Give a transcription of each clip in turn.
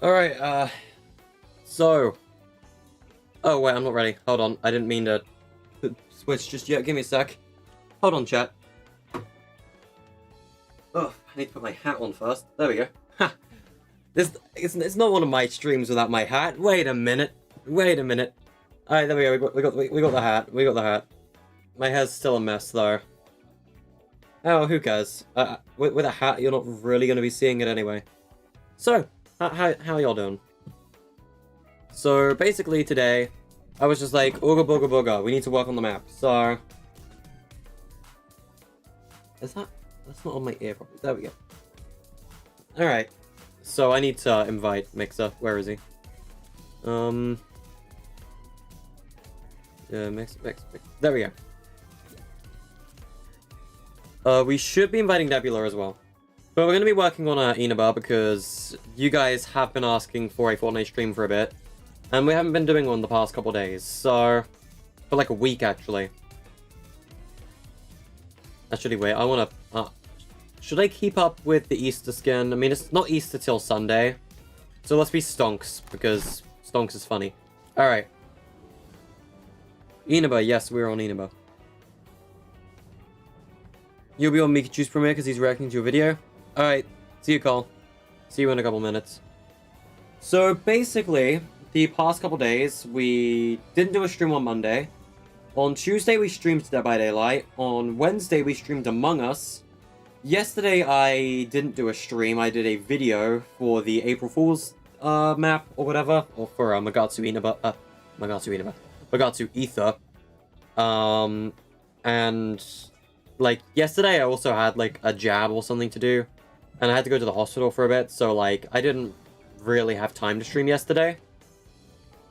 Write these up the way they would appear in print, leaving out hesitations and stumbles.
Alright, so... Oh, wait, I'm not ready. Hold on, I didn't mean to switch just yet. Give me a sec. Hold on, chat. Oh, I need to put my hat on first. There we go. Ha! It's not one of my streams without my hat. Wait a minute. Wait a minute. Alright, there we go. We got the hat. We got the hat. My hair's still a mess, though. Oh, who cares? With a hat, you're not really going to be seeing it anyway. So... How y'all doing? So, basically today, I was just like, ooga booga booga, we need to work on the map. So... That's not on my ear properly. There we go. Alright. So, I need to invite Mixer. Where is he? Yeah, Mix. There we go. We should be inviting Nebula as well. But we're going to be working on Inaba because you guys have been asking for a Fortnite stream for a bit. And we haven't been doing one the past couple days, so... For like a week, actually. Actually, wait, I want to... should I keep up with the Easter skin? I mean, it's not Easter till Sunday. So let's be Stonks, because Stonks is funny. Alright. Inaba, yes, we're on Inaba. You'll be on Mikachu's premiere because he's reacting to a video. Alright, see you, Cole. See you in a couple minutes. So, basically, the past couple days, we didn't do a stream on Monday. On Tuesday, we streamed Dead by Daylight. On Wednesday, we streamed Among Us. Yesterday, I didn't do a stream. I did a video for the April Fool's map, or whatever. Or for Magatsu Inaba. Magatsu Ether. And... like, yesterday I also had, like, a jab or something to do. And I had to go to the hospital for a bit, so, like, I didn't really have time to stream yesterday.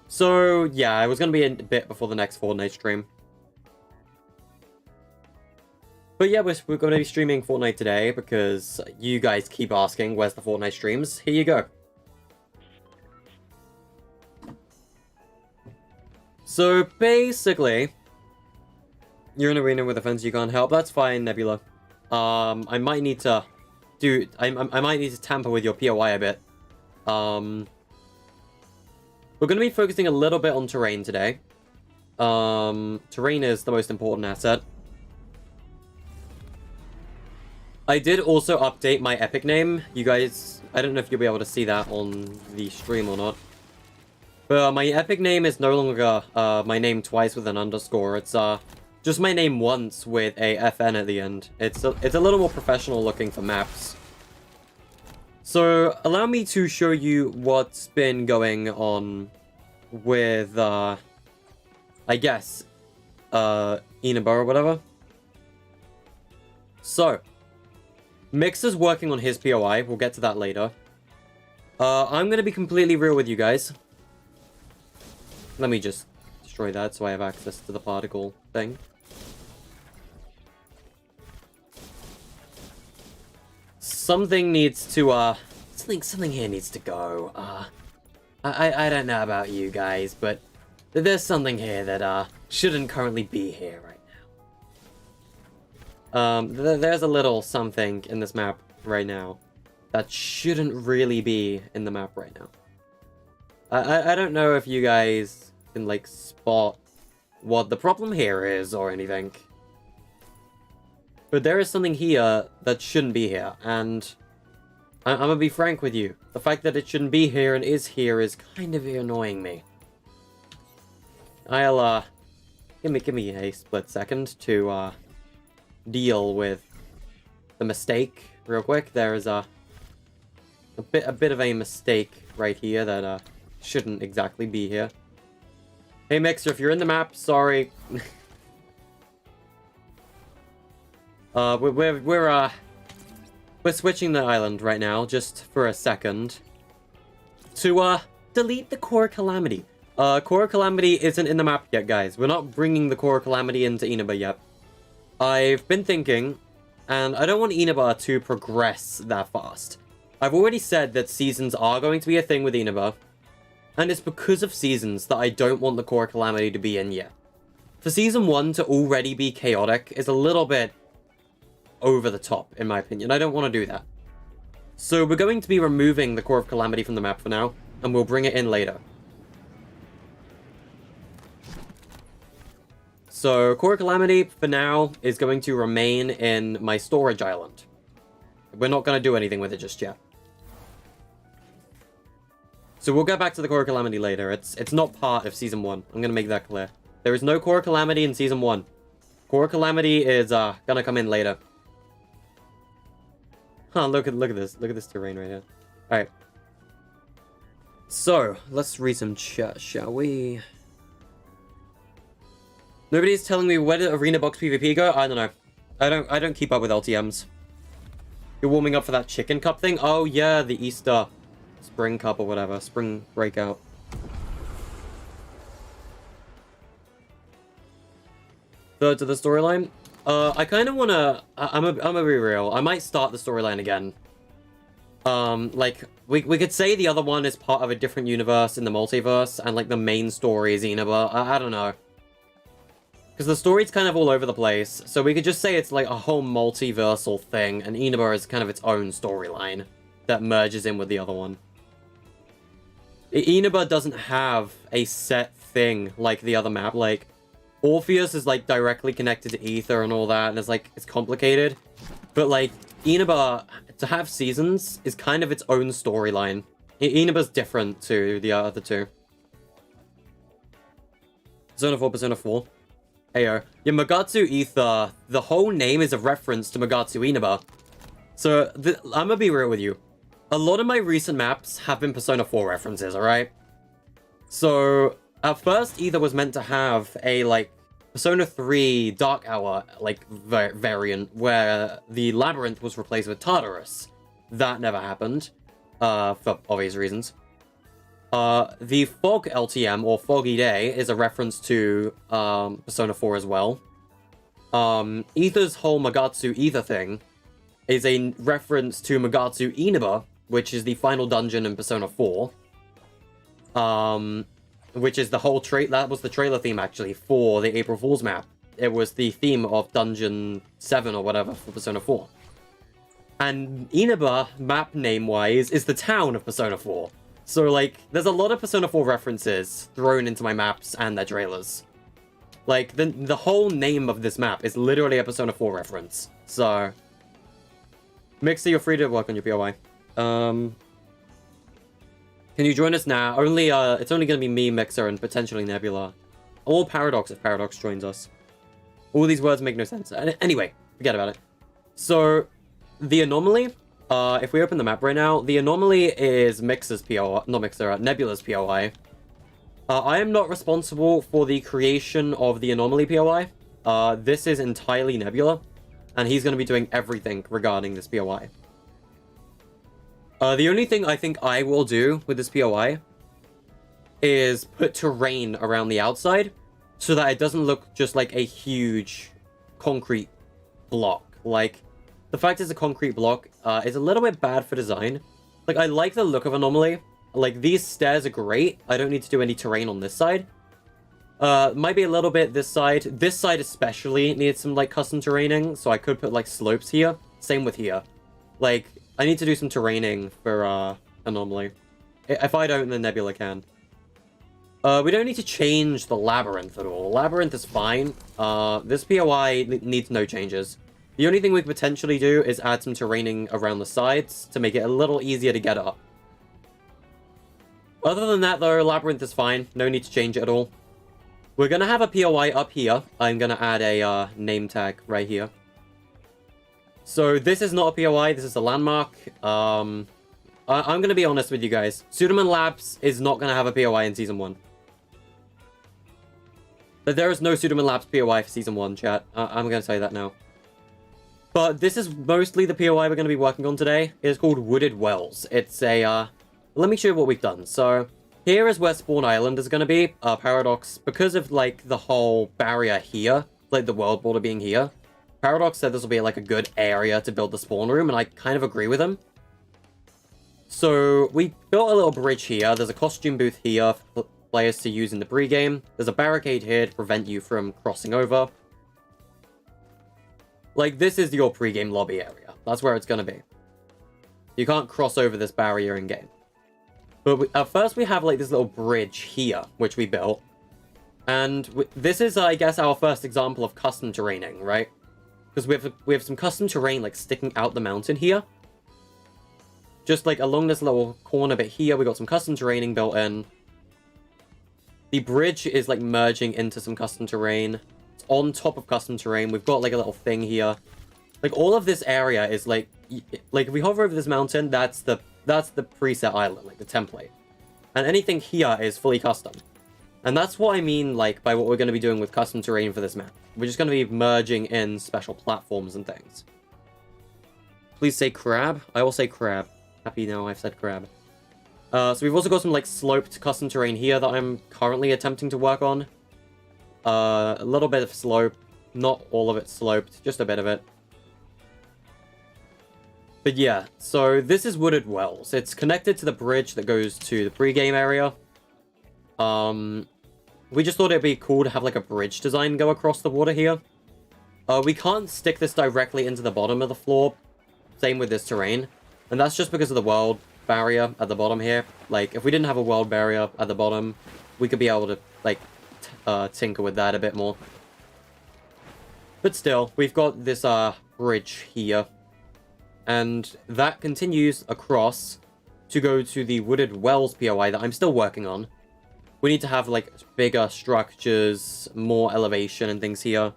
So, yeah, it was going to be a bit before the next Fortnite stream. But yeah, we're going to be streaming Fortnite today, because you guys keep asking, where's the Fortnite streams? Here you go. So, basically... You're in arena with a fence you can't help. That's fine, Nebula. I might need to do... I might need to tamper with your POI a bit. We're going to be focusing a little bit on terrain today. Terrain is the most important asset. I did also update my epic name. You guys... I don't know if you'll be able to see that on the stream or not. But my epic name is no longer my name twice with an underscore. It's just my name once with a FN at the end. It's a little more professional looking for maps. So, allow me to show you what's been going on with, I guess, Inaba or whatever. So, Mixer's working on his POI. We'll get to that later. I'm going to be completely real with you guys. Let me just destroy that so I have access to the particle thing. Something needs to, something here needs to go. I don't know about you guys, but there's something here that, shouldn't currently be here right now. There's a little something in this map right now that shouldn't really be in the map right now. I don't know if you guys can, like, spot what the problem here is or anything. But there is something here that shouldn't be here, and I'm gonna be frank with you. The fact that it shouldn't be here and is here is kind of annoying me. I'll, give me a split second to, deal with the mistake real quick. There is, a bit of a mistake right here that, shouldn't exactly be here. Hey, Mixer, if you're in the map, sorry. We're switching the island right now, just for a second, to, delete the Core Calamity. Core Calamity isn't in the map yet, guys. We're not bringing the Core Calamity into Inaba yet. I've been thinking, and I don't want Inaba to progress that fast. I've already said that seasons are going to be a thing with Inaba, and it's because of seasons that I don't want the Core Calamity to be in yet. For Season 1 to already be chaotic is a little bit over the top, in my opinion. I don't want to do that. So we're going to be removing the Core of Calamity from the map for now, and we'll bring it in later. So Core of Calamity, for now, is going to remain in my storage island. We're not going to do anything with it just yet. So we'll get back to the Core of Calamity later. It's not part of Season 1. I'm going to make that clear. There is no Core of Calamity in Season 1. Core of Calamity is going to come in later. Huh, look at this. Look at this terrain right here. Alright. So, let's read some chat, shall we? Nobody's telling me where did Arena Box PvP go? I don't know. I don't keep up with LTMs. You're warming up for that chicken cup thing? Oh yeah, the Easter Spring Cup or whatever. Spring Breakout. Third to the storyline. I kind of want to... I'm gonna be real. I might start the storyline again. Like, we could say the other one is part of a different universe in the multiverse, and, like, the main story is Inaba. I don't know. Because the story's kind of all over the place, so we could just say it's, like, a whole multiversal thing, and Inaba is kind of its own storyline that merges in with the other one. Inaba doesn't have a set thing like the other map. Like, Orpheus is, like, directly connected to Ether and all that, and it's, like, it's complicated. But, like, Inaba, to have seasons, is kind of its own storyline. Inaba's different to the other two. Persona 4, Persona 4. Heyo. Yeah, Magatsu Ether, the whole name is a reference to Magatsu Inaba. So, I'm gonna be real with you. A lot of my recent maps have been Persona 4 references, alright? So, at first, Ether was meant to have a, like, Persona 3 Dark Hour, like, variant, where the Labyrinth was replaced with Tartarus. That never happened, for obvious reasons. The Fog LTM, or Foggy Day, is a reference to, Persona 4 as well. Ether's whole Magatsu Ether thing is a reference to Magatsu Inaba, which is the final dungeon in Persona 4. Which is the whole that was the trailer theme, actually, for the April Fool's map. It was the theme of Dungeon 7 or whatever for Persona 4. And Inaba, map name-wise, is the town of Persona 4. So, like, there's a lot of Persona 4 references thrown into my maps and their trailers. Like, the whole name of this map is literally a Persona 4 reference. So, Mixer, you're free to work on your POI. Can you join us now? Only, it's only gonna be me, Mixer, and potentially Nebula. Or Paradox, if Paradox joins us. All these words make no sense. Anyway, forget about it. So, the anomaly, if we open the map right now, the anomaly is Mixer's POI, not Mixer, Nebula's POI. I am not responsible for the creation of the anomaly POI. This is entirely Nebula, and he's gonna be doing everything regarding this POI. The only thing I think I will do with this POI is put terrain around the outside so that it doesn't look just like a huge concrete block. Like, the fact it's a concrete block is a little bit bad for design. Like, I like the look of Anomaly. Like, these stairs are great. I don't need to do any terrain on this side. Might be a little bit this side. This side especially needs some, like, custom terraining, so I could put, like, slopes here. Same with here. Like, I need to do some terraining for, Anomaly. If I don't, then Nebula can. We don't need to change the Labyrinth at all. Labyrinth is fine. This POI needs no changes. The only thing we could potentially do is add some terraining around the sides to make it a little easier to get up. Other than that, though, Labyrinth is fine. No need to change it at all. We're going to have a POI up here. I'm going to add a name tag right here. So this is not a POI. This is a landmark. I'm going to be honest with you guys. Sudaman Labs is not going to have a POI in Season 1. But there is no Sudaman Labs POI for Season 1, chat. I'm going to tell you that now. But this is mostly the POI we're going to be working on today. It's called Wooded Wells. It's a, let me show you what we've done. So, here is where Spawn Island is going to be. Paradox, because of, like, the whole barrier here, like the world border being here, Paradox said this will be, like, a good area to build the spawn room, and I kind of agree with him. So, we built a little bridge here. There's a costume booth here for players to use in the pregame. There's a barricade here to prevent you from crossing over. Like, this is your pregame lobby area. That's where it's going to be. You can't cross over this barrier in-game. But at first we have, like, this little bridge here, which we built. And this is, I guess, our first example of custom terraining, right? Because we have some custom terrain, like, sticking out the mountain here. Just, like, along this little corner bit here, we got some custom terraining built in. The bridge is, like, merging into some custom terrain. On top of custom terrain, we've got like a little thing here. Like all of this area is like if we hover over this mountain, that's the preset island, like the template. And anything here is fully custom. And that's what I mean like by what we're going to be doing with custom terrain for this map. We're just going to be merging in special platforms and things. Please say crab. I will say crab. Happy now I've said crab. So we've also got some like sloped custom terrain here that I'm currently attempting to work on. A little bit of slope, not all of it sloped, just a bit of it. But yeah, so this is Wooded Wells. It's connected to the bridge that goes to the pregame area. We just thought it'd be cool to have like a bridge design go across the water here. We can't stick this directly into the bottom of the floor. Same with this terrain. And that's just because of the world barrier at the bottom here. Like, if we didn't have a world barrier at the bottom, we could be able to, like, tinker with that a bit more. But still, we've got this bridge here. And that continues across to go to the Wooded Wells POI that I'm still working on. We need to have, like, bigger structures, more elevation and things here.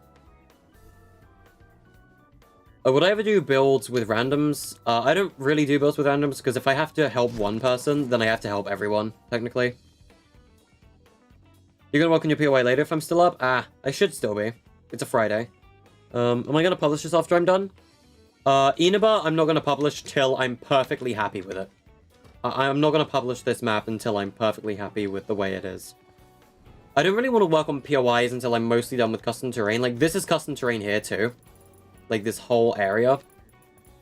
Would I ever do builds with randoms? I don't really do builds with randoms, because if I have to help one person, then I have to help everyone, technically. You're gonna work on your POI later if I'm still up? I should still be. It's a Friday. Am I gonna publish this after I'm done? Inaba, I'm not gonna publish till I'm perfectly happy with it. I'm not gonna publish this map until I'm perfectly happy with the way it is. I don't really want to work on POIs until I'm mostly done with custom terrain. Like, this is custom terrain here, too. Like, this whole area.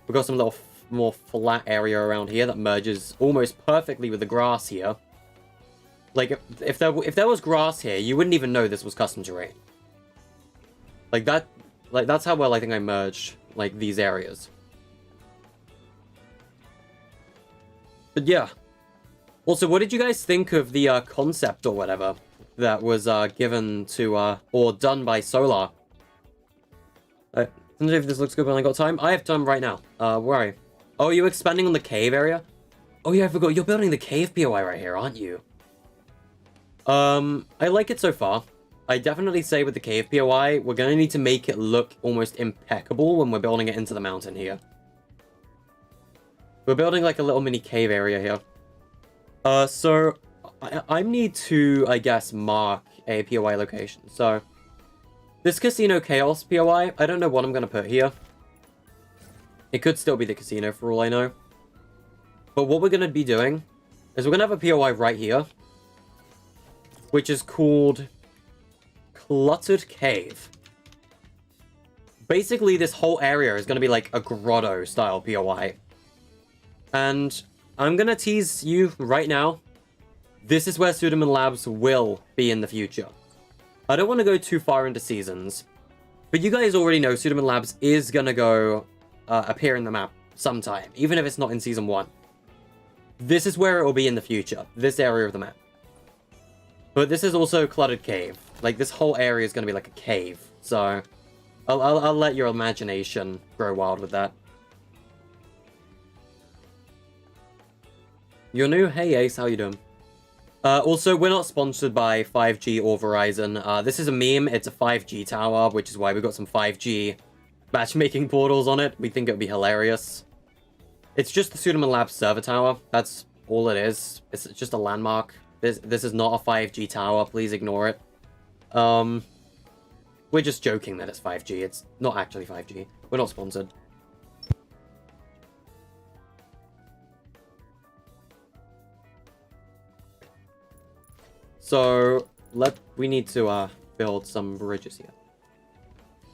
We've got some little more flat area around here that merges almost perfectly with the grass here. Like, if there was grass here, you wouldn't even know this was custom terrain. Like, that's how well I think I merged, like, these areas. But yeah. Also, what did you guys think of the concept or whatever that was given to, or done by Solar? I don't know if this looks good when I got time. I have time right now. Where are you? Oh, you're expanding on the cave area? Oh yeah, I forgot. You're building the cave POI right here, aren't you? I like it so far. I definitely say with the cave POI, we're going to need to make it look almost impeccable when we're building it into the mountain here. We're building like a little mini cave area here. So I need to, I guess, mark a POI location. So this Casino Chaos POI, I don't know what I'm going to put here. It could still be the casino for all I know. But what we're going to be doing is we're going to have a POI right here, which is called Cluttered Cave. Basically, this whole area is going to be like a grotto-style POI. And I'm going to tease you right now. This is where Sudaman Labs will be in the future. I don't want to go too far into seasons, but you guys already know Sudaman Labs is going to go appear in the map sometime, even if it's not in Season 1. This is where it will be in the future, this area of the map. But this is also Cluttered Cave. Like, this whole area is going to be like a cave, so I'll let your imagination grow wild with that. You're new? Hey Ace, how you doing? Also, we're not sponsored by 5G or Verizon. This is a meme. It's a 5G tower, which is why we got some 5G matchmaking portals on it. We think it would be hilarious. It's just the Sudaman Labs server tower. That's all it is. It's just a landmark. This is not a 5G tower. Please ignore it. We're just joking that it's 5G. It's not actually 5G. We're not sponsored. So, we need to build some bridges here.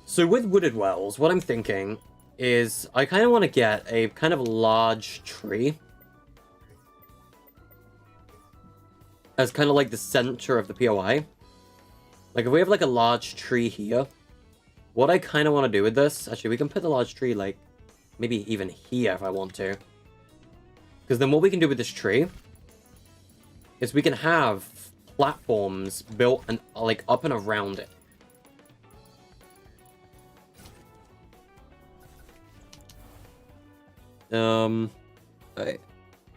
So with Wooded Wells, what I'm thinking is I kind of want to get a kind of large tree as kind of like the center of the POI. Like if we have like a large tree here, what I kind of want to do with this, actually we can put the large tree like maybe even here if I want to. Because then what we can do with this tree is we can have platforms built and like up and around it. Right.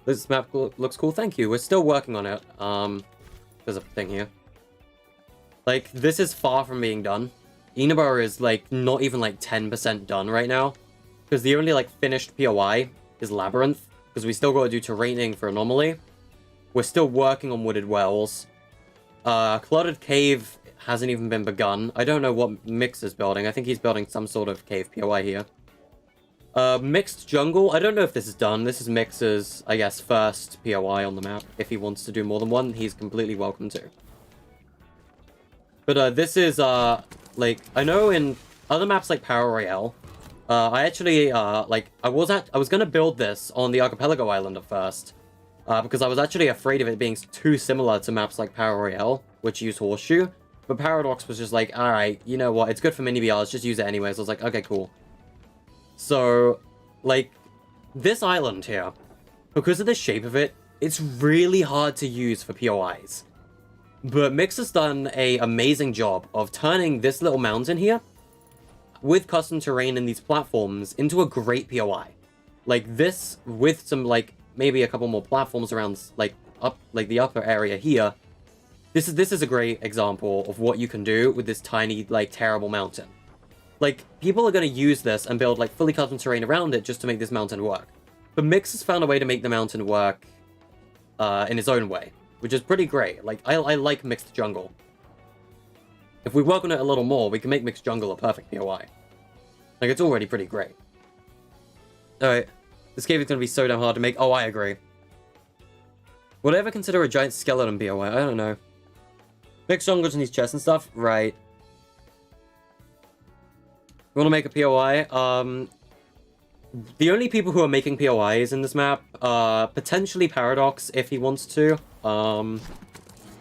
This map looks cool. Thank you. We're still working on it. There's a thing here. Like, this is far from being done. Inaba is, like, not even, like, 10% done right now. Because the only, like, finished POI is Labyrinth. Because we still got to do terraining for Anomaly. We're still working on Wooded Wells. Cluttered Cave hasn't even been begun. I don't know what Mix is building. I think he's building some sort of cave POI here. Mixed Jungle. I don't know if this is done. This is Mix's, I guess, first POI on the map. If he wants to do more than one, he's completely welcome to. But, this is, like, I know in other maps like Power Royale, I actually, like, I was gonna build this on the Archipelago Island at first. Because I was actually afraid of it being too similar to maps like Power Royale, which use Horseshoe. But Paradox was just like, alright, you know what, it's good for mini-BRs, just use it anyways. I was like, okay, cool. So, like, this island here, because of the shape of it, it's really hard to use for POIs. But Mix has done an amazing job of turning this little mountain here, with custom terrain and these platforms, into a great POI. Like, this, with some, like, maybe a couple more platforms around, like, up, like, the upper area here. This is a great example of what you can do with this tiny, like, terrible mountain. Like, people are going to use this and build, like, fully custom terrain around it just to make this mountain work. But Mix has found a way to make the mountain work in his own way, which is pretty great. Like, I like Mixed Jungle. If we work on it a little more, we can make Mixed Jungle a perfect POI. Like, it's already pretty great. Alright. This cave is going to be so damn hard to make. Oh, I agree. Would I ever consider a giant skeleton POI? I don't know. Mixed Jungle just needs chests and stuff? Right. You want to make a POI? The only people who are making POIs in this map are potentially Paradox, if he wants to.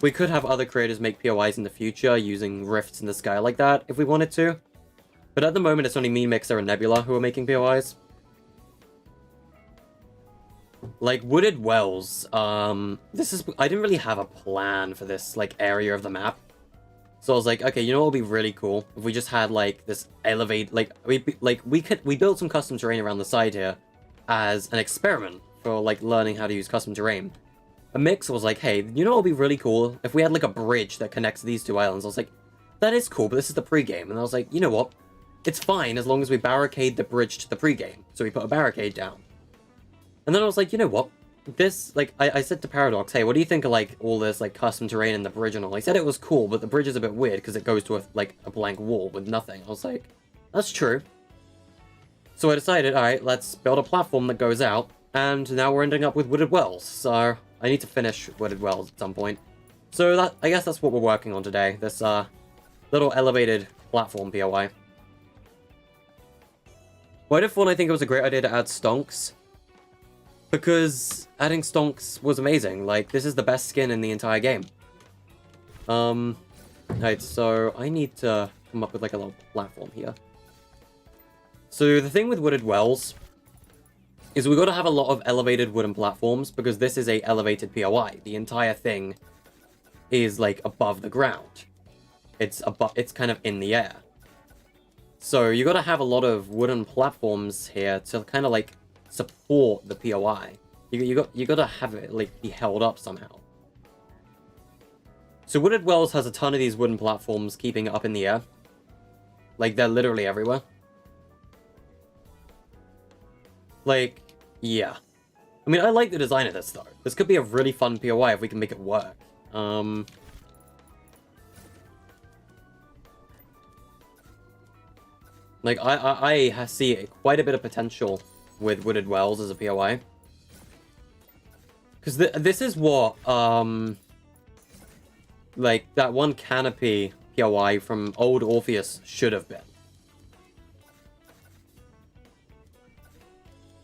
We could have other creators make POIs in the future using rifts in the sky like that, if we wanted to. But at the moment, it's only me, Mixer, and Nebula who are making POIs. Like, Wooded Wells, I didn't really have a plan for this, like, area of the map. So I was like, okay, you know what would be really cool? If we just had, like, this we built some custom terrain around the side here as an experiment for, like, learning how to use custom terrain. A Mix was like, hey, you know what would be really cool? If we had, like, a bridge that connects these two islands. I was like, that is cool, but this is the pregame. And I was like, you know what? It's fine as long as we barricade the bridge to the pregame. So we put a barricade down. And then I was like, you know what? This, like, I said to Paradox, hey, what do you think of, like, all this, like, custom terrain and the bridge and all? He said it was cool, but the bridge is a bit weird because it goes to, a blank wall with nothing. I was like, that's true. So I decided, alright, let's build a platform that goes out, and now we're ending up with Wooded Wells. So I need to finish Wooded Wells at some point. So I guess that's what we're working on today, this, little elevated platform POI. Why did I think it was a great idea to add stonks? Because adding stonks was amazing. Like, this is the best skin in the entire game. Right, so I need to come up with, like, a little platform here. So the thing with Wooded Wells is we've got to have a lot of elevated wooden platforms because this is a elevated POI. The entire thing is, like, above the ground. It's kind of in the air. So you gotta have a lot of wooden platforms here to kind of like support the POI. You gotta have it like be held up somehow. So Wooded Wells has a ton of these wooden platforms keeping it up in the air. Like, they're literally everywhere. Like, yeah. I mean, I like the design of this, though. This could be a really fun POI if we can make it work. Like, I see quite a bit of potential with Wooded Wells as a POI. Because this is what, like, that one canopy POI from old Orpheus should have been.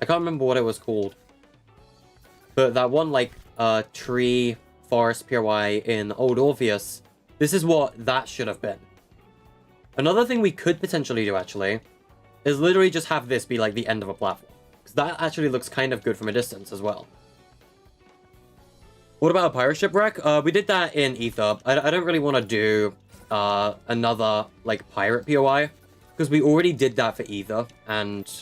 I can't remember what it was called. But that one, like, tree forest POI in old Orpheus, this is what that should have been. Another thing we could potentially do, actually, is literally just have this be, like, the end of a platform. Because that actually looks kind of good from a distance as well. What about a pirate shipwreck? We did that in Ether. I don't really want to do another, like, pirate POI. Because we already did that for Ether. And,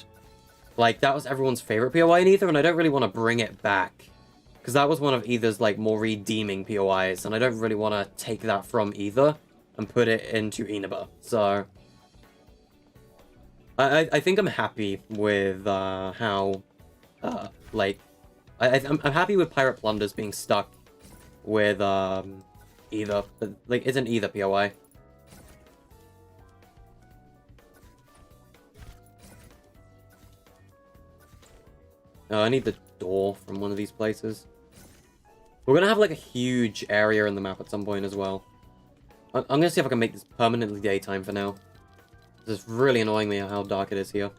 like, that was everyone's favorite POI in Ether. And I don't really want to bring it back. Because that was one of Ether's, like, more redeeming POIs. And I don't really want to take that from Ether and put it into Inaba. So, I think I'm happy with how, like, I'm happy with Pirate Plunders being stuck with Ether. But, like, it's an Ether POI. Oh, I need the door from one of these places. We're gonna have, like, a huge area in the map at some point as well. I'm gonna see if I can make this permanently daytime for now. This is really annoying me how dark it is here.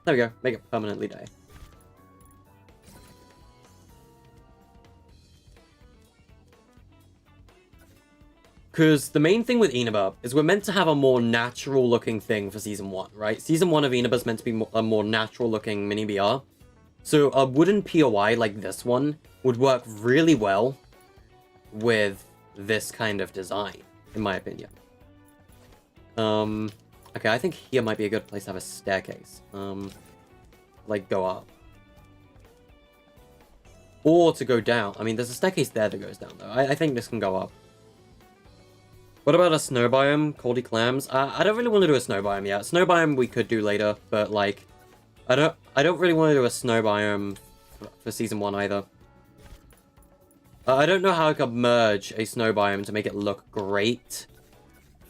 There we go. Make it permanently day. Because the main thing with Inaba is we're meant to have a more natural looking thing for Season 1, right? Season 1 of Inaba is meant to be a more natural looking mini BR. So a wooden POI like this one would work really well with this kind of design, in my opinion. Okay, I think here might be a good place to have a staircase. Like, go up. Or to go down. I mean, there's a staircase there that goes down, though. I think this can go up. What about a snow biome? Coldy clams? I don't really want to do a snow biome yet. Snow biome we could do later, but, like, I don't really want to do a snow biome for Season 1 either. I don't know how I could merge a snow biome to make it look great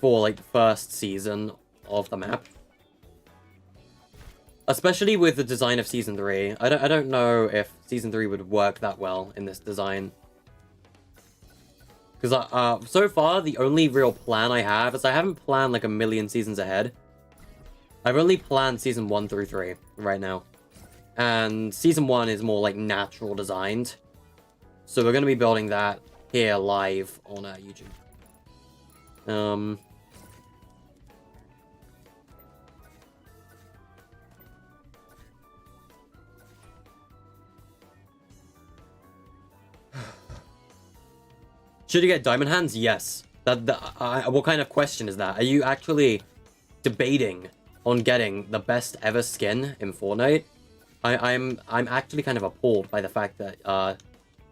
for, like, the first season of the map. Especially with the design of Season 3. I don't know if Season 3 would work that well in this design. Because so far, the only real plan I have is I haven't planned, like, a million seasons ahead. I've only planned Season 1 through 3 right now. And Season 1 is more, like, natural designed. So we're going to be building that here live on YouTube. Should you get diamond hands? Yes. What kind of question is that? Are you actually debating on getting the best ever skin in Fortnite? I'm actually kind of appalled by the fact that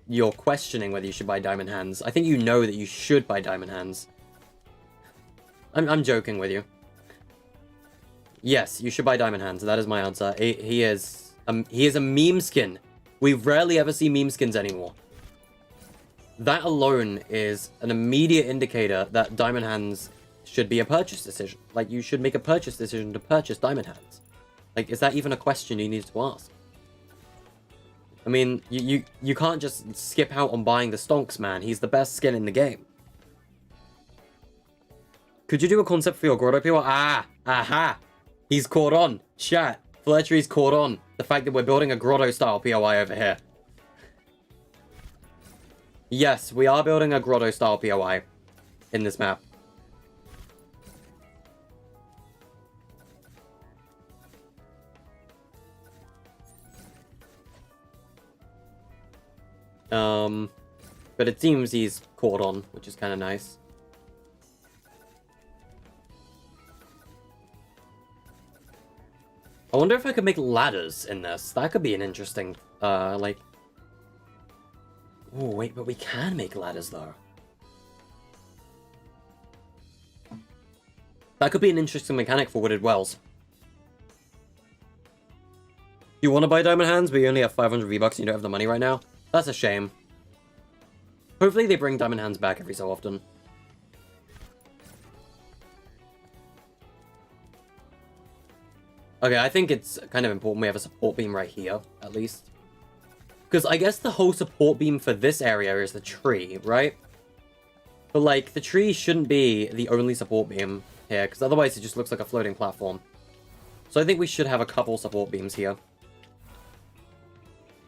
you're questioning whether you should buy diamond hands. I think you know that you should buy diamond hands. I'm joking with you. Yes, you should buy diamond hands. That is my answer. He is a meme skin. We rarely ever see meme skins anymore. That alone is an immediate indicator that diamond hands should be a purchase decision. Like, you should make a purchase decision to purchase diamond hands. Like, is that even a question you need to ask? I mean, you can't just skip out on buying the stonks, man. He's the best skin in the game. Could you do a concept for your grotto POI? Aha! He's caught on. Chat. Fletchery's caught on. The fact that we're building a grotto-style POI over here. Yes, we are building a grotto-style POI in this map. But it seems he's caught on, which is kind of nice. I wonder if I could make ladders in this. That could be an interesting, like... Oh, wait, but we can make ladders, though. That could be an interesting mechanic for wooded wells. You want to buy diamond hands, but you only have 500 V-Bucks and you don't have the money right now? That's a shame. Hopefully they bring diamond hands back every so often. Okay, I think it's kind of important we have a support beam right here, at least. Because I guess the whole support beam for this area is the tree, right? But, like, the tree shouldn't be the only support beam here, because otherwise it just looks like a floating platform. So I think we should have a couple support beams here.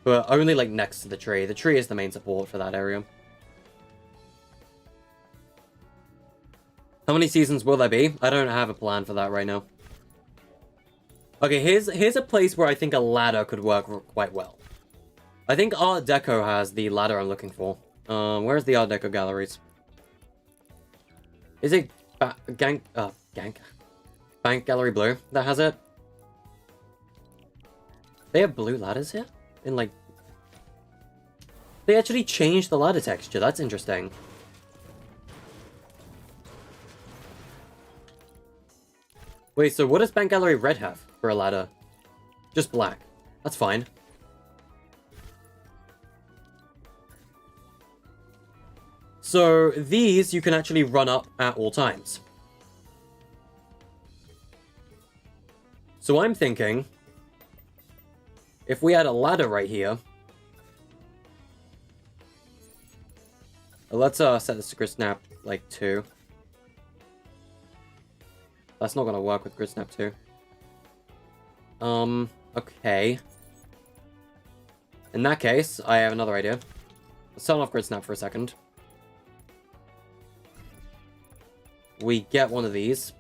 But only, like, next to the tree. The tree is the main support for that area. How many seasons will there be? I don't have a plan for that right now. Okay, here's a place where I think a ladder could work quite well. I think Art Deco has the ladder I'm looking for. Where's the Art Deco galleries? Is it Bank Gallery Blue that has it? They have blue ladders here? In like... They actually changed the ladder texture, that's interesting. Wait, so what does Bank Gallery Red have for a ladder? Just black. That's fine. So these you can actually run up at all times. So I'm thinking, if we had a ladder right here, let's set this to grid snap like 2. That's not gonna work with grid snap 2. Okay. In that case, I have another idea. Let's turn off grid snap for a second. We get one of these.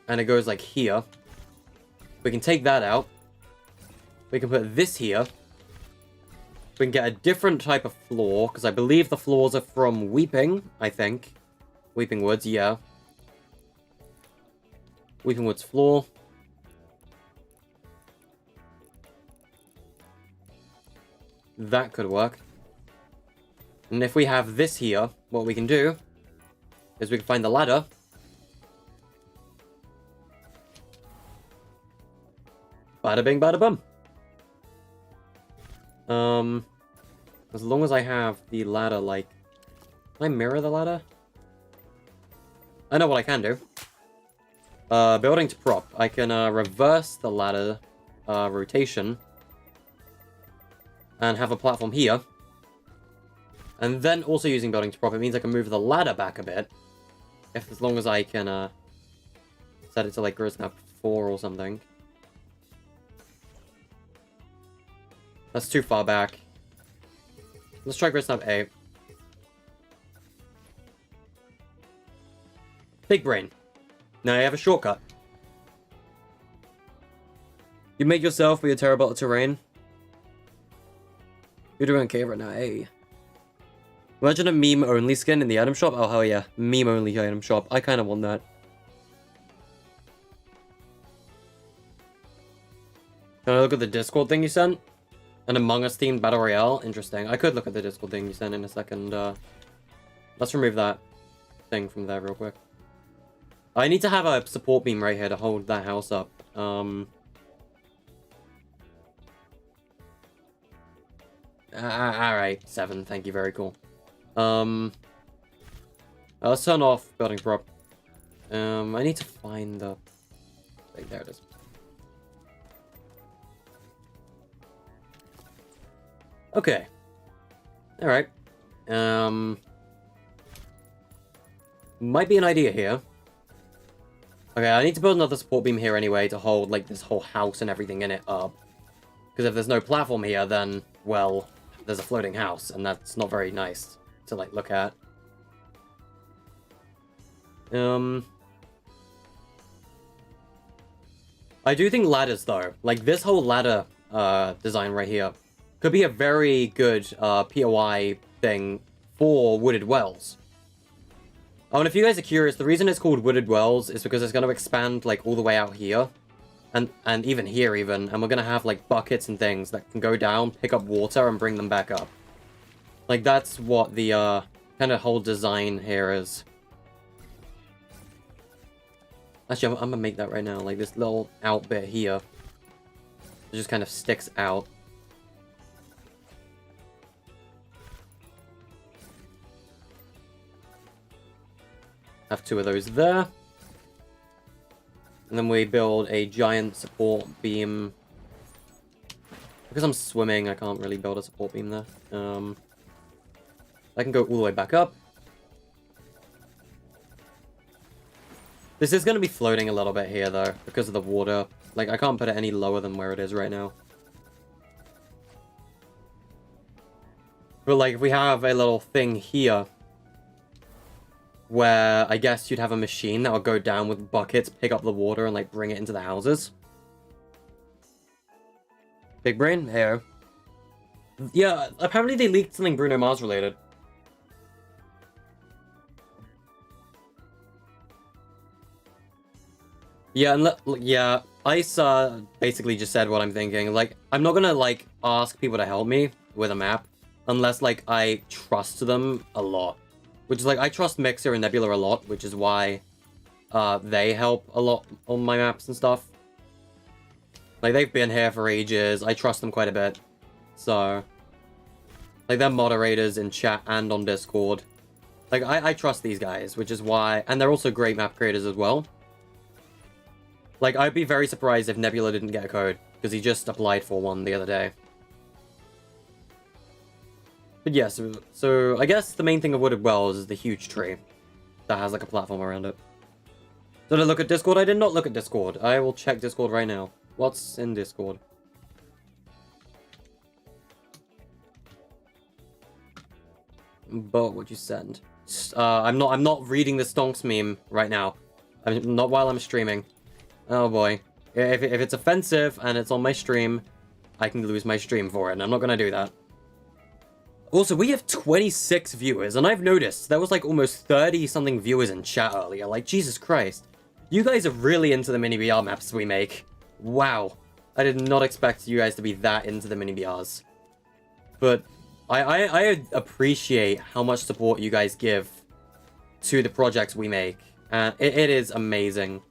And it goes like here. We can take that out. We can put this here. We can get a different type of floor, because I believe the floors are from Weeping, I think. Weeping Woods, yeah. Weeping Woods floor. That could work. And if we have this here, what we can do is we can find the ladder. Bada bing, bada bum. As long as I have the ladder, like... Can I mirror the ladder? I know what I can do. Building to prop. I can reverse the ladder rotation. And have a platform here. And then also using building to prop, it means I can move the ladder back a bit. As long as I can set it to like grid snap 4 or something. That's too far back. Let's try grid snap 8. Big brain. Now I have a shortcut. You made yourself, but you're terrible at terrain. You're doing okay right now, hey. Imagine a meme-only skin in the item shop. Oh, hell yeah. Meme-only item shop. I kind of want that. Can I look at the Discord thing you sent? An Among Us themed Battle Royale? Interesting. I could look at the Discord thing you sent in a second. Let's remove that thing from there real quick. I need to have a support beam right here to hold that house up. Alright, 7. Thank you. Very cool. Let's turn off building prop. I need to find the... There it is. Okay. Alright. Might be an idea here. Okay, I need to build another support beam here anyway to hold, like, this whole house and everything in it up. Because if there's no platform here, then, well, there's a floating house, and that's not very nice to, like, look at. I do think ladders, though. Like, this whole ladder design right here could be a very good POI thing for wooded wells. Oh, and if you guys are curious, the reason it's called Wooded Wells is because it's going to expand, like, all the way out here. And even here, even. And we're going to have, like, buckets and things that can go down, pick up water, and bring them back up. Like, that's what the, kind of whole design here is. Actually, I'm going to make that right now. Like, this little out bit here. It just kind of sticks out. Have 2 of those there. And then we build a giant support beam. Because I'm swimming, I can't really build a support beam there. I can go all the way back up. This is going to be floating a little bit here, though, because of the water. Like, I can't put it any lower than where it is right now. But, like, if we have a little thing here, where I guess you'd have a machine that would go down with buckets, pick up the water, and, like, bring it into the houses. Big brain? Here. Yeah, apparently they leaked something Bruno Mars related. Yeah, and yeah, Ice basically just said what I'm thinking. Like, I'm not gonna, like, ask people to help me with a map unless, like, I trust them a lot. Which is, like, I trust Mixer and Nebula a lot, which is why they help a lot on my maps and stuff. Like, they've been here for ages. I trust them quite a bit. So, like, they're moderators in chat and on Discord. Like, I trust these guys, which is why... And they're also great map creators as well. Like, I'd be very surprised if Nebula didn't get a code, because he just applied for one the other day. But yeah, so I guess the main thing of Wooded Wells is the huge tree that has, like, a platform around it. Did I look at Discord? I did not look at Discord. I will check Discord right now. What's in Discord? But what'd you send? I'm not reading the Stonks meme right now. I'm not while I'm streaming. Oh boy. If it's offensive and it's on my stream, I can lose my stream for it, and I'm not gonna do that. Also, we have 26 viewers, and I've noticed there was like almost 30-something viewers in chat earlier. Like, Jesus Christ. You guys are really into the mini BR maps we make. Wow. I did not expect you guys to be that into the mini BRs. But I appreciate how much support you guys give to the projects we make. And it is amazing.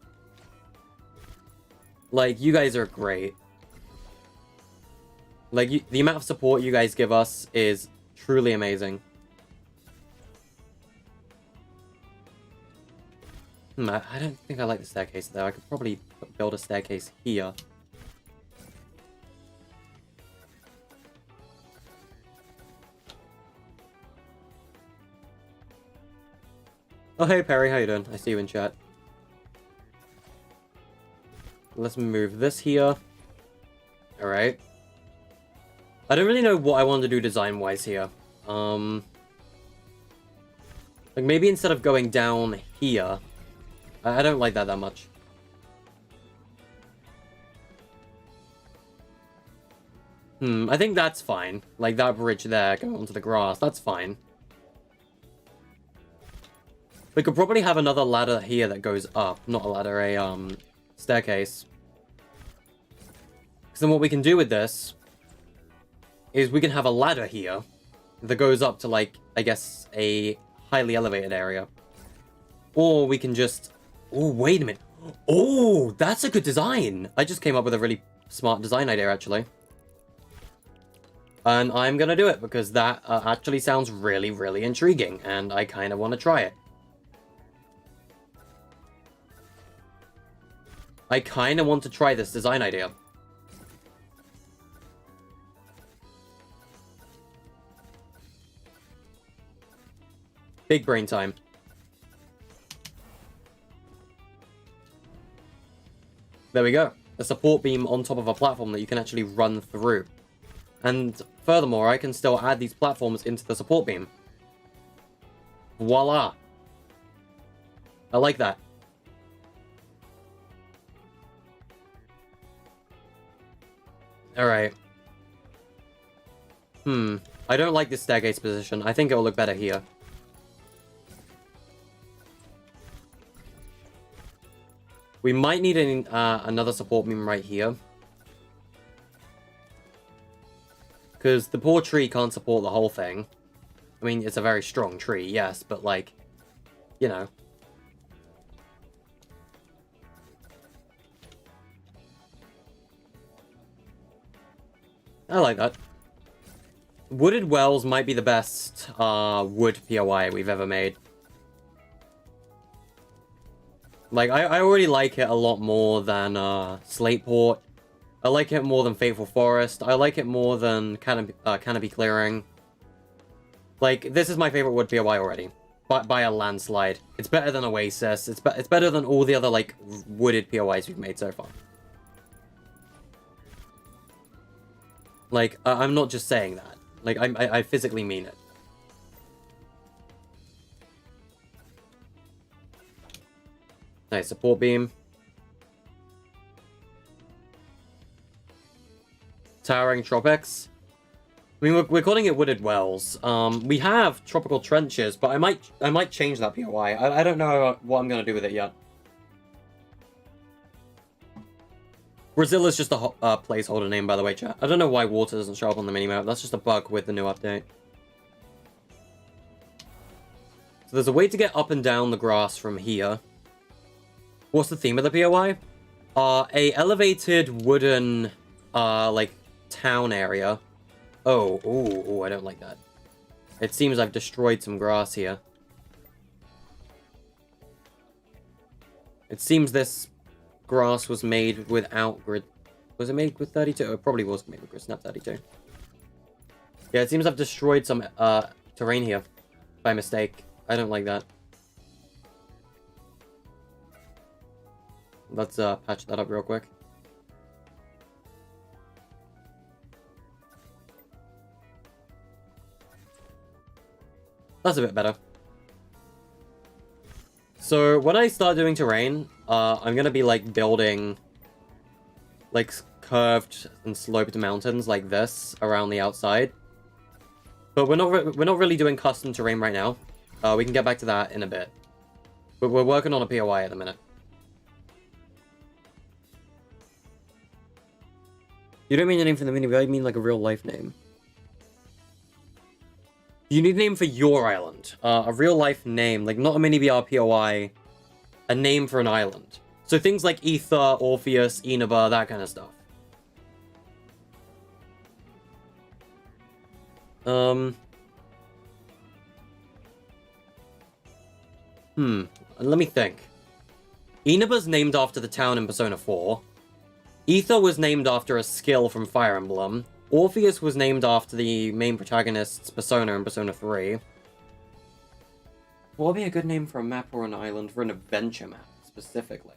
Like, you guys are great. Like, the amount of support you guys give us is truly amazing. I don't think I like the staircase, though. I could probably build a staircase here. Oh, hey, Perry. How you doing? I see you in chat. Let's move this here. Alright. I don't really know what I want to do design-wise here. Like, maybe instead of going down here... I don't like that much. I think that's fine. Like, that bridge there going onto the grass, that's fine. We could probably have another ladder here that goes up. Not a ladder, a, staircase. Because then what we can do with this is we can have a ladder here that goes up to, like, I guess, a highly elevated area. Or we can just... Oh, wait a minute. Oh, that's a good design. I just came up with a really smart design idea, actually. And I'm gonna do it, because that actually sounds really, really intriguing. And I kind of want to try it. I kind of want to try this design idea. Big brain time. There we go. A support beam on top of a platform that you can actually run through. And furthermore, I can still add these platforms into the support beam. Voila. I like that. Alright. I don't like this staircase position. I think it will look better here. We might need another support beam right here. Because the poor tree can't support the whole thing. I mean, it's a very strong tree, yes, but like, you know. I like that. Wooded wells might be the best wood POI we've ever made. Like, I already like it a lot more than Slateport. I like it more than Fateful Forest. I like it more than Canopy Clearing. Like, this is my favorite wood POI already. By a landslide. It's better than Oasis. It's better than all the other, like, wooded POIs we've made so far. Like, I'm not just saying that. Like, I physically mean it. Nice, support beam. Towering Tropics. I mean, we're calling it Wooded Wells. We have Tropical Trenches, but I might change that POI. I don't know what I'm gonna do with it yet. Brazil is just a placeholder name, by the way, chat. I don't know why water doesn't show up on the minimap. That's just a bug with the new update. So there's a way to get up and down the grass from here. What's the theme of the POI? A elevated wooden, like, town area. Oh, I don't like that. It seems I've destroyed some grass here. It seems this grass was made without grid. Was it made with 32? It probably was made with grid snap 32. Yeah, it seems I've destroyed some terrain here by mistake. I don't like that. Let's patch that up real quick. That's a bit better. So when I start doing terrain, I'm gonna be like building like curved and sloped mountains like this around the outside. But we're not really doing custom terrain right now. We can get back to that in a bit. But we're working on a POI at the minute. You don't mean a name for the mini, I mean like a real life name. You need a name for your island. A real life name, like not a mini BR POI, a name for an island. So things like Ether, Orpheus, Inaba, that kind of stuff. Let me think. Inaba's named after the town in Persona 4. Ether was named after a skill from Fire Emblem. Orpheus was named after the main protagonist's persona in Persona 3. What would be a good name for a map or an island for an adventure map, specifically?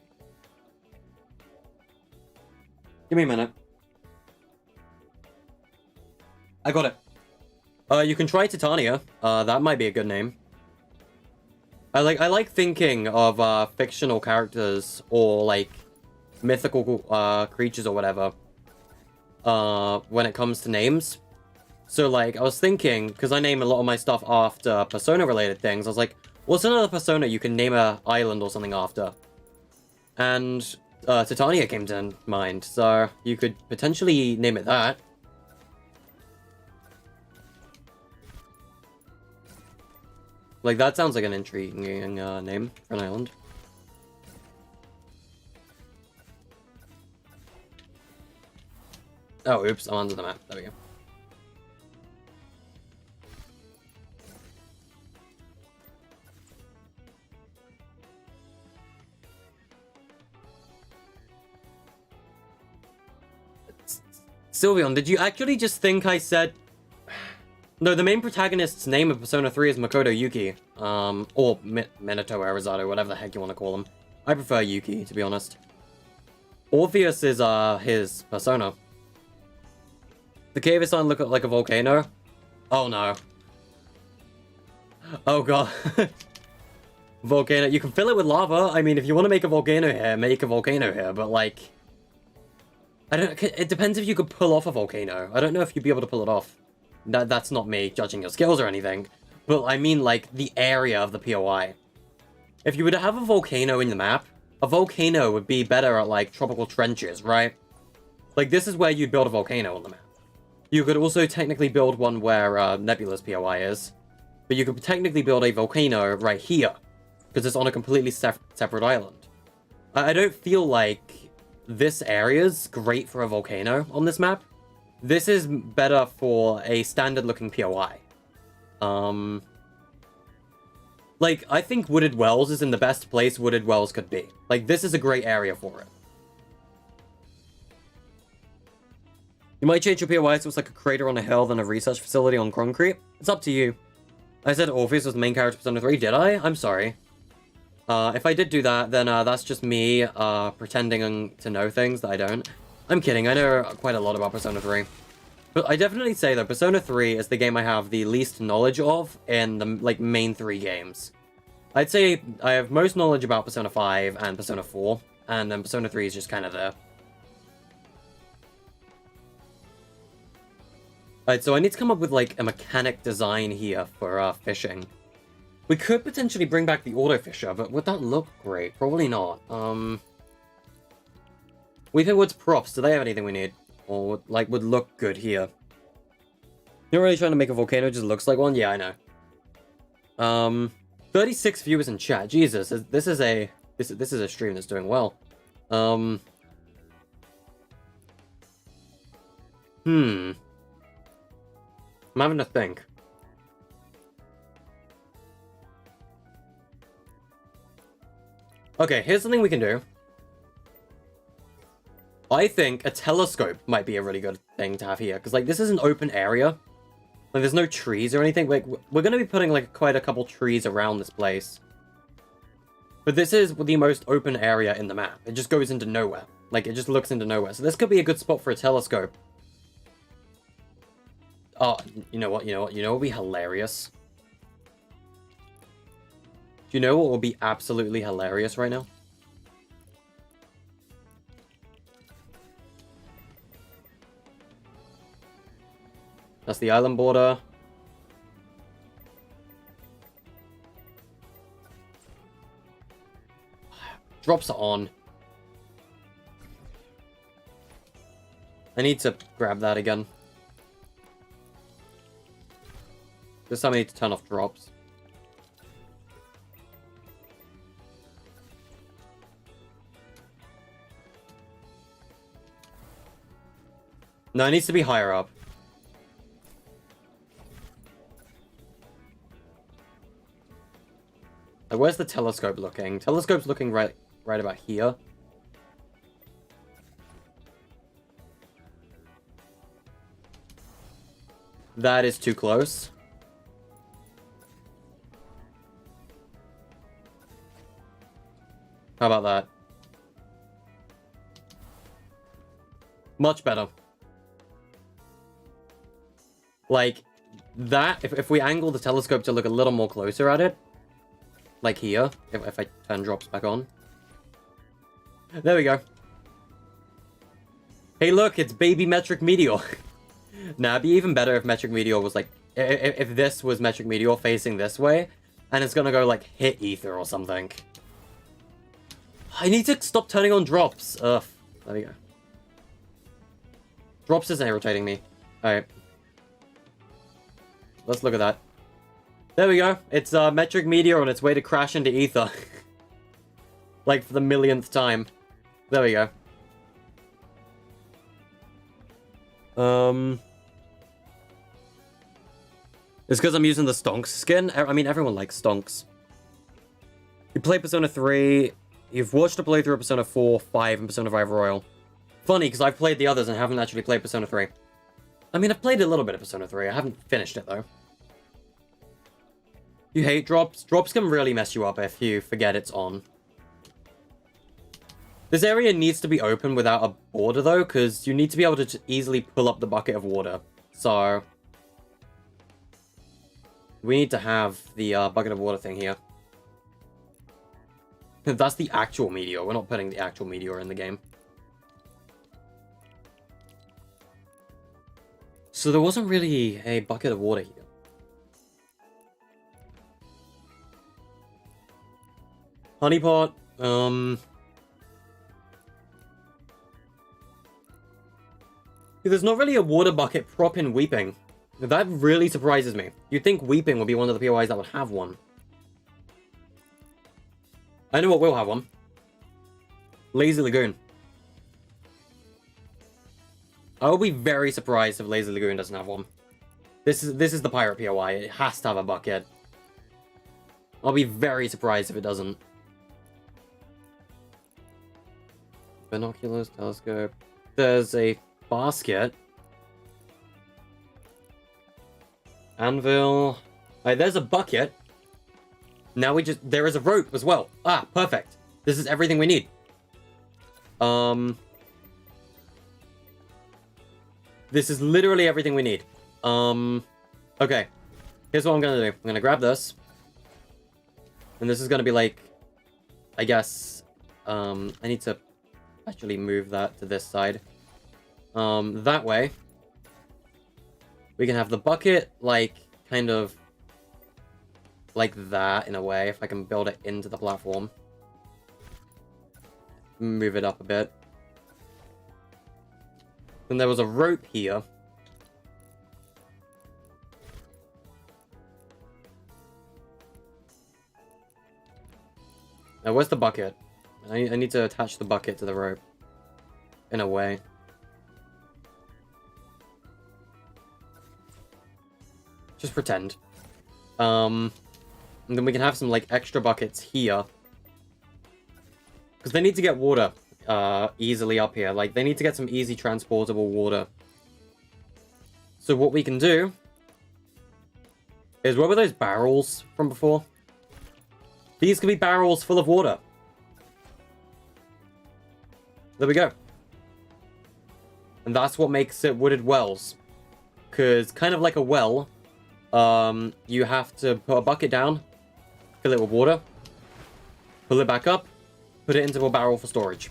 Give me a minute. I got it. You can try Titania. That might be a good name. I like thinking of fictional characters or like mythical creatures or whatever. When it comes to names. So, like, I was thinking, because I name a lot of my stuff after Persona-related things, I was like, what's another Persona you can name a island or something after? And Titania came to mind, so you could potentially name it that. Like, that sounds like an intriguing name for an island. Oh, oops, I'm under the map. There we go. Sylveon, did you actually just think I said... No, the main protagonist's name of Persona 3 is Makoto Yuki. Or Minato Arizato, whatever the heck you want to call him. I prefer Yuki, to be honest. Orpheus is, his persona. The cave is starting to look like a volcano. Oh no. Oh god. Volcano. You can fill it with lava. I mean, if you want to make a volcano here, make a volcano here. But like, I don't. It depends if you could pull off a volcano. I don't know if you'd be able to pull it off. That's not me judging your skills or anything. But I mean, like the area of the POI. If you were to have a volcano in the map, a volcano would be better at, like, tropical trenches, right? Like, this is where you'd build a volcano on the map. You could also technically build one where Nebula's POI is. But you could technically build a volcano right here. Because it's on a completely separate island. I don't feel like this area's great for a volcano on this map. This is better for a standard-looking POI. Like, I think Wooded Wells is in the best place Wooded Wells could be. Like, this is a great area for it. You might change your POI so it's like a crater on a hill than a research facility on concrete. It's up to you. I said Orpheus was the main character of Persona 3, did I? I'm sorry. If I did do that, then that's just me pretending to know things that I don't. I'm kidding, I know quite a lot about Persona 3. But I definitely say that Persona 3 is the game I have the least knowledge of in the, like, main 3 games. I'd say I have most knowledge about Persona 5 and Persona 4, and then Persona 3 is just kind of there. Alright, so I need to come up with, like, a mechanic design here for fishing. We could potentially bring back the auto fisher, but would that look great? Probably not. Weeping Woods props, do they have anything we need? Or, like, would look good here? You're really trying to make a volcano just looks like one? Yeah, I know. 36 viewers in chat. Jesus, this is a stream that's doing well. I'm having to think. Okay, here's something we can do. I think a telescope might be a really good thing to have here, because, like, this is an open area. Like, there's no trees or anything. Like, we're going to be putting, like, quite a couple trees around this place. But this is the most open area in the map. It just goes into nowhere. Like, it just looks into nowhere. So this could be a good spot for a telescope. Oh, you know what would be hilarious? Do you know what would be absolutely hilarious right now? That's the island border. Drops are on. I need to grab that again. This time I need to turn off drops. No, it needs to be higher up. Like, where's the telescope looking? Telescope's looking right about here. That is too close. How about that? Much better. Like, that, if we angle the telescope to look a little more closer at it, like here, if I turn drops back on. There we go. Hey look, it's baby Metric Meteor. Nah, it'd be even better if Metric Meteor was like, if this was Metric Meteor facing this way, and it's gonna go like hit Ether or something. I need to stop turning on drops. Ugh, there we go. Drops is irritating me. Alright. Let's look at that. There we go. It's Metric Meteor on its way to crash into Ether. Like, for the millionth time. There we go. It's because I'm using the Stonks skin. I mean, everyone likes Stonks. You play Persona 3. You've watched a playthrough of Persona 4, 5, and Persona 5 Royal. Funny, because I've played the others and haven't actually played Persona 3. I mean, I've played a little bit of Persona 3. I haven't finished it, though. You hate drops? Drops can really mess you up if you forget it's on. This area needs to be open without a border, though, because you need to be able to just easily pull up the bucket of water. So, we need to have the bucket of water thing here. That's the actual meteor. We're not putting the actual meteor in the game. So there wasn't really a bucket of water here. Honeypot, There's not really a water bucket prop in Weeping. That really surprises me. You'd think Weeping would be one of the POIs that would have one. I know what will have one. Lazy Lagoon. I will be very surprised if Lazy Lagoon doesn't have one. This is the pirate POI. It has to have a bucket. I'll be very surprised if it doesn't. Binoculars, telescope. There's a basket. Anvil. Alright, there's a bucket. Now there is a rope as well. Ah, perfect. This is everything we need. This is literally everything we need. Okay. Here's what I'm gonna do. I'm gonna grab this. And this is gonna be like, I guess, I need to actually move that to this side. That way, we can have the bucket, like, kind of like that, in a way, if I can build it into the platform. Move it up a bit. Then there was a rope here. Now, where's the bucket? I need to attach the bucket to the rope. In a way. Just pretend. And then we can have some, like, extra buckets here. Because they need to get water easily up here. Like, they need to get some easy transportable water. So what we can do is, what were those barrels from before? These could be barrels full of water. There we go. And that's what makes it wooded wells. Because, kind of like a well, you have to put a bucket down, fill it with water, pull it back up, put it into a barrel for storage.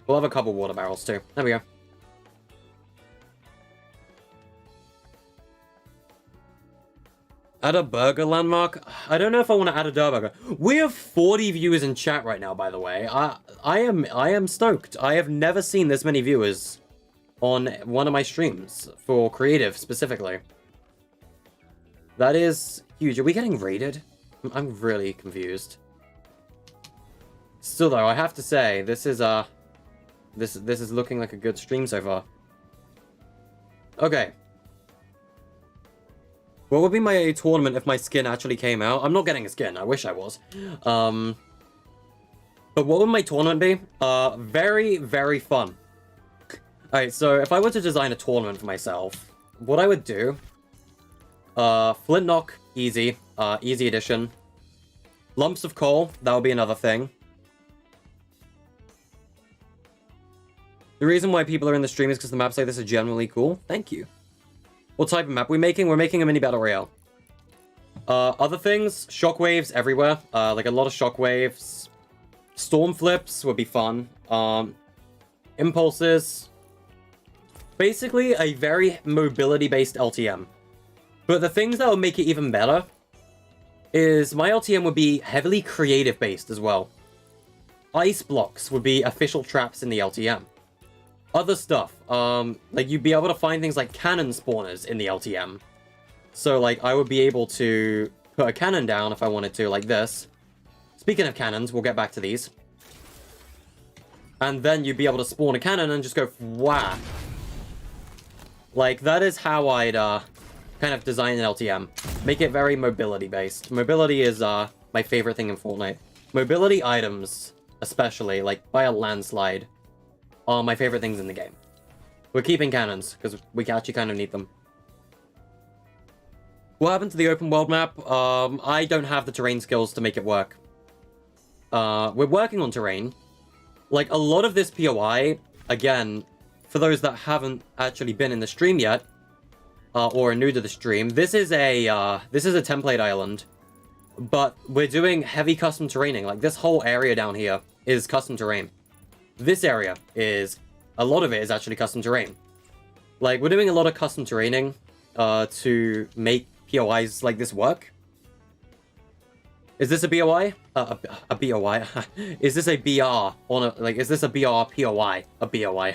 We'll have a couple water barrels too. There we go. Add a burger landmark? I don't know if I want to add a burger. We have 40 viewers in chat right now, by the way. I am stoked. I have never seen this many viewers on one of my streams for creative specifically. That is huge. Are we getting raided? I'm really confused. Still though, I have to say this is looking like a good stream so far. Okay. What would be my tournament if my skin actually came out? I'm not getting a skin. I wish I was. But what would my tournament be? Very, very fun. Alright, so if I were to design a tournament for myself, what I would do... Flint Knock, easy. Easy edition. Lumps of coal, that would be another thing. The reason why people are in the stream is because the maps like this are generally cool. Thank you. What type of map are we making? We're making a mini battle royale. Other things, shockwaves everywhere. Like a lot of shockwaves. Storm flips would be fun. Impulses. Basically, a very mobility-based LTM. But the things that would make it even better is my LTM would be heavily creative-based as well. Ice blocks would be official traps in the LTM. Other stuff, like you'd be able to find things like cannon spawners in the LTM. So, like, I would be able to put a cannon down if I wanted to, like this. Speaking of cannons, we'll get back to these. And then you'd be able to spawn a cannon and just go wah. Like, that is how I'd, kind of design an LTM. Make it very mobility-based. Mobility is, my favorite thing in Fortnite. Mobility items, especially, like, by a landslide, are my favorite things in the game. We're keeping cannons, because we actually kind of need them. What happened to the open world map? I don't have the terrain skills to make it work. We're working on terrain. Like, a lot of this POI, again, for those that haven't actually been in the stream yet, or are new to the stream, this is a template island. But we're doing heavy custom terraining. Like, this whole area down here is custom terrain. This area is... a lot of it is actually custom terrain. Like, we're doing a lot of custom terraining to make POIs like this work. Is this a BOI? A BOI? Is this a BR? Is this a BR POI? A BOI?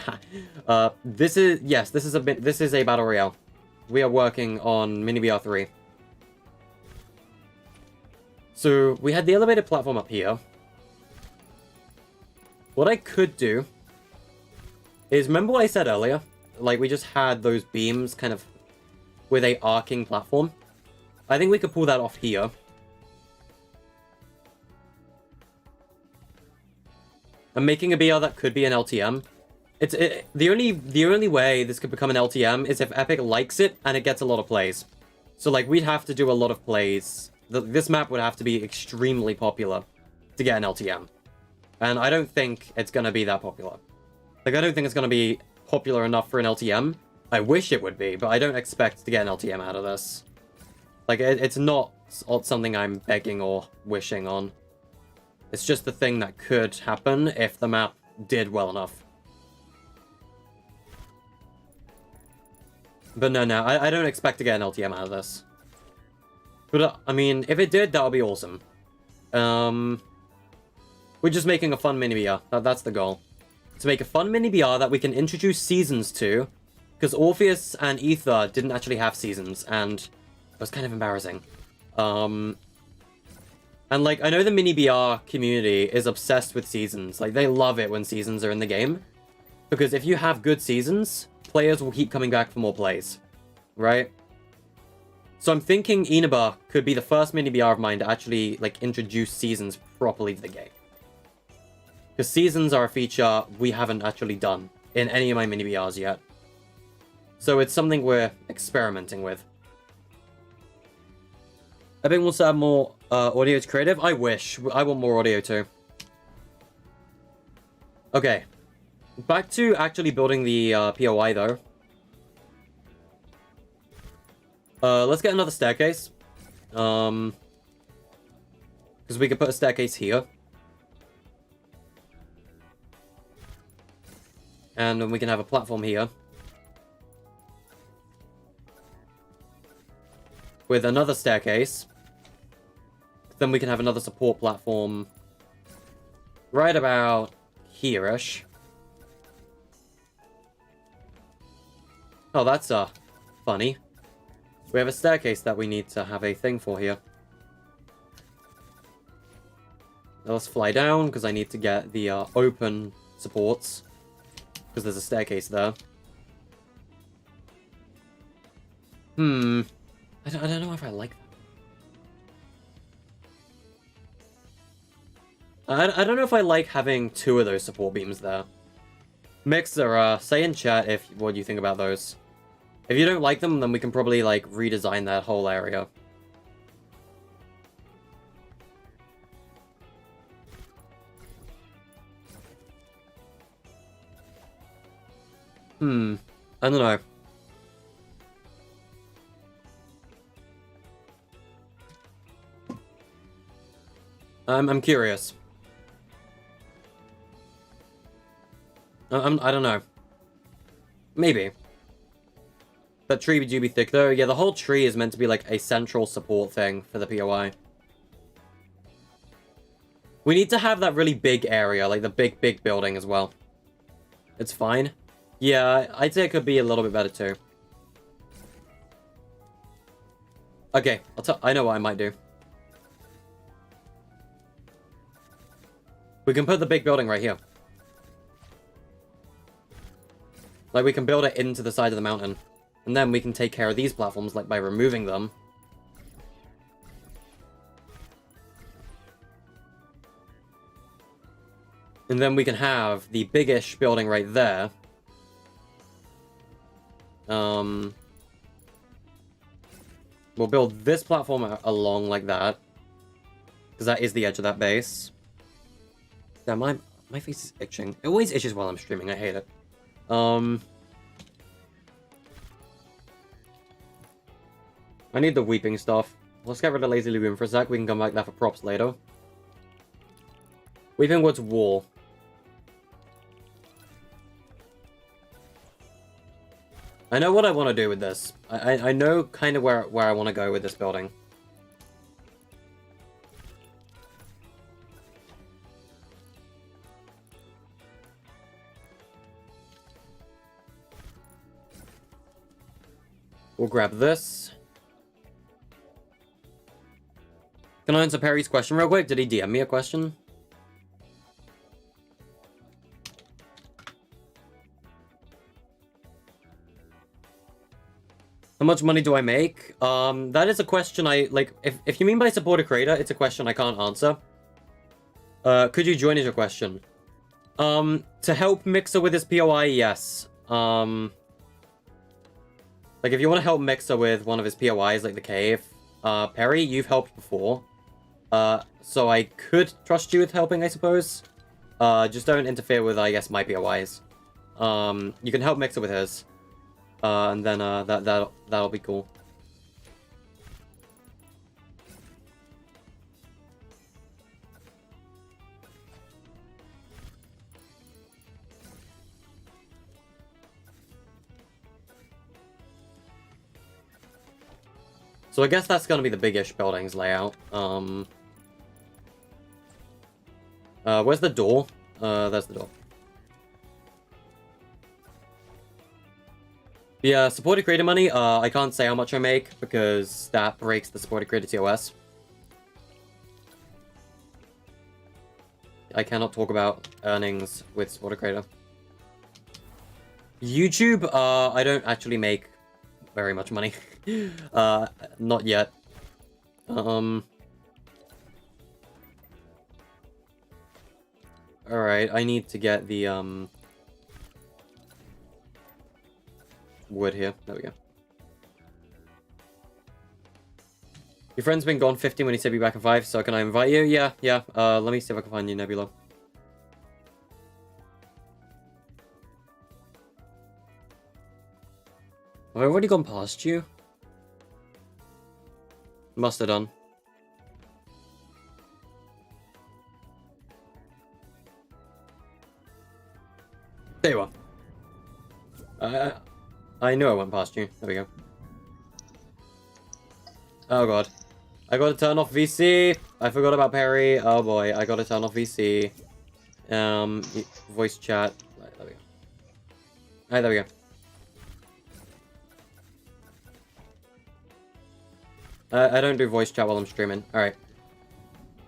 This is... Yes, this is a Battle Royale. We are working on Mini BR3. So, we had the elevated platform up here. What I could do is, remember what I said earlier? Like, we just had those beams kind of with a arcing platform. I think we could pull that off here. I'm making a BR that could be an LTM. The only way this could become an LTM is if Epic likes it and it gets a lot of plays. So, like, we'd have to do a lot of plays. This map would have to be extremely popular to get an LTM. And I don't think it's going to be that popular. Like, I don't think it's going to be popular enough for an LTM. I wish it would be, but I don't expect to get an LTM out of this. Like, it's not something I'm begging or wishing on. It's just the thing that could happen if the map did well enough. But no, I don't expect to get an LTM out of this. But, I mean, if it did, that would be awesome. We're just making a fun mini BR. That's the goal. To make a fun mini BR that we can introduce seasons to. Because Orpheus and Aether didn't actually have seasons, and it was kind of embarrassing. And, like, I know the mini BR community is obsessed with seasons. Like, they love it when seasons are in the game. Because if you have good seasons, players will keep coming back for more plays. Right? So I'm thinking Inaba could be the first mini BR of mine to actually, like, introduce seasons properly to the game. Because seasons are a feature we haven't actually done in any of my mini BRs yet. So it's something we're experimenting with. Epic wants to add more audio to creative. I wish. I want more audio too. Okay. Back to actually building the POI though. Let's get another staircase. Because we could put a staircase here. And then we can have a platform here. With another staircase. Then we can have another support platform right about here-ish. Oh, that's funny. We have a staircase that we need to have a thing for here. Now let's fly down, because I need to get the open supports. Because there's a staircase there. I don't know if I like that. I don't know if I like having two of those support beams there. Mixer, say in chat what you think about those. If you don't like them, then we can probably, like, redesign that whole area. I don't know. I'm curious. I don't know. Maybe. That tree do be thick though. Yeah, the whole tree is meant to be like a central support thing for the POI. We need to have that really big area, like the big building as well. It's fine. Yeah, I'd say it could be a little bit better too. Okay, I know what I might do. We can put the big building right here. Like, we can build it into the side of the mountain. And then we can take care of these platforms, like, by removing them. And then we can have the biggish building right there. We'll build this platform along like that. Because that is the edge of that base. Damn, my face is itching. It always itches while I'm streaming. I hate it. I need the weeping stuff. Let's get rid of Lazy Lagoon for a sec. We can come back there for props later. Weeping Wood's wall. I know what I want to do with this. I know kind of where I want to go with this building. We'll grab this. Can I answer Perry's question real quick? Did he DM me a question? How much money do I make? That is a question like, if you mean by support a creator, it's a question I can't answer. Could you join is your question? To help Mixer with his POI, yes. Like, if you want to help Mixer with one of his POIs, like the cave, Perry, you've helped before. So I could trust you with helping, I suppose. Just don't interfere with, I guess, my POIs. You can help Mixer with his. And then, that'll be cool. So I guess that's gonna be the big-ish buildings layout. Where's the door? There's the door. Yeah, supported creator money, I can't say how much I make because that breaks the supported creator TOS. I cannot talk about earnings with supported creator. YouTube, I don't actually make very much money. Not yet. Alright, I need to get the, wood here. There we go. Your friend's been gone 15 when he said be back in 5, so can I invite you? Yeah. Let me see if I can find you, Nebula. Have I already gone past you? Must have done. There you are. I knew I went past you. There we go. Oh god. I gotta turn off VC. I forgot about Perry. Oh boy, I gotta turn off VC. Voice chat. Right, there we go. Alright, there we go. I don't do voice chat while I'm streaming. Alright.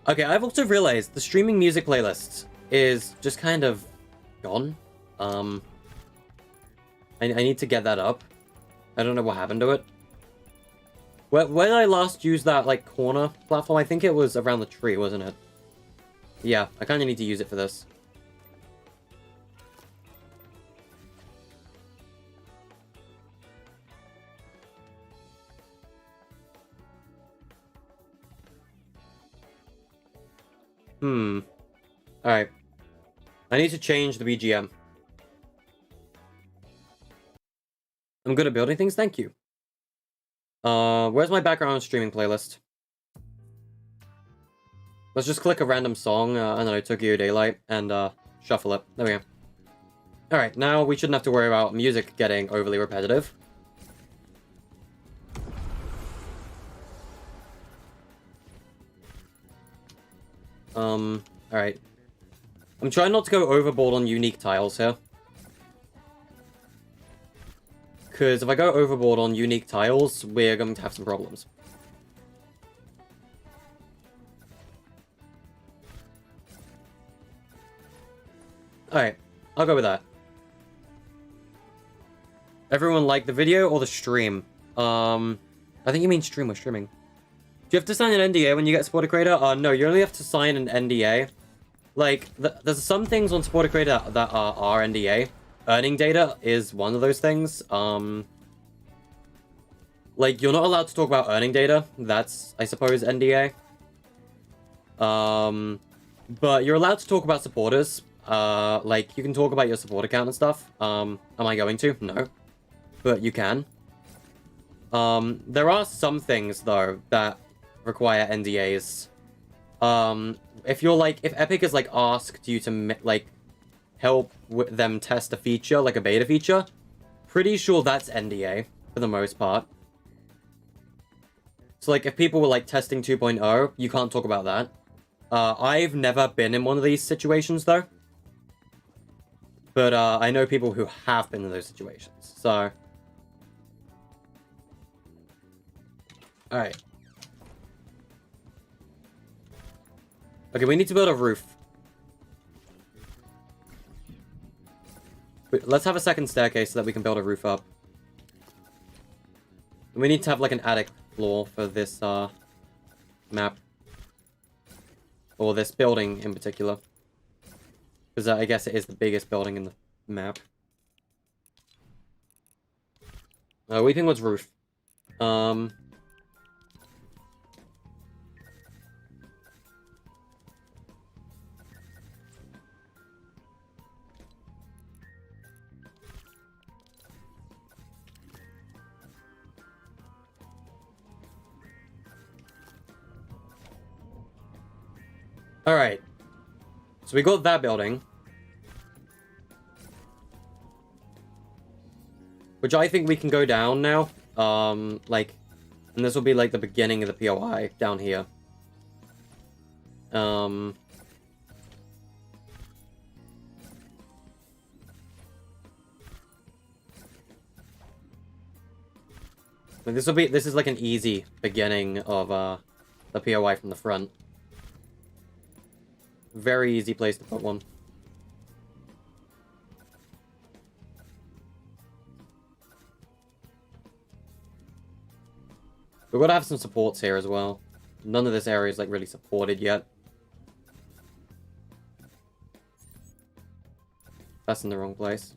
Okay, I've also realized the streaming music playlist is just kind of gone. I need to get that up. I don't know what happened to it. When did I last use that, like, corner platform? I think it was around the tree, wasn't it? Yeah, I kind of need to use it for this. Alright. I need to change the BGM. I'm good at building things, thank you. Where's my background streaming playlist? Let's just click a random song, I don't know, Tokyo Daylight, and shuffle it. There we go. Alright, now we shouldn't have to worry about music getting overly repetitive. Alright. I'm trying not to go overboard on unique tiles here. Because if I go overboard on unique tiles, we're going to have some problems. Alright, I'll go with that. Everyone like the video or the stream? I think you mean stream or streaming. Do you have to sign an NDA when you get Supporter Creator? No, you only have to sign an NDA. Like, there's some things on Supporter Creator that are NDA. Earning data is one of those things. Like, you're not allowed to talk about earning data. That's, I suppose, NDA. But you're allowed to talk about supporters. Like, you can talk about your support account and stuff. Am I going to? No. But you can. There are some things, though, that require NDAs. If you're, like, if Epic has, like, asked you to, like, help with them test a feature, like a beta feature, pretty sure that's NDA, for the most part. So, like, if people were, like, testing 2.0, you can't talk about that. I've never been in one of these situations, though. But, I know people who have been in those situations, so... Alright. Okay, we need to build a roof. Let's have a second staircase so that we can build a roof up. We need to have, like, an attic floor for this, map. Or this building in particular. Because I guess it is the biggest building in the map. Weeping Wood's roof. Alright. So we got that building. Which I think we can go down now. Like... And this will be like the beginning of the POI down here. This is like an easy beginning of, the POI from the front. Very easy place to put one. We've got to have some supports here as well. None of this area is, like, really supported yet. That's in the wrong place.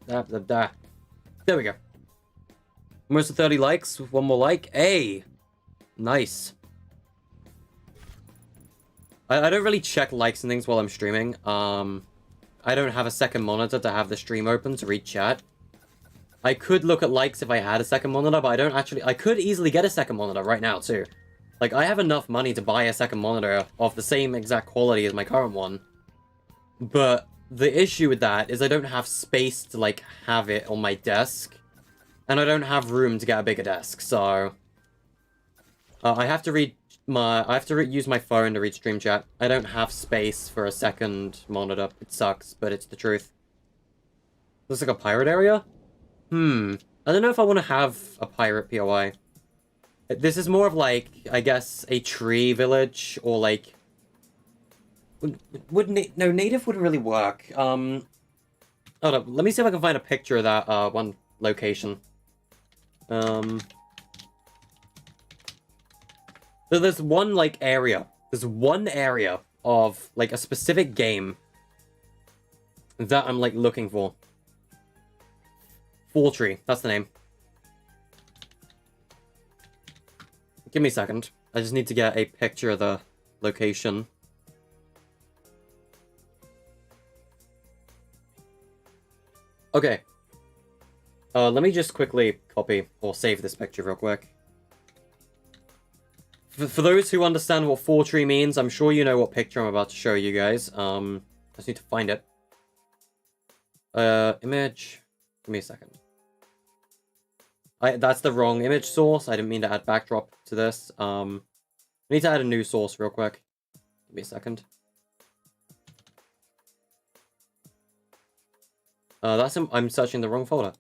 There we go. Almost to 30 likes. One more like. Hey! Nice. I don't really check likes and things while I'm streaming. I don't have a second monitor to have the stream open to read chat. I could look at likes if I had a second monitor, but I don't actually... I could easily get a second monitor right now, too. Like, I have enough money to buy a second monitor of the same exact quality as my current one. But the issue with that is I don't have space to, like, have it on my desk. And I don't have room to get a bigger desk, so... I have to read my... I have to use my phone to read stream chat. I don't have space for a second monitor. It sucks, but it's the truth. Looks like a pirate area? I don't know if I want to have a pirate POI. This is more of, like, I guess, a tree village, or, like... No, native wouldn't really work. Hold up, let me see if I can find a picture of that, one location. So there's one, like, area. There's one area of, like, a specific game that I'm, like, looking for. Tree, that's the name. Give me a second. I just need to get a picture of the location. Okay. Let me just quickly copy or save this picture real quick. For those who understand what Fortree means, I'm sure you know what picture I'm about to show you guys. I just need to find it. Image. Give me a second. That's the wrong image source. I didn't mean to add backdrop to this. I need to add a new source real quick. Give me a second. I'm searching the wrong folder.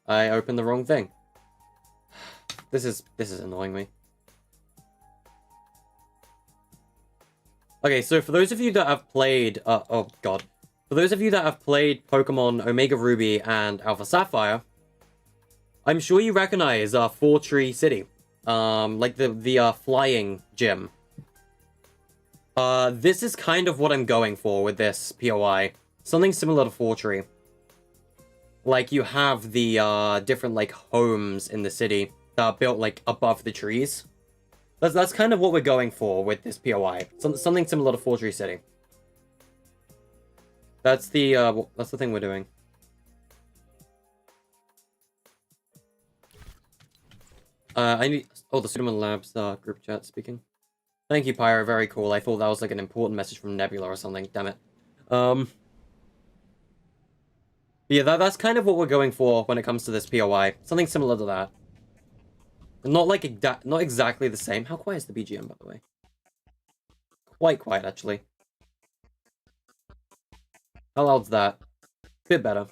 I opened the wrong thing. This is annoying me. Okay, so for those of you that have played, oh god. For those of you that have played Pokemon Omega Ruby and Alpha Sapphire, I'm sure you recognize, Fortree City. Like the flying gym. This is kind of what I'm going for with this POI. Something similar to Fortree. Like, you have the, different, like, homes in the city that are built, like, above the trees. That's kind of what we're going for with this POI. Something similar to Fortree City. That's the thing we're doing. I need... Oh, the Pseudomon Labs, group chat speaking. Thank you, Pyro. Very cool. I thought that was, like, an important message from Nebula or something. Damn it. Yeah, that's kind of what we're going for when it comes to this POI. Something similar to that. Not like not exactly the same. How quiet is the BGM, by the way? Quite quiet, actually. How loud's that? Bit better.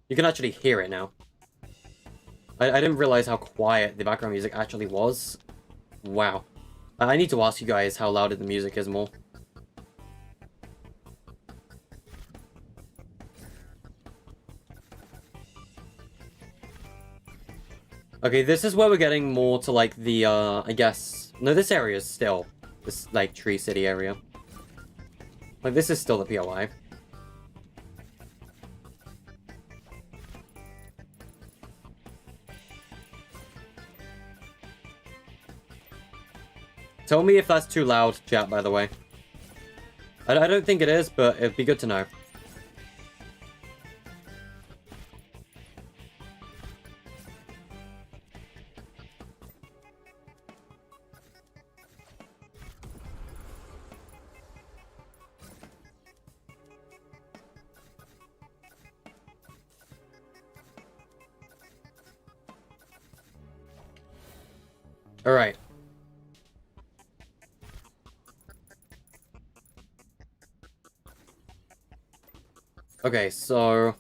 You can actually hear it now. I didn't realize how quiet the background music actually was. Wow. I need to ask you guys how loud the music is more. Okay, this is where we're getting more to, like, the, I guess... No, this area is still this, like, Tree City area. Like, this is still the POI. Tell me if that's too loud, chat, by the way. I don't think it is, but it'd be good to know. Alright. Okay, so...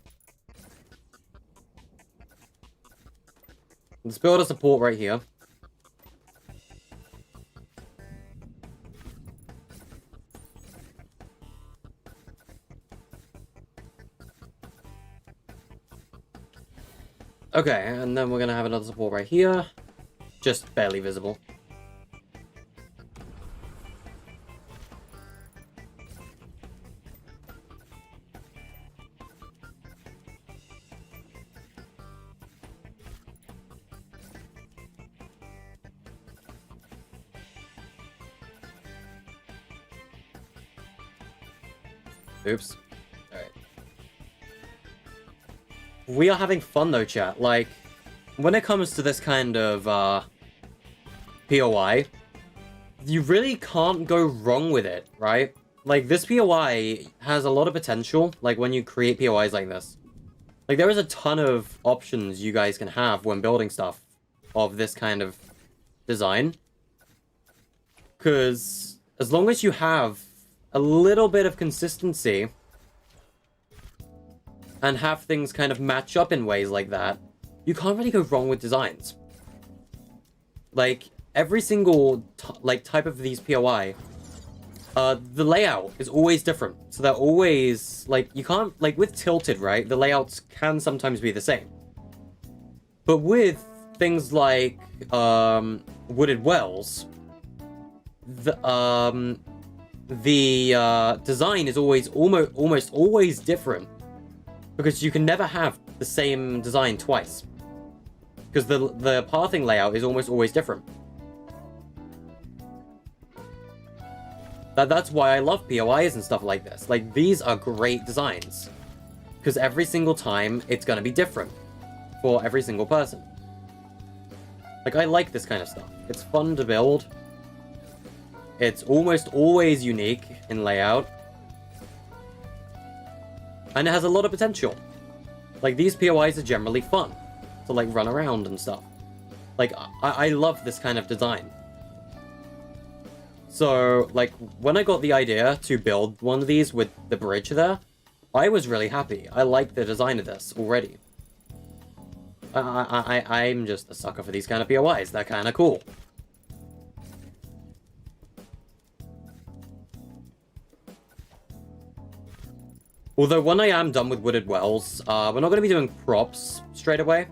let's build a support right here. Okay, and then we're gonna have another support right here. Just barely visible. Oops. Alright. We are having fun though, chat. Like, when it comes to this kind of, POI, you really can't go wrong with it, right? Like, this POI has a lot of potential, like, when you create POIs like this. Like, there is a ton of options you guys can have when building stuff of this kind of design. Because as long as you have a little bit of consistency and have things kind of match up in ways like that, you can't really go wrong with designs. Like, every single type of these POI, the layout is always different. So they're always, like, you can't, like, with Tilted, right, the layouts can sometimes be the same. But with things like, Wooded Wells, the design is almost always different. Because you can never have the same design twice. Because the pathing layout is almost always different. That's why I love POIs and stuff like this. Like, these are great designs. Because every single time, it's gonna be different. For every single person. Like, I like this kind of stuff. It's fun to build. It's almost always unique in layout. And it has a lot of potential. Like, these POIs are generally fun. To, like, run around and stuff. Like, I love this kind of design. So, like, when I got the idea to build one of these with the bridge there, I was really happy. I like the design of this already. I'm just a sucker for these kind of POIs. They're kind of cool. Although, when I am done with Wooded Wells, we're not going to be doing props straight away.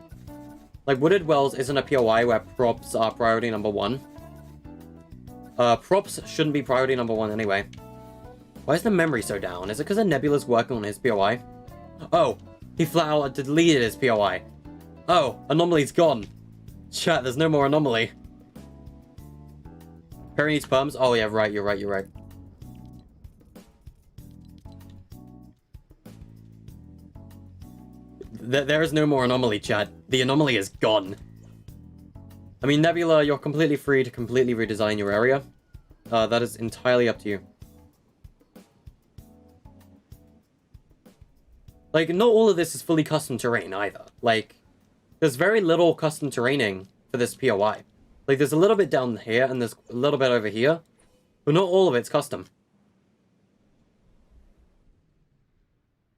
Like, Wooded Wells isn't a POI where props are priority number 1. Props shouldn't be priority number 1 anyway. Why is the memory so down? Is it because Nebula's working on his POI? Oh, he flat out deleted his POI. Oh, Anomaly's gone. Chat, there's no more Anomaly. Perry needs perms? Oh yeah, right, you're right, you're right. There is no more Anomaly, chat. The Anomaly is gone. I mean, Nebula, you're completely free to completely redesign your area. That is entirely up to you. Like, not all of this is fully custom terrain, either. Like, there's very little custom terraining for this POI. Like, there's a little bit down here, and there's a little bit over here. But not all of it's custom.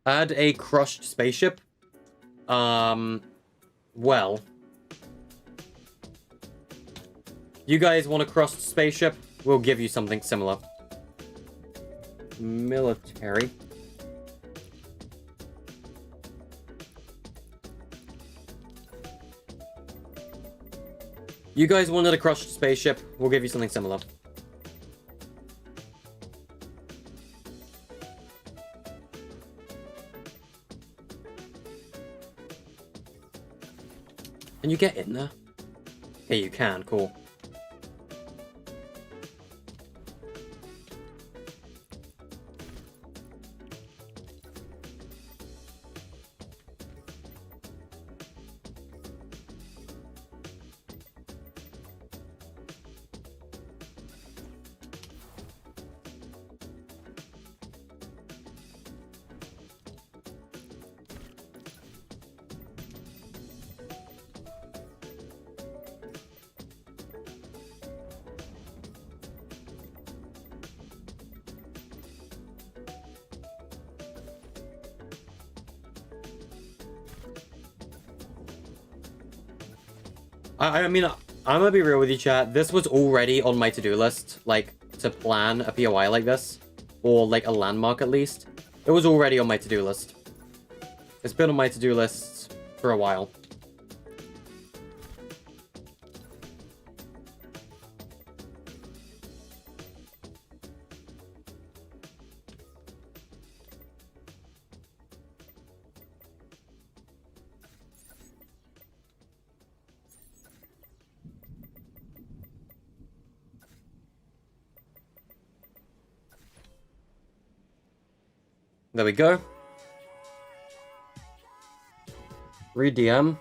Add a crushed spaceship. Well. You guys want a crushed spaceship? We'll give you something similar. Military. You guys wanted a crushed spaceship. We'll give you something similar. Can you get in there? Yeah, you can. Cool. I mean, I'm gonna be real with you, chat. This was already on my to-do list, like, to plan a POI like this. Or, like, a landmark, at least. It was already on my to-do list. It's been on my to-do list for a while. There we go. Read DM.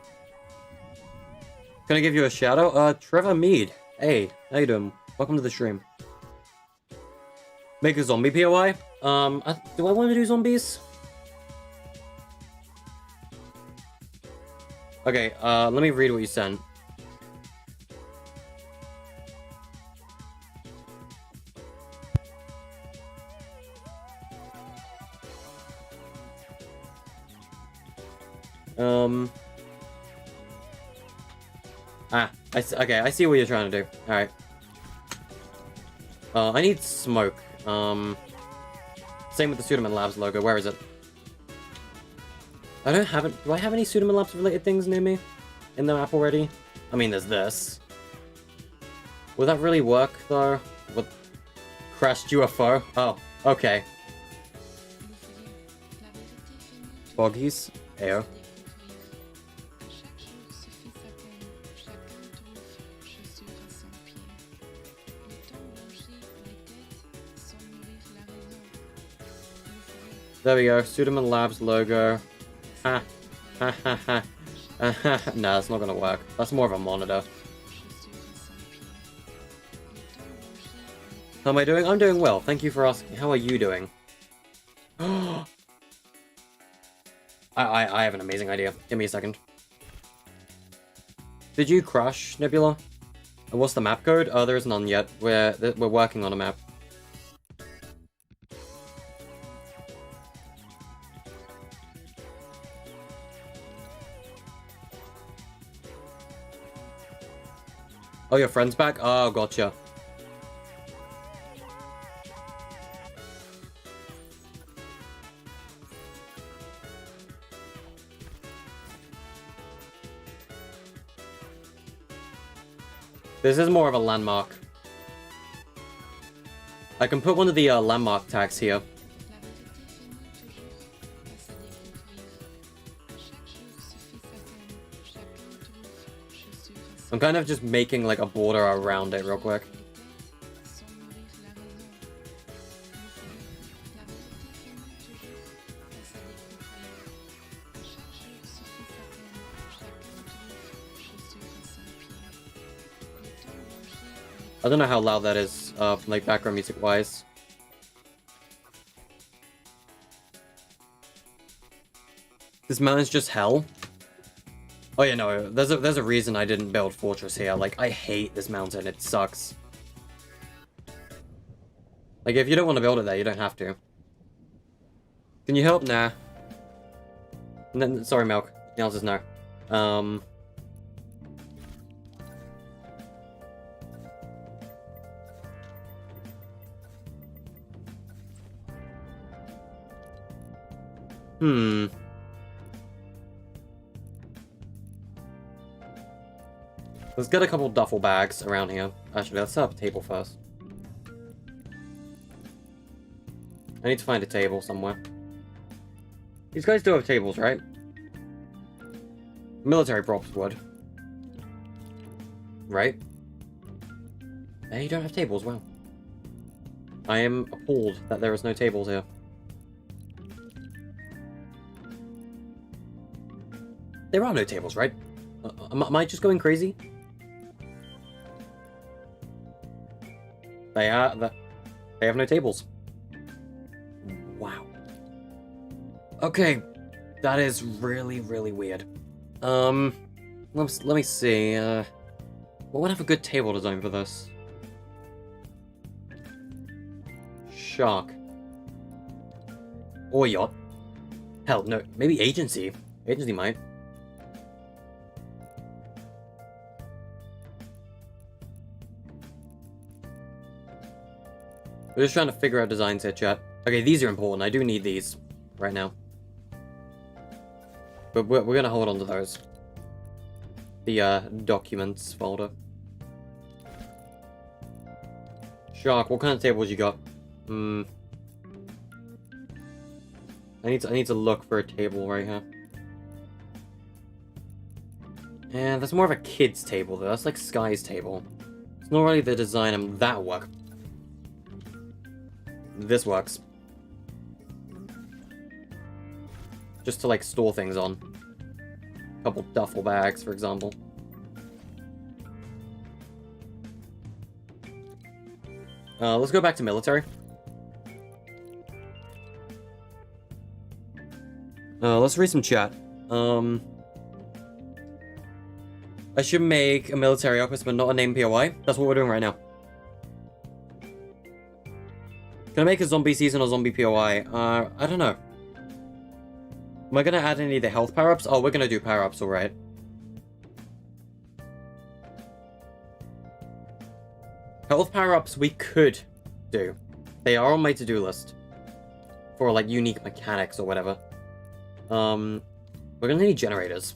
Can I give you a shout out? Trevor Mead. Hey, how you doing? Welcome to the stream. Make a zombie POI? Do I want to do zombies? Okay, let me read what you sent. Okay, I see what you're trying to do. Alright. I need smoke. Same with the Pseudoman Labs logo. Where is it? I don't have it. Do I have any Pseudoman Labs related things near me? In the map already? I mean, there's this. Will that really work, though? What? Crashed UFO? Oh, okay. Boggies? Ayo. There we go, Pseudoman Labs logo. Ha, ha, ha, ha. Nah, that's not gonna work. That's more of a monitor. How am I doing? I'm doing well. Thank you for asking. How are you doing? I have an amazing idea. Give me a second. Did you crush Nebula? And what's the map code? Oh, there is none yet. We're working on a map. Oh, your friend's back? Oh, gotcha. This is more of a landmark. I can put one of the landmark tags here. I'm kind of just making like a border around it real quick. I don't know how loud that is, like background music wise. This mountain's just hell. Oh yeah, no, there's a reason I didn't build Fortress here. Like, I hate this mountain, it sucks. Like, if you don't want to build it there, you don't have to. Can you help? Nah. Sorry, Milk. The answer's no. Let's get a couple duffel bags around here. Actually, let's set up a table first. I need to find a table somewhere. These guys do have tables, right? Military props would. Right? They don't have tables, wow. I am appalled that there is no tables here. There are no tables, right? Am I just going crazy? They have no tables. Wow. Okay, that is really, really weird. Let me see. What would have a good table design for this? Shark. Or yacht. Hell, no. Maybe agency. Agency might. We're just trying to figure out designs here, chat. Okay, these are important. I do need these right now. But we're gonna hold on to those. The, documents folder. Shark, what kind of tables you got? I need to look for a table right here. And that's more of a kid's table, though. That's like Sky's table. It's not really the design that work. This works. Just to, like, store things on. A couple duffel bags, for example. Let's go back to military. Let's read some chat. I should make a military office, but not a name POI. That's what we're doing right now. Can I make a zombie season or zombie POI? I don't know. Am I gonna add any of the health power-ups? Oh, we're gonna do power-ups, alright. Health power-ups we could do. They are on my to-do list. For, like, unique mechanics or whatever. We're gonna need generators.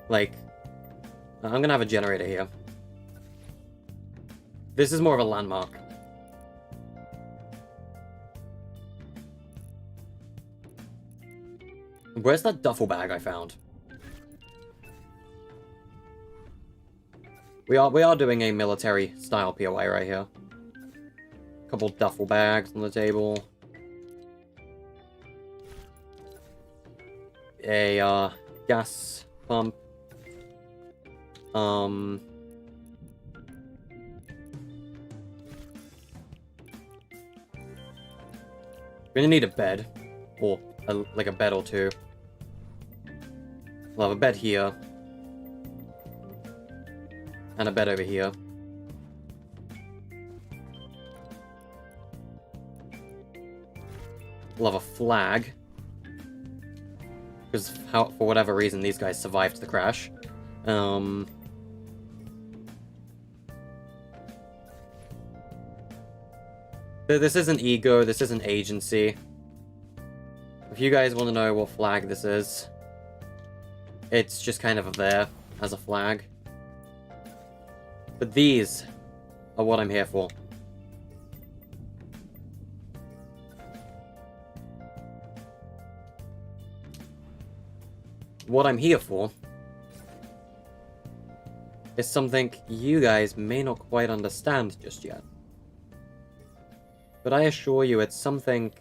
Like, I'm gonna have a generator here. This is more of a landmark. Where's that duffel bag I found? We are doing a military style POI right here. Couple duffel bags on the table. A gas pump. We're gonna need a bed, or like a bed or two. We'll have a bed here. And a bed over here. We'll have a flag. Because for whatever reason, these guys survived the crash. This isn't ego, this isn't agency. If you guys want to know what flag this is, it's just kind of there as a flag. But these are what I'm here for. What I'm here for is something you guys may not quite understand just yet. But I assure you it's something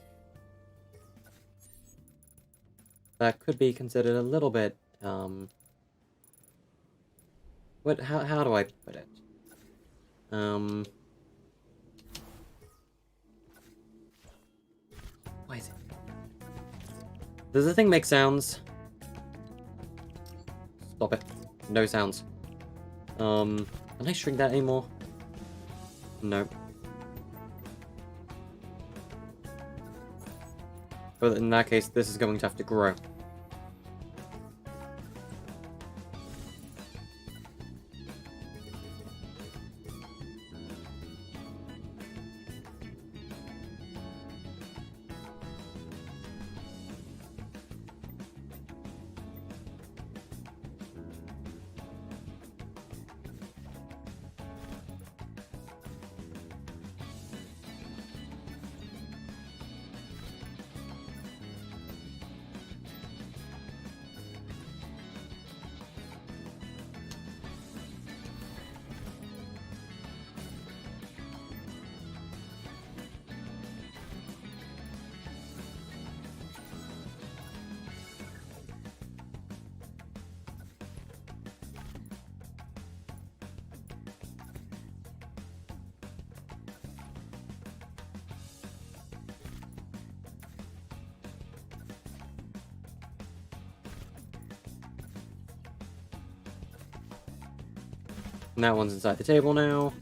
that could be considered a little bit, how do I put it? Why is it? Does the thing make sounds? Stop it. No sounds. Can I shrink that anymore? No. But in that case, this is going to have to grow. And that one's inside the table now.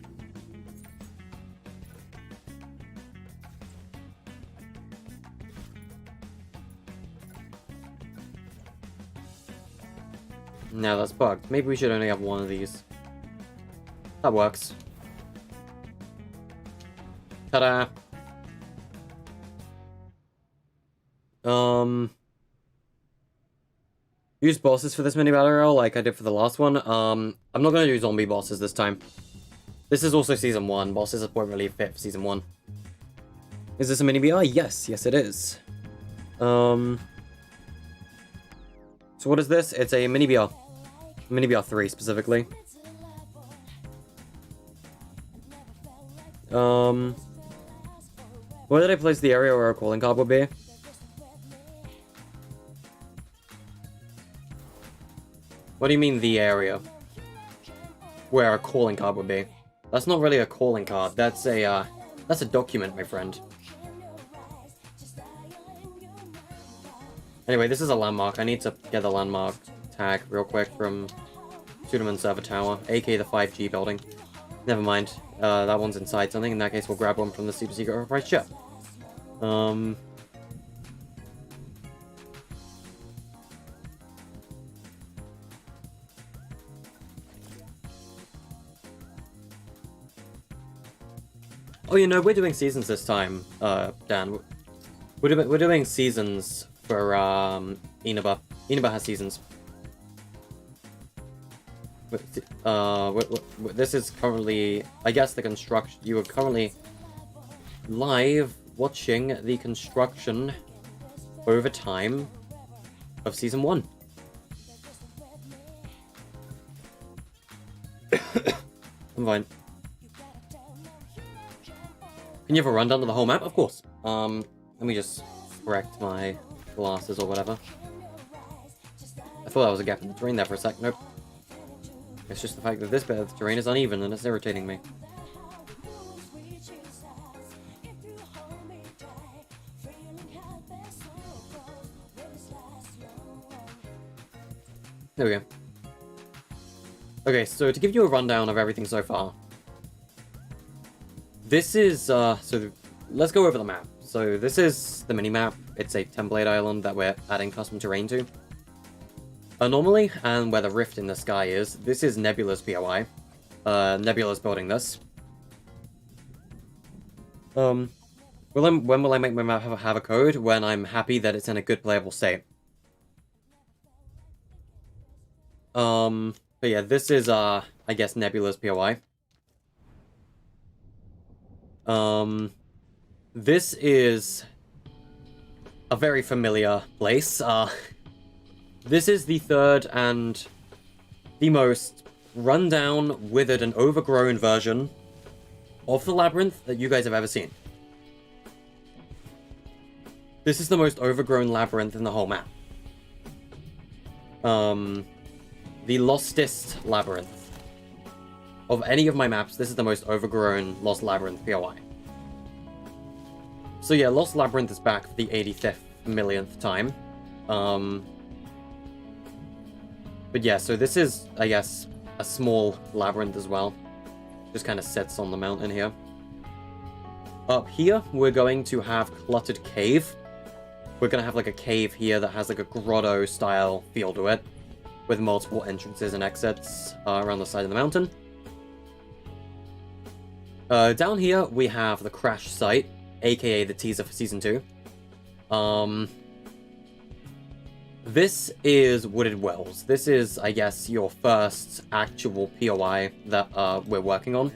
No, that's bugged. Maybe we should only have one of these. That works. Ta-da! Use bosses for this mini battle royale like I did for the last one. I'm not gonna do zombie bosses this time. This is also Season 1. Bosses weren't really fit for Season 1. Is this a mini BR? Yes, yes it is. So what is this? It's a mini BR. Mini BR 3 specifically. Where did I place the area where a calling card would be? What do you mean the area? Where a calling card would be? That's not really a calling card. That's a document, my friend. Anyway, this is a landmark. I need to get the landmark tag real quick from Suderman Server Tower, aka the 5G building. Never mind. That one's inside something. In that case, we'll grab one from the super secret overpriced ship. Oh, you know, we're doing seasons this time, Dan. We're doing seasons for, Inaba. Inaba has seasons. This is currently, I guess, the construction. You are currently live watching the construction over time of Season 1. I'm fine. Can you have a rundown of the whole map? Of course. Let me just correct my glasses or whatever. I thought that was a gap in the terrain there for a sec. Nope. It's just the fact that this bit of the terrain is uneven and it's irritating me. There we go. Okay, so to give you a rundown of everything so far. This is, let's go over the map. So this is the mini-map. It's a template island that we're adding custom terrain to. Normally, and where the rift in the sky is, this is Nebula's POI. Nebula's building this. When will I make my map have a code? When I'm happy that it's in a good playable state. But yeah, this is, I guess, Nebula's POI. This is a very familiar place. This is the third and the most rundown, withered, and overgrown version of the labyrinth that you guys have ever seen. This is the most overgrown labyrinth in the whole map. The lostest labyrinth. Of any of my maps, this is the most overgrown Lost Labyrinth POI. So yeah, Lost Labyrinth is back for the 85th millionth time. But yeah, so this is, I guess, a small labyrinth as well. Just kind of sits on the mountain here. Up here, we're going to have Cluttered Cave. We're going to have like a cave here that has like a grotto-style feel to it. With multiple entrances and exits around the side of the mountain. Down here, we have the crash site, aka the teaser for Season 2. This is Wooded Wells. This is, I guess, your first actual POI that we're working on.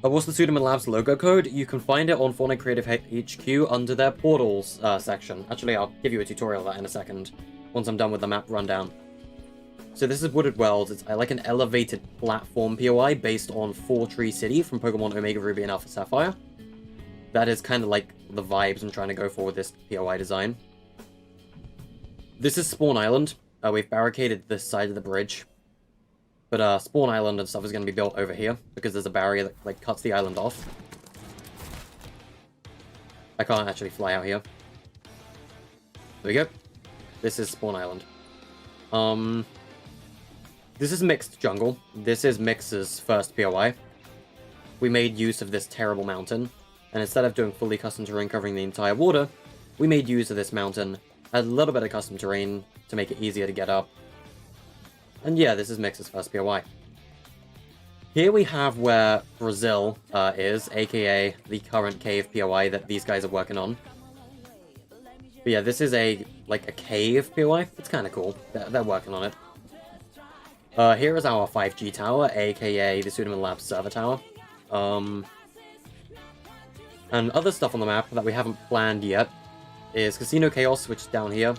What's the Suderman Labs logo code? You can find it on Fortnite Creative HQ under their portals section. Actually, I'll give you a tutorial of that in a second, once I'm done with the map rundown. So this is Wooded Wells. It's like an elevated platform POI based on Four Tree City from Pokemon Omega Ruby and Alpha Sapphire. That is kind of like the vibes I'm trying to go for with this POI design. This is Spawn Island. We've barricaded this side of the bridge. But Spawn Island and stuff is going to be built over here, because there's a barrier that like cuts the island off. I can't actually fly out here. There we go. This is Spawn Island. This is Mixed Jungle. This is Mix's first POI. We made use of this terrible mountain, and instead of doing fully custom terrain covering the entire water, we made use of this mountain, a little bit of custom terrain to make it easier to get up. And yeah, this is Mix's first POI. Here we have where Brazil is, aka the current cave POI that these guys are working on. But yeah, this is a cave POI. It's kind of cool. They're working on it. Here is our 5G tower, aka the Sudaman Labs server tower. And other stuff on the map that we haven't planned yet is Casino Chaos, which is down here.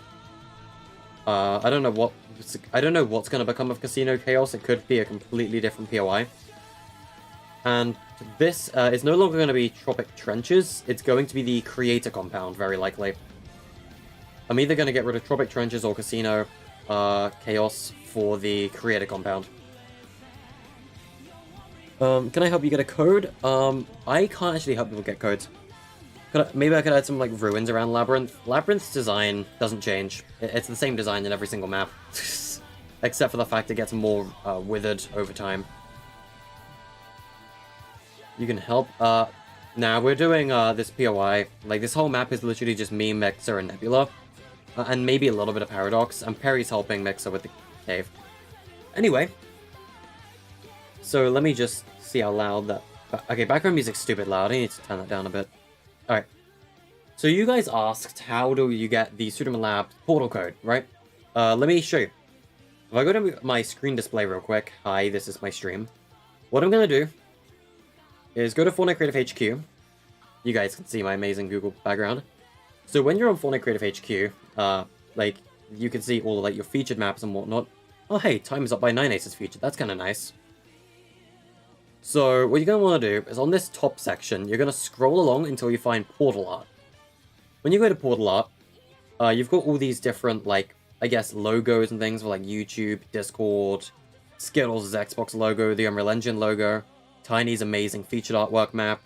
I don't know what's going to become of Casino Chaos. It could be a completely different POI. And this is no longer going to be Tropic Trenches. It's going to be the Creator Compound, very likely. I'm either going to get rid of Tropic Trenches or Casino Chaos for the Creator Compound. Can I help you get a code? I can't actually help people get codes. Maybe I could add some, like, ruins around Labyrinth. Labyrinth's design doesn't change. It's the same design in every single map. Except for the fact it gets more withered over time. You can help. Now, we're doing this POI. Like, this whole map is literally just me, Mixer, and Nebula. And maybe a little bit of Paradox. And Perry's helping Mixer with the cave. Anyway. So, let me just see how loud that... Okay, background music's stupid loud. I need to turn that down a bit. Alright. So, you guys asked, how do you get the Sudaman Lab portal code, right? Let me show you. If I go to my screen display real quick. Hi, this is my stream. What I'm gonna do is go to Fortnite Creative HQ. You guys can see my amazing Google background. So when you're on Fortnite Creative HQ, like, you can see all of, like, your featured maps and whatnot. Oh, hey, time is up by 9 Aces featured. That's kind of nice. So what you're going to want to do is on this top section, you're going to scroll along until you find Portal Art. When you go to Portal Art, you've got all these different, like, I guess, logos and things for, like, YouTube, Discord, Skittles' Xbox logo, the Unreal Engine logo, Tiny's amazing featured artwork map.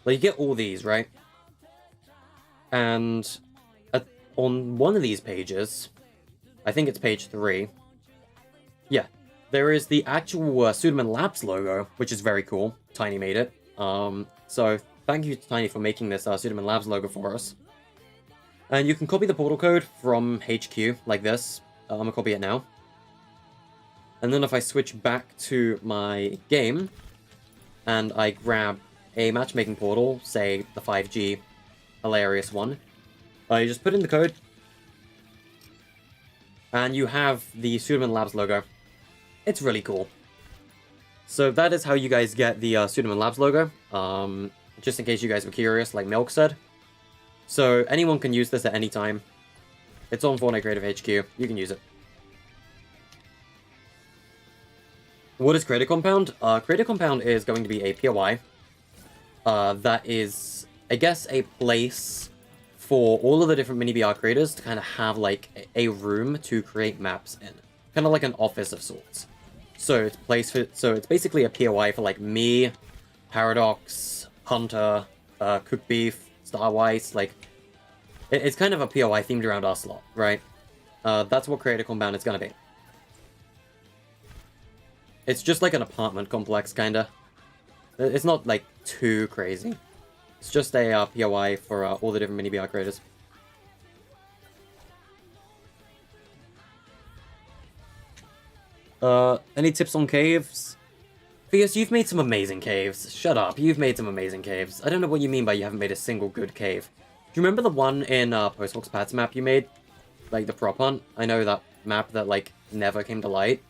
Like, you get all these, right? And on one of these pages, I think it's page 3, yeah, there is the actual Sudaman Labs logo, which is very cool. Tiny made it. So thank you to Tiny for making this Sudaman Labs logo for us. And you can copy the portal code from HQ, like this. I'm gonna copy it now. And then if I switch back to my game, and I grab a matchmaking portal, say the 5G hilarious one, you just put in the code, and you have the Sudaman Labs logo. It's really cool. So that is how you guys get the Sudaman Labs logo, just in case you guys were curious, like Milk said. So anyone can use this at any time. It's on Fortnite Creative HQ. You can use it. What is Creator Compound? Creator Compound is going to be a POI that is, I guess, a place for all of the different mini-BR creators to kind of have, like, a room to create maps in. Kind of like an office of sorts. So it's basically a POI for, like, me, Paradox, Hunter, Cook Beef, Starwise, like, it's kind of a POI themed around our slot, right? That's what Creator Compound is going to be. It's just like an apartment complex, kinda. It's not, like, too crazy. It's just a POI for all the different mini-BR creators. Any tips on caves? Because you've made some amazing caves. Shut up, you've made some amazing caves. I don't know what you mean by you haven't made a single good cave. Do you remember the one in Postbox Pat's map you made? Like, the prop hunt? I know that map that, like, never came to light.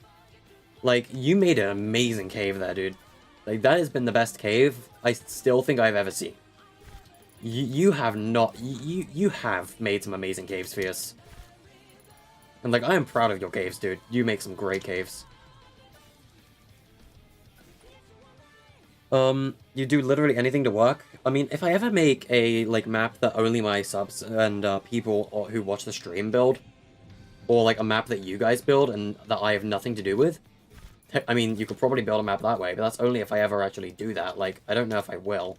Like, you made an amazing cave there, dude. Like, that has been the best cave I still think I've ever seen. You have not... You have made some amazing caves, Fierce. And, like, I am proud of your caves, dude. You make some great caves. You do literally anything to work? I mean, if I ever make a, like, map that only my subs and people who watch the stream build, or, like, a map that you guys build and that I have nothing to do with, I mean, you could probably build a map that way, but that's only if I ever actually do that. Like, I don't know if I will.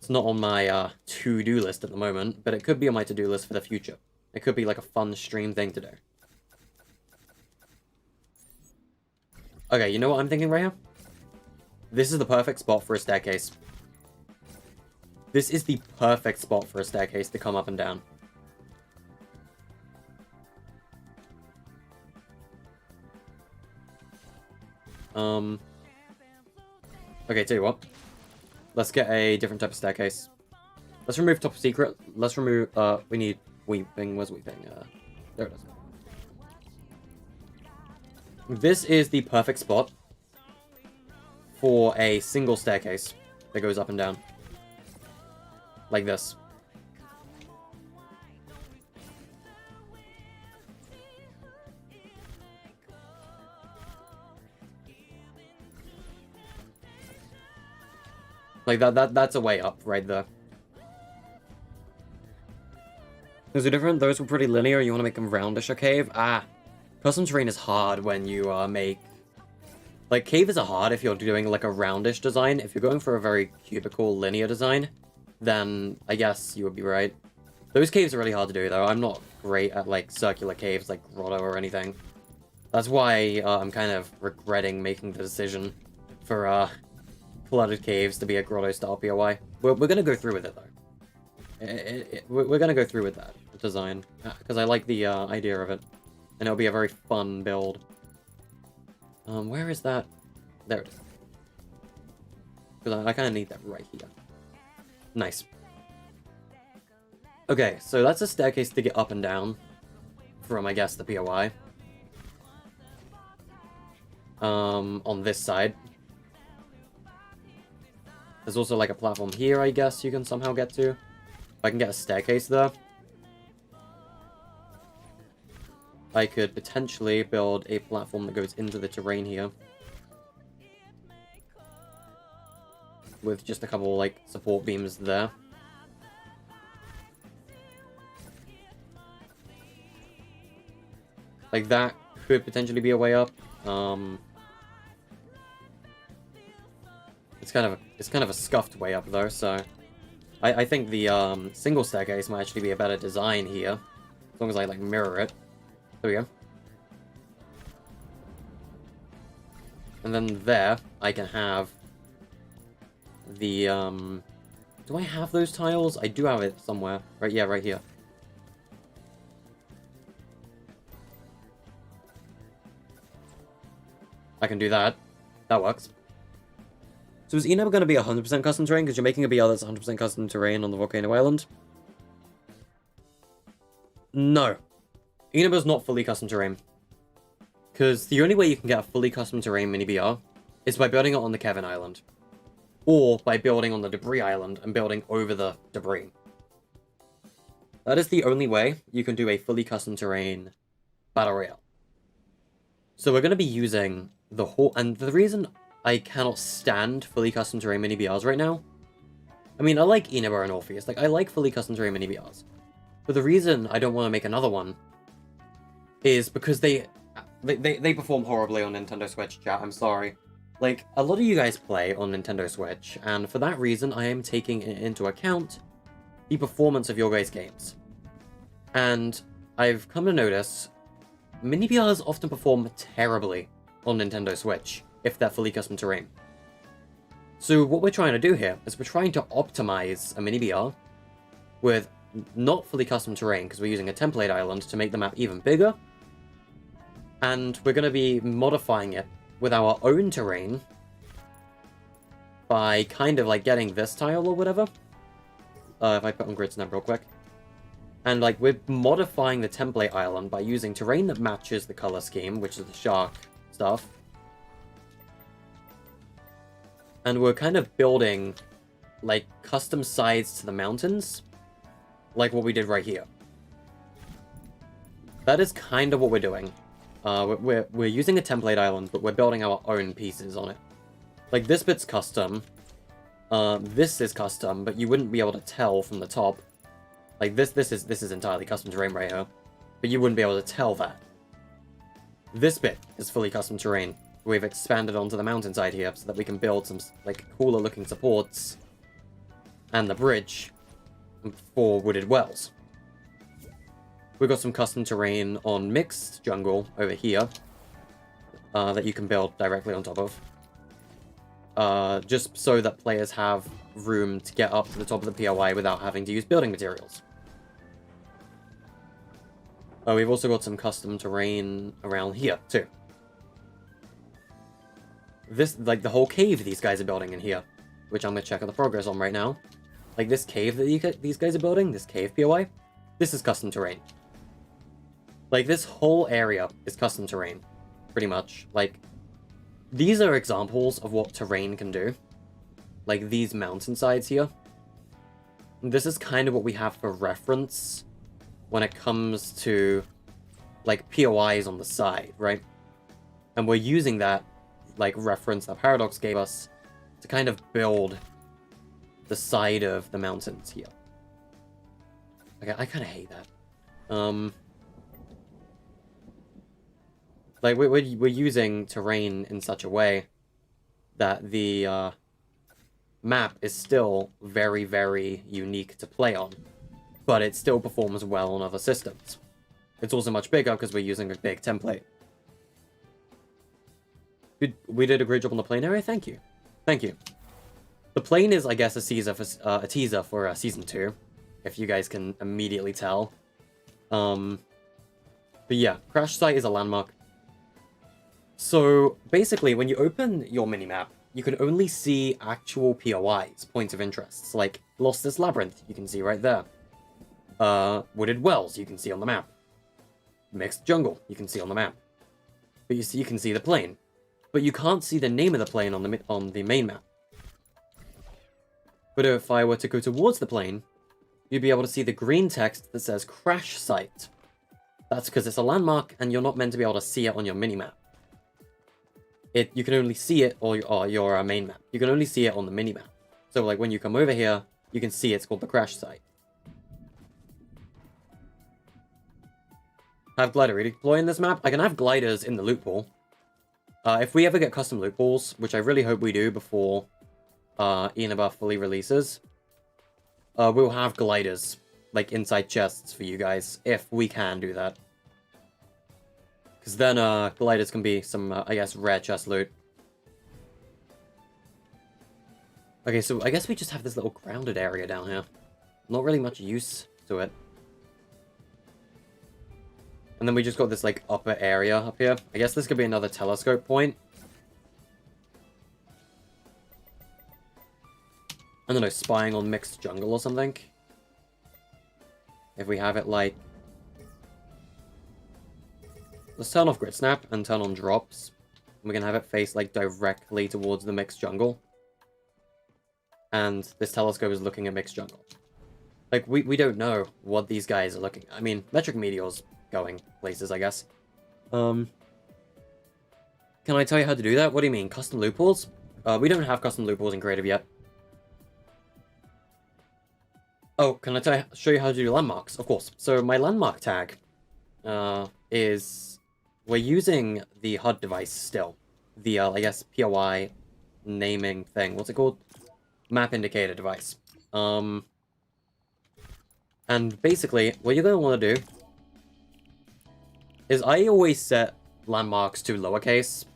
It's not on my to-do list at the moment, but it could be on my to-do list for the future. It could be like a fun stream thing to do. Okay, you know what I'm thinking right here? This is the perfect spot for a staircase. This is the perfect spot for a staircase to come up and down. Okay, tell you what. Let's get a different type of staircase. Let's remove top secret. Let's remove, we need weeping. Where's weeping? There it is. This is the perfect spot for a single staircase that goes up and down. Like this. Like that's a way up right there. Those are different. Those were pretty linear. You want to make them roundish, a cave? Ah. Custom terrain is hard when you make... Like, caves are hard if you're doing, like, a roundish design. If you're going for a very cubical, linear design, then I guess you would be right. Those caves are really hard to do, though. I'm not great at, like, circular caves, like Grotto or anything. That's why I'm kind of regretting making the decision for, cluttered caves to be a Grotto-style POI. We're gonna go through with it, though. We're gonna go through with that design, because I like the idea of it. And it'll be a very fun build. Where is that? There it is. Because I kind of need that right here. Nice. Okay, so that's a staircase to get up and down from, I guess, the POI. On this side. There's also, like, a platform here, I guess, you can somehow get to. If I can get a staircase there. I could potentially build a platform that goes into the terrain here. With just a couple, like, support beams there. Like, that could potentially be a way up. It's kind of a scuffed way up, though, so... I think the, single staircase might actually be a better design here. As long as I, like, mirror it. There we go. And then there, I can have the, do I have those tiles? I do have it somewhere. Right, yeah, right here. I can do that. That works. So is Inaba going to be 100% custom terrain? Because you're making a BR that's 100% custom terrain on the Volcano Island? No. Inaba's not fully custom terrain. Because the only way you can get a fully custom terrain mini BR is by building it on the Kevin Island. Or by building on the Debris Island and building over the debris. That is the only way you can do a fully custom terrain Battle Royale. So we're going to be using the whole... And the reason I cannot stand fully custom terrain mini BRs right now... I mean, I like Inaba and Orpheus. Like, I like fully custom terrain mini BRs. But the reason I don't want to make another one is because they perform horribly on Nintendo Switch, chat. I'm sorry. Like, a lot of you guys play on Nintendo Switch, and for that reason, I am taking into account the performance of your guys' games. And I've come to notice, mini BRs often perform terribly on Nintendo Switch, if they're fully custom terrain. So what we're trying to do here is we're trying to optimize a mini BR with not fully custom terrain, because we're using a template island to make the map even bigger. And we're going to be modifying it with our own terrain by kind of like getting this tile or whatever. If I put on grid snap real quick. And like we're modifying the template island by using terrain that matches the color scheme, which is the shark stuff. And we're kind of building like custom sides to the mountains, like what we did right here. That is kind of what we're doing. We're using a template island, but we're building our own pieces on it. Like, this bit's custom. This is custom, but you wouldn't be able to tell from the top. Like, this is entirely custom terrain right here. But you wouldn't be able to tell that. This bit is fully custom terrain. We've expanded onto the mountainside here so that we can build some, like, cooler looking supports. And the bridge for wooded wells. We've got some custom terrain on mixed jungle over here. that you can build directly on top of. Just so that players have room to get up to the top of the POI without having to use building materials. We've also got some custom terrain around here, too. This, like, the whole cave these guys are building in here, which I'm going to check out the progress on right now. Like, this cave that these guys are building, this cave POI, this is custom terrain. Like, this whole area is custom terrain, pretty much. Like, these are examples of what terrain can do. Like, these mountainsides here. This is kind of what we have for reference when it comes to, like, POIs on the side, right? And we're using that, like, reference that Paradox gave us to kind of build the side of the mountains here. Okay, I kind of hate that. Like, we're using terrain in such a way that the map is still very, very unique to play on, but it still performs well on other systems. It's also much bigger because we're using a big template. We did a great job on the plane area, thank you. Thank you. The plane is, I guess, a teaser for Season 2, if you guys can immediately tell. But yeah, Crash Site is a landmark. So, basically, when you open your minimap, you can only see actual POIs, points of interest, like Lost's Labyrinth, you can see right there. Wooded Wells, you can see on the map. Mixed Jungle, you can see on the map. But you can see the plane. But you can't see the name of the plane on the main map. But if I were to go towards the plane, you'd be able to see the green text that says Crash Site. That's because it's a landmark, and you're not meant to be able to see it on your minimap. You can only see it on your main map. You can only see it on the minimap. So, like, when you come over here, you can see it's called the Crash Site. Have glider redeploy in this map? I can have gliders in the loot pool. If we ever get custom loot pools, which I really hope we do before Inaba fully releases, we'll have gliders, like, inside chests for you guys, if we can do that. Because then gliders can be some, I guess, rare chest loot. Okay, so I guess we just have this little grounded area down here. Not really much use to it. And then we just got this, like, upper area up here. I guess this could be another telescope point. I don't know, spying on Mixed Jungle or something. If we have it, like... Let's turn off Grid Snap and turn on Drops. We're gonna have it face, like, directly towards the Mixed Jungle. And this telescope is looking at Mixed Jungle. Like, we don't know what these guys are looking at. I mean, Metric Meteor's going places, I guess. Can I tell you how to do that? What do you mean? Custom loot pools? We don't have custom loot pools in Creative yet. Oh, can I show you how to do landmarks? Of course. So my landmark tag is... We're using the HUD device still. The, I guess, POI naming thing. What's it called? Map indicator device. And basically, what you're going to want to do is I always set landmarks to lowercase,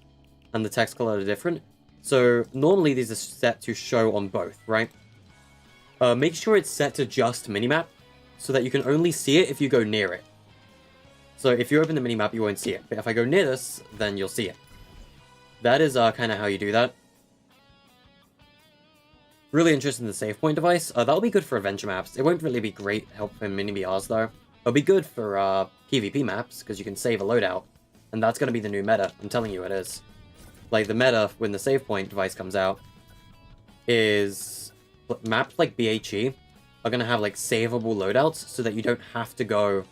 and the text color are different. So normally these are set to show on both, right? Make sure it's set to just minimap, so that you can only see it if you go near it. So if you open the minimap, you won't see it. But if I go near this, then you'll see it. That is kind of how you do that. Really interested in the save point device. That'll be good for adventure maps. It won't really be great help in mini BRs though. It'll be good for PvP maps, because you can save a loadout. And that's going to be the new meta. I'm telling you it is. Like, the meta, when the save point device comes out, is maps like BHE are going to have, like, savable loadouts, so that you don't have to go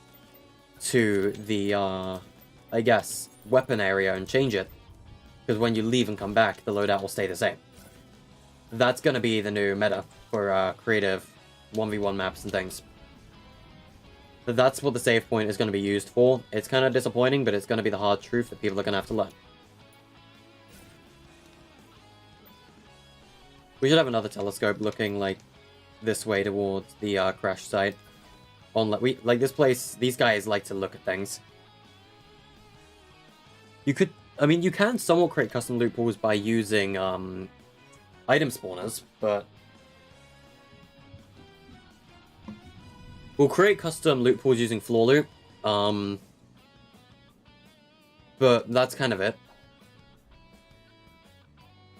to the, I guess, weapon area and change it. Because when you leave and come back, the loadout will stay the same. That's going to be the new meta for creative 1v1 maps and things. So that's what the save point is going to be used for. It's kind of disappointing, but it's going to be the hard truth that people are going to have to learn. We should have another telescope looking, like, this way towards the crash site. Like this place, these guys like to look at things. You could, I mean, you can somewhat create custom loot pools by using item spawners, but we'll create custom loot pools using floor loot. But that's kind of it.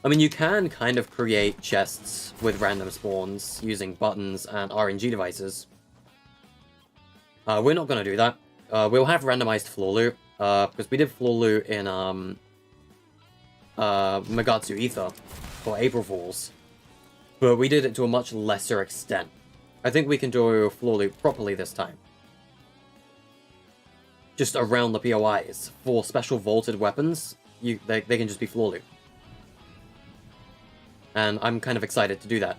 I mean, you can kind of create chests with random spawns using buttons and RNG devices. We're not going to do that. We'll have randomized floor loot, because we did floor loot in Magatsu Ether for April Fools, but we did it to a much lesser extent. I think we can do floor loot properly this time. Just around the POIs. For special vaulted weapons, they can just be floor loot. And I'm kind of excited to do that.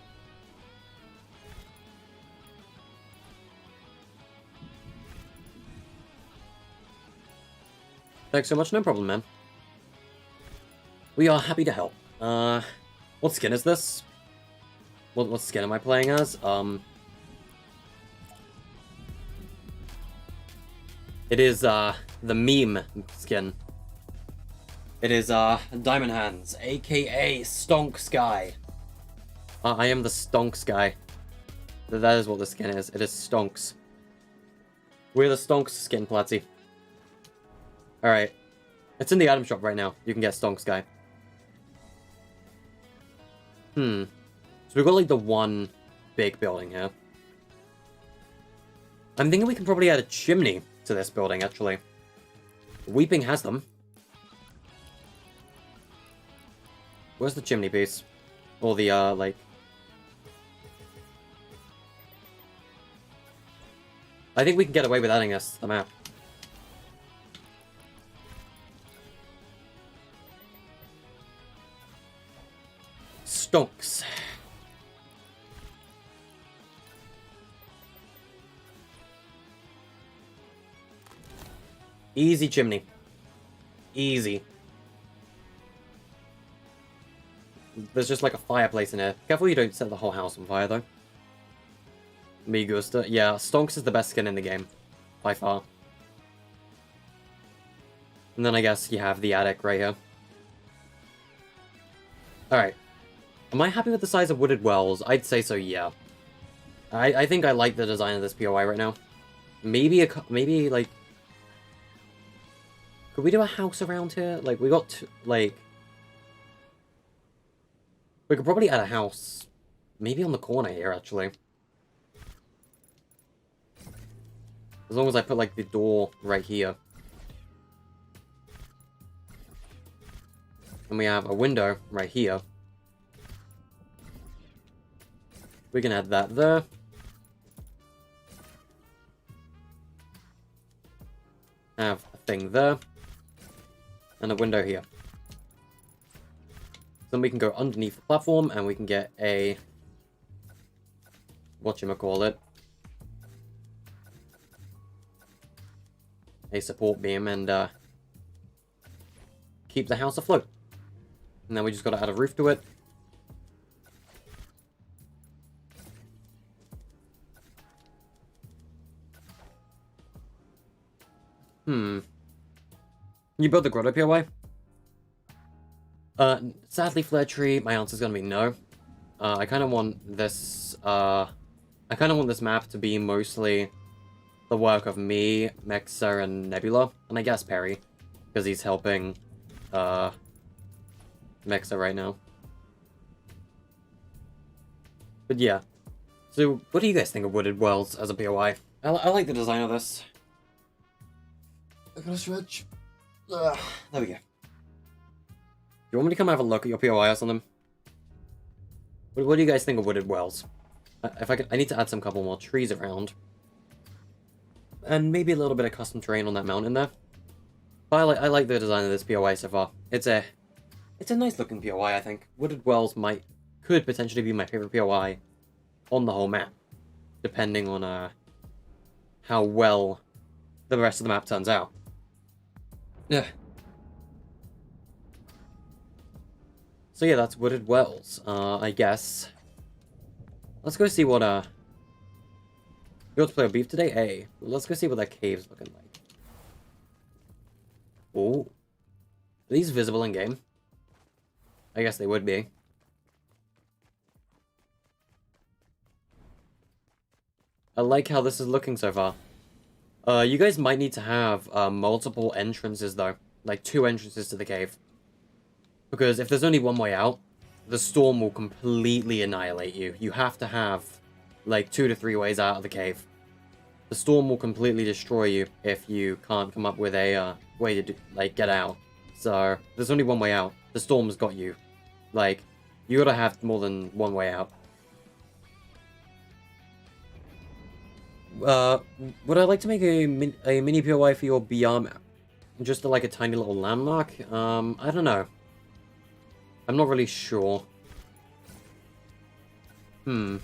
Thanks so much, no problem, man. We are happy to help. What skin is this? What skin am I playing as? It is, the meme skin. It is, Diamond Hands, aka Stonks Guy. I am the Stonks Guy. That is what the skin is. It is Stonks. We're the Stonks skin, Platzi. Alright. It's in the item shop right now. You can get Stonks Guy. So we've got, like, the one big building here. I'm thinking we can probably add a chimney to this building, actually. Weeping has them. Where's the chimney piece? Or the, like... I think we can get away with adding this to the map. Stonks. Easy chimney. Easy. There's just like a fireplace in here. Careful you don't set the whole house on fire though. Me gusta. Yeah, Stonks is the best skin in the game. By far. And then I guess you have the attic right here. Alright. Am I happy with the size of wooded wells? I'd say so, yeah. I think I like the design of this POI right now. Maybe like... Could we do a house around here? Like, we got, like... We could probably add a house. Maybe on the corner here, actually. As long as I put, like, the door right here. And we have a window right here. We can add that there. Have a thing there. And a window here. Then we can go underneath the platform and we can get a... whatchamacallit. A support beam and keep the house afloat. And then we just gotta add a roof to it. You build the grotto POI? Sadly, Flare Tree, my answer's gonna be no. I kind of want this, I kind of want this map to be mostly the work of me, Mexa, and Nebula, and I guess Perry, because he's helping, Mexa right now. But yeah. So, what do you guys think of Wooded Wells as a POI? I like the design of this. I gotta stretch. There we go. You want me to come have a look at your POI or something? What do you guys think of Wooded Wells? I need to add some couple more trees around. And maybe a little bit of custom terrain on that mountain there. But I like the design of this POI so far. It's a nice looking POI, I think. Wooded Wells could potentially be my favorite POI on the whole map. Depending on how well the rest of the map turns out. Yeah. So yeah, that's Wooded Wells, I guess. Let's go see what, You want to play with beef today? Hey, let's go see what that cave's looking like. Oh. these visible in game? I guess they would be. I like how this is looking so far. You guys might need to have multiple entrances though. Like 2 entrances to the cave. Because if there's only one way out, the storm will completely annihilate you. You have to have like 2 to 3 ways out of the cave. The storm will completely destroy you if you can't come up with a way to get out. So there's only one way out. The storm's got you. Like, you gotta have more than one way out. Would I like to make a mini POI for your biome? Just like a tiny little landmark? I don't know. I'm not really sure. I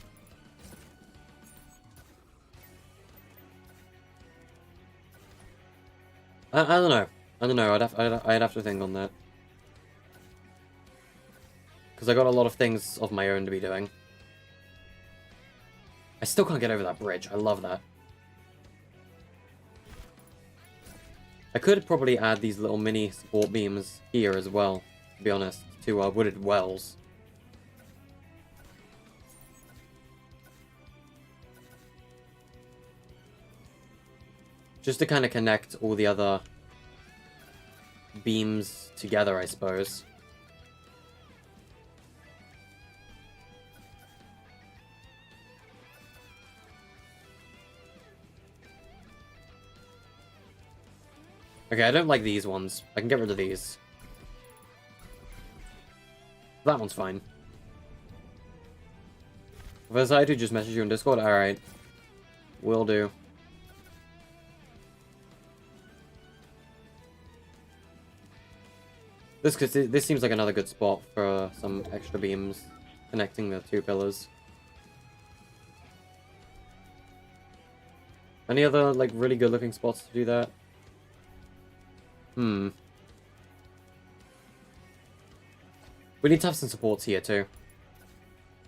don't know. I don't know. I'd have to think on that. Because I got a lot of things of my own to be doing. I still can't get over that bridge. I love that. I could probably add these little mini support beams here as well, to be honest, to wooded wells. Just to kind of connect all the other beams together, I suppose. Okay, I don't like these ones. I can get rid of these. That one's fine. If I decide to just message you on Discord, alright. Will do. This seems like another good spot for some extra beams connecting the 2 pillars. Any other, like, really good looking spots to do that? We need to have some supports here too.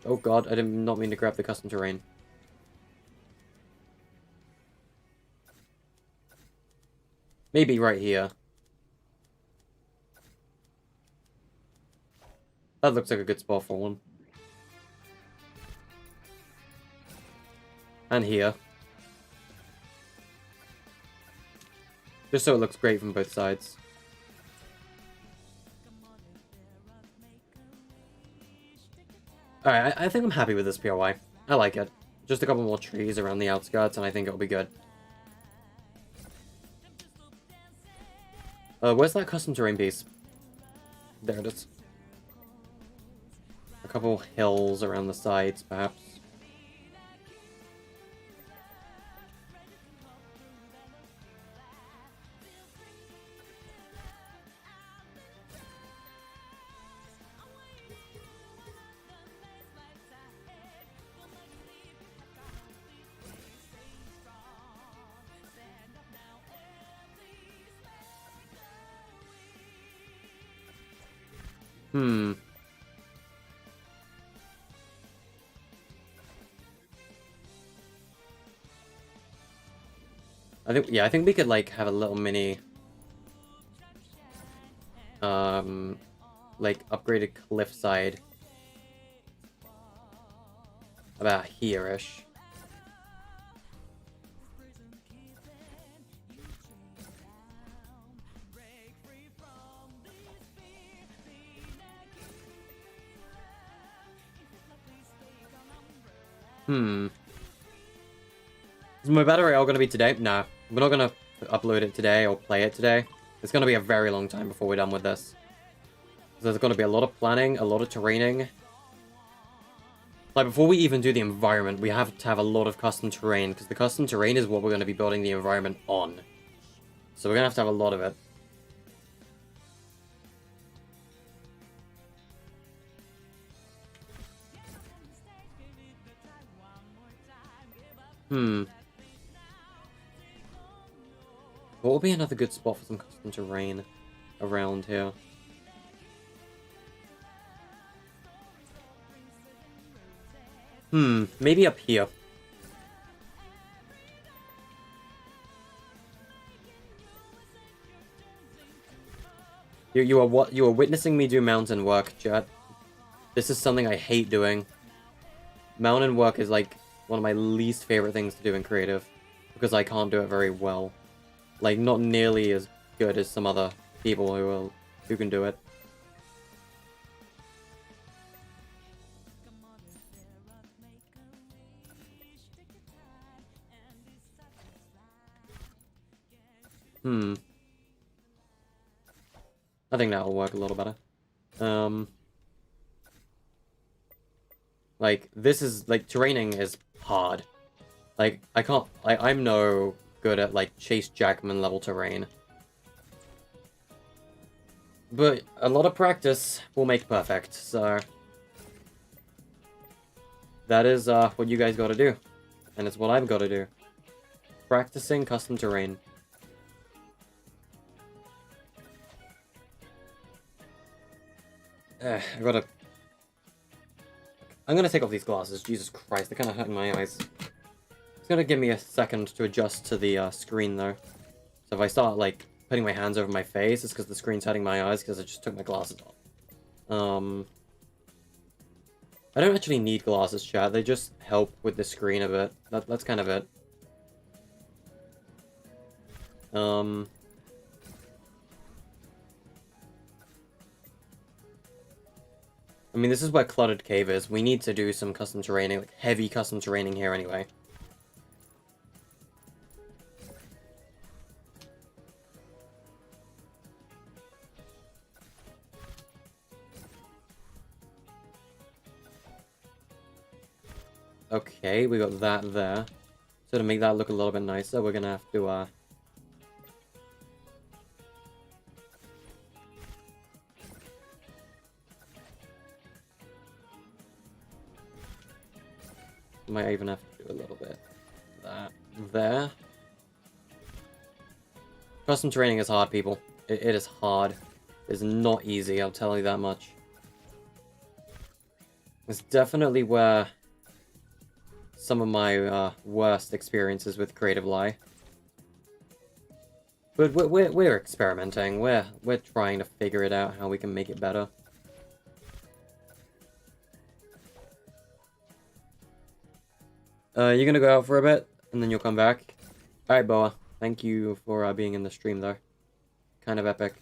Oh god, I did not mean to grab the custom terrain. Maybe right here. That looks like a good spot for one. And here. Just so it looks great from both sides. Alright, I think I'm happy with this POI. I like it. Just a couple more trees around the outskirts and I think it'll be good. Where's that custom terrain piece? There it is. A couple hills around the sides, perhaps. I think we could, like, have a little mini, like, upgraded cliffside about here-ish. Is my battery all going to be today? Nah. We're not going to upload it today or play it today. It's going to be a very long time before we're done with this. So there's going to be a lot of planning, a lot of terraining. Like, before we even do the environment, we have to have a lot of custom terrain, because the custom terrain is what we're going to be building the environment on. So we're going to have a lot of it. What would be another good spot for some custom terrain around here? Maybe up here. You are witnessing me do mountain work, chat. This is something I hate doing. Mountain work is like one of my least favorite things to do in creative, because I can't do it very well. Like, not nearly as good as some other people who can do it. I think that'll work a little better. Like, this is, like, terraining is hard. Like, I'm no good at, like, Chase Jackman level terrain. But a lot of practice will make perfect, so... That is, what you guys gotta do. And it's what I've gotta do. Practicing custom terrain. I'm gonna take off these glasses. Jesus Christ, they're kind of hurting my eyes. It's gonna give me a second to adjust to the screen, though. So if I start, like, putting my hands over my face, it's because the screen's hurting my eyes because I just took my glasses off. I don't actually need glasses, chat. They just help with the screen a bit. That's kind of it. I mean, this is where Cluttered Cave is. We need to do some custom terraining, like heavy custom terraining here anyway. Okay, we got that there. So to make that look a little bit nicer, we're gonna have to, might even have to do a little bit of that there. Custom terraining is hard, people. It is hard. It's not easy, I'll tell you that much. It's definitely where some of my worst experiences with creative lie. But we're experimenting. We're trying to figure it out how we can make it better. You're gonna go out for a bit, and then you'll come back. Alright, Boa. Thank you for being in the stream, though. Kind of epic.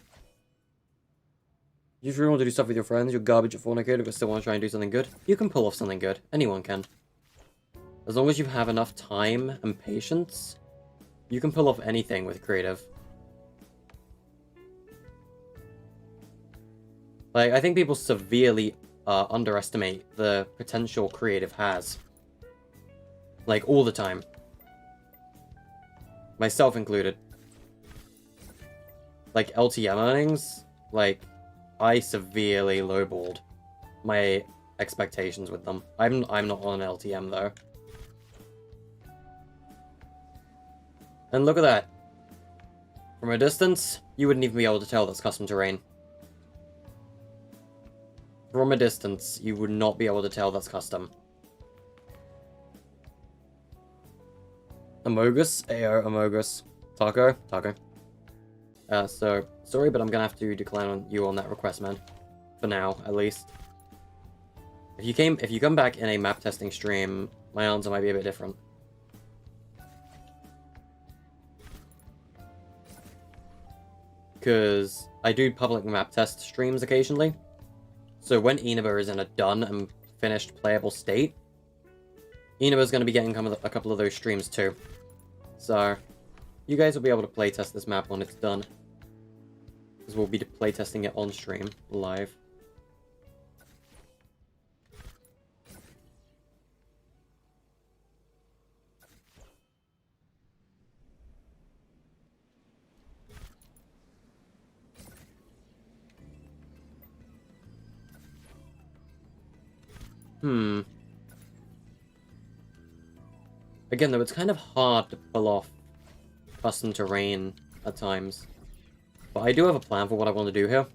You just really want to do stuff with your friends, you're garbage at fornicator, but still want to try and do something good? You can pull off something good. Anyone can. As long as you have enough time and patience, you can pull off anything with creative. Like, I think people severely underestimate the potential creative has. Like, all the time. Myself included. Like, LTM earnings, like, I severely lowballed my expectations with them. I'm not on LTM, though. And look at that. From a distance, you wouldn't even be able to tell that's custom terrain. From a distance, you would not be able to tell that's custom. Amogus? Ayo, Amogus. Taco? Taco. So, sorry, but I'm gonna have to decline on you on that request, man. For now, at least. If you come back in a map testing stream, my answer might be a bit different. Because I do public map test streams occasionally. So when Inaba is in a done and finished playable state, Inaba's going to be getting a couple of those streams too. So, you guys will be able to playtest this map when it's done. Because we'll be playtesting it on stream, live. Again, though, it's kind of hard to pull off custom terrain at times. But I do have a plan for what I want to do here.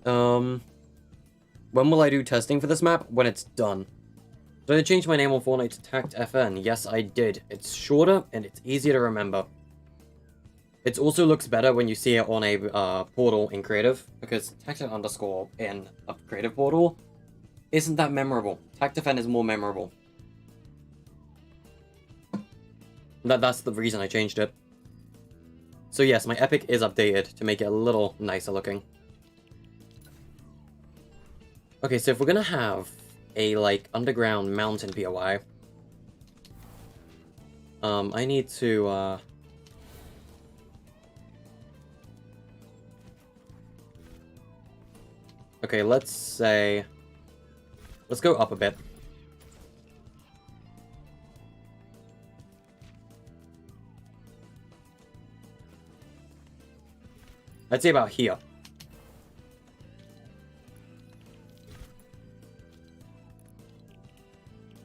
When will I do testing for this map? When it's done. Did I change my name on Fortnite to Tact FN? Yes, I did. It's shorter and it's easier to remember. It also looks better when you see it on a portal in creative, because tactic underscore in a creative portal isn't that memorable. Tactifen is more memorable. That's the reason I changed it. So yes, my epic is updated to make it a little nicer looking. Okay, so if we're gonna have a, like, underground mountain POI, I need to, okay, let's go up a bit. I'd say about here.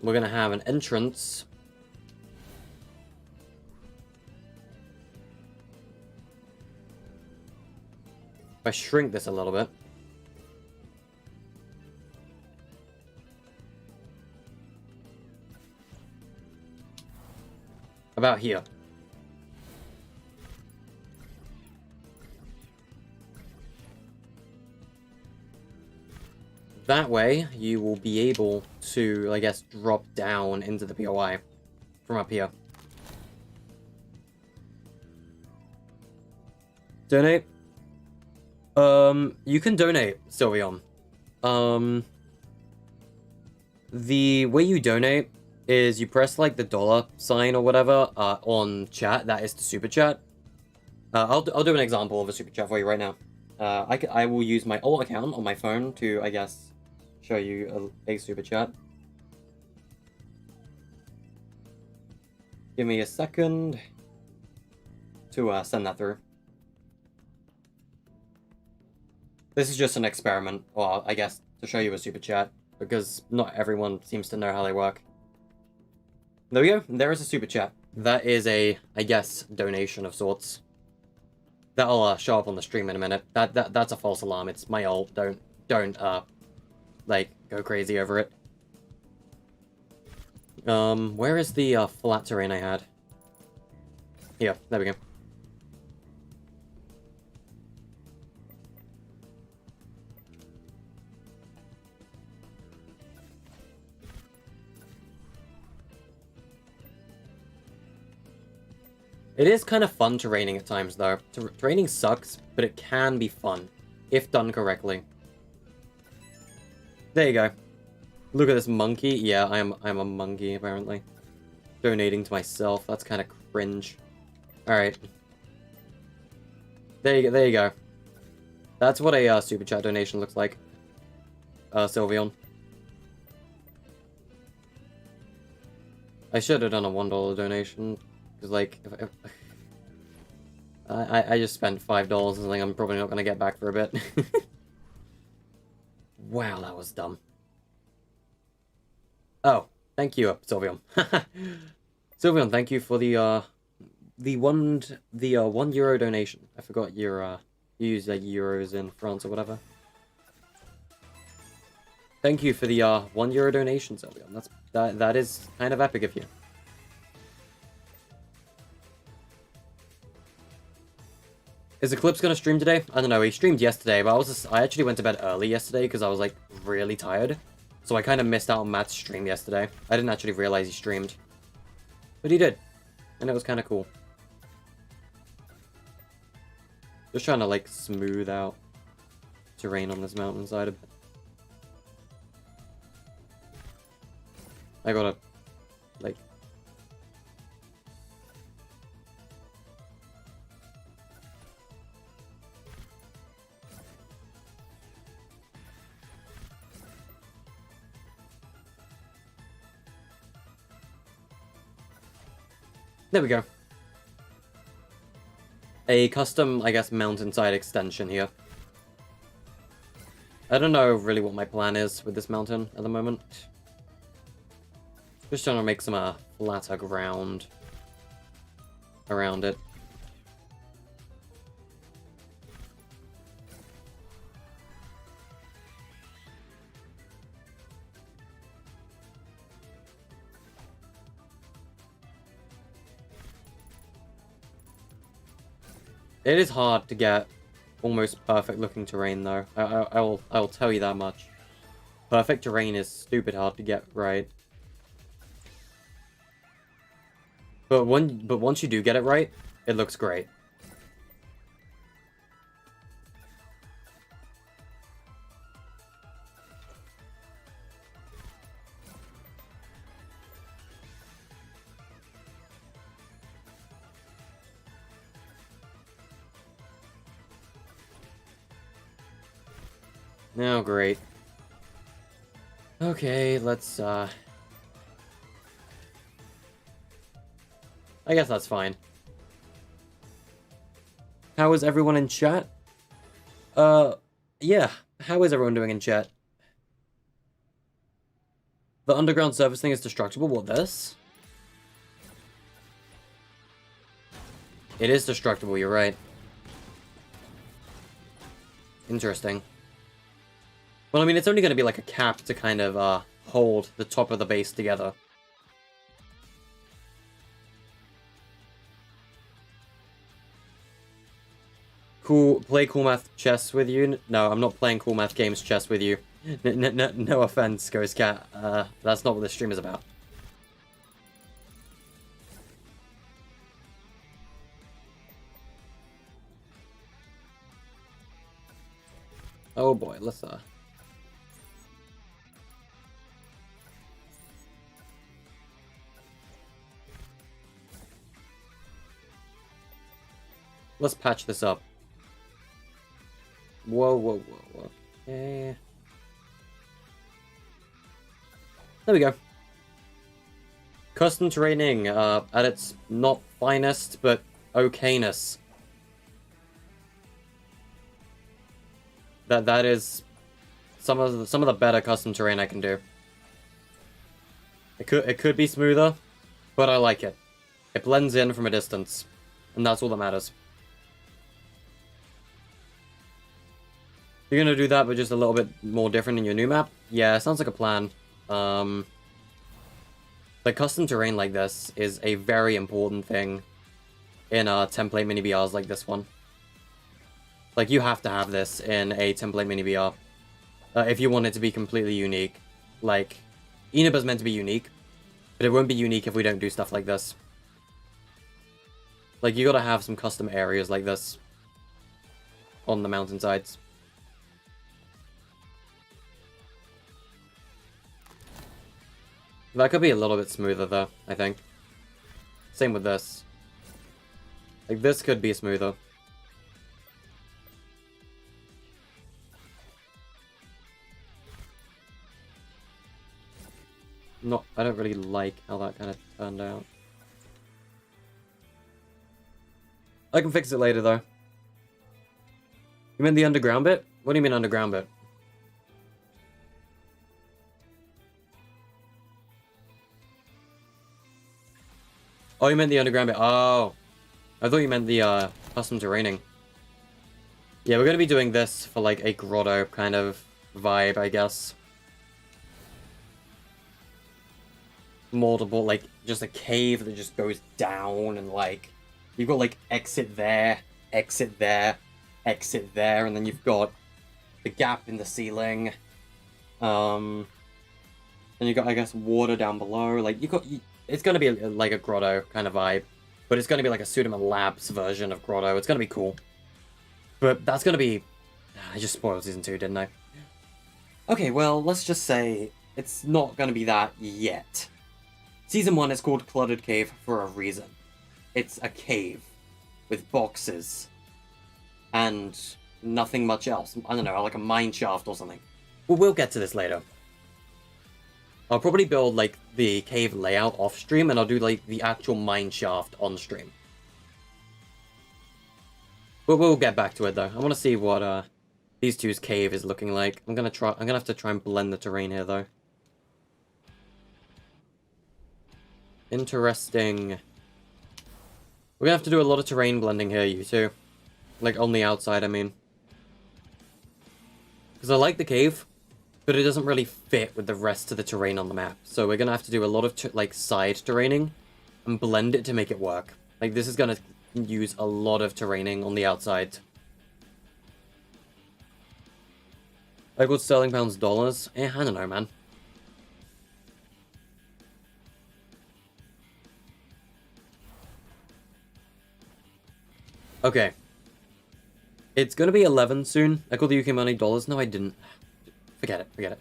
We're gonna have an entrance. If I shrink this a little bit. About here. That way, you will be able to, I guess, drop down into the POI from up here. Donate? You can donate, Sylveon. The way you donate is you press, like, the dollar sign or whatever on chat. That is the super chat. I'll do an example of a super chat for you right now. I will use my alt account on my phone to, I guess, show you a super chat. Give me a second to send that through. This is just an experiment, or I guess to show you a super chat, because not everyone seems to know how they work. There we go. There is a super chat. That is a, I guess, donation of sorts. That'll show up on the stream in a minute. That's a false alarm. It's my alt. Don't like, go crazy over it. Where is the flat terrain I had? Here, there we go. It is kind of fun terraining at times, though. Terraining sucks, but it can be fun, if done correctly. There you go. Look at this monkey. Yeah, I'm a monkey, apparently. Donating to myself. That's kind of cringe. Alright. There you go. That's what a super chat donation looks like. Sylveon. I should have done a $1 donation. Because, like, if I just spent $5 on something I'm probably not going to get back for a bit. Wow, that was dumb. Oh, thank you, Sylveon. Sylveon, thank you for the €1 donation. I forgot you use euros in France or whatever. Thank you for the €1 donation, Sylveon. That is kind of epic of you. Is Eclipse gonna stream today? I don't know, he streamed yesterday, but I actually went to bed early yesterday because I was, like, really tired. So I kind of missed out on Matt's stream yesterday. I didn't actually realize he streamed. But he did. And it was kind of cool. Just trying to, like, smooth out terrain on this mountainside a bit. I gotta, like... There we go. A custom, I guess, mountainside extension here. I don't know really what my plan is with this mountain at the moment. Just trying to make some flatter ground around it. It is hard to get almost perfect looking terrain though. I will tell you that much. Perfect terrain is stupid hard to get right. But once you do get it right, it looks great. Oh, great. Okay, let's, I guess that's fine. How is everyone in chat? Yeah. How is everyone doing in chat? The underground surface thing is destructible? What, this? It is destructible, you're right. Interesting. Well, I mean, it's only going to be like a cap to kind of, hold the top of the base together. Play cool math chess with you? No, I'm not playing cool math games chess with you. No offense, Ghost Cat. That's not what this stream is about. Oh boy, let's patch this up. Whoa. Okay. There we go. Custom terraining, at its not finest, but okayness. That is some of the better custom terrain I can do. It could be smoother, but I like it. It blends in from a distance, and that's all that matters. You're gonna do that, but just a little bit more different in your new map? Yeah, sounds like a plan. Like, custom terrain like this is a very important thing in template mini BRs like this one. Like, you have to have this in a template mini BR if you want it to be completely unique. Like, Inaba's meant to be unique, but it won't be unique if we don't do stuff like this. Like, you gotta have some custom areas like this on the mountainsides. That could be a little bit smoother, though, I think. Same with this. Like, this could be smoother. I don't really like how that kind of turned out. I can fix it later, though. You mean the underground bit? What do you mean underground bit? Oh, you meant the underground bit. Oh. I thought you meant the, custom terraining. Yeah, we're gonna be doing this for, like, a grotto kind of vibe, I guess. Multiple, like, just a cave that just goes down, and, like, you've got, like, exit there, exit there, exit there, and then you've got the gap in the ceiling. And you got, I guess, water down below. Like, it's gonna be like a grotto kind of vibe, but it's gonna be like a Pseudoman Labs version of grotto. It's gonna be cool. But that's gonna be... I just spoiled Season 2, didn't I? Okay, well, let's just say it's not gonna be that yet. Season 1 is called Cluttered Cave for a reason. It's a cave with boxes and nothing much else. I don't know, like a mine shaft or something. Well, we'll get to this later. I'll probably build, like, the cave layout off-stream, and I'll do, like, the actual mine shaft on-stream. But we'll get back to it, though. I want to see what, these two's cave is looking like. I'm gonna have to try and blend the terrain here, though. Interesting. We're gonna have to do a lot of terrain blending here, you two. Like, on the outside, I mean. Because I like the cave, but it doesn't really fit with the rest of the terrain on the map. So we're gonna have to do a lot of, like, side terraining and blend it to make it work. Like, this is gonna can use a lot of terraining on the outside. I got sterling pounds dollars. I don't know, man. Okay. It's gonna be 11 soon. I called the UK money dollars. No, I didn't. Forget it. Forget it.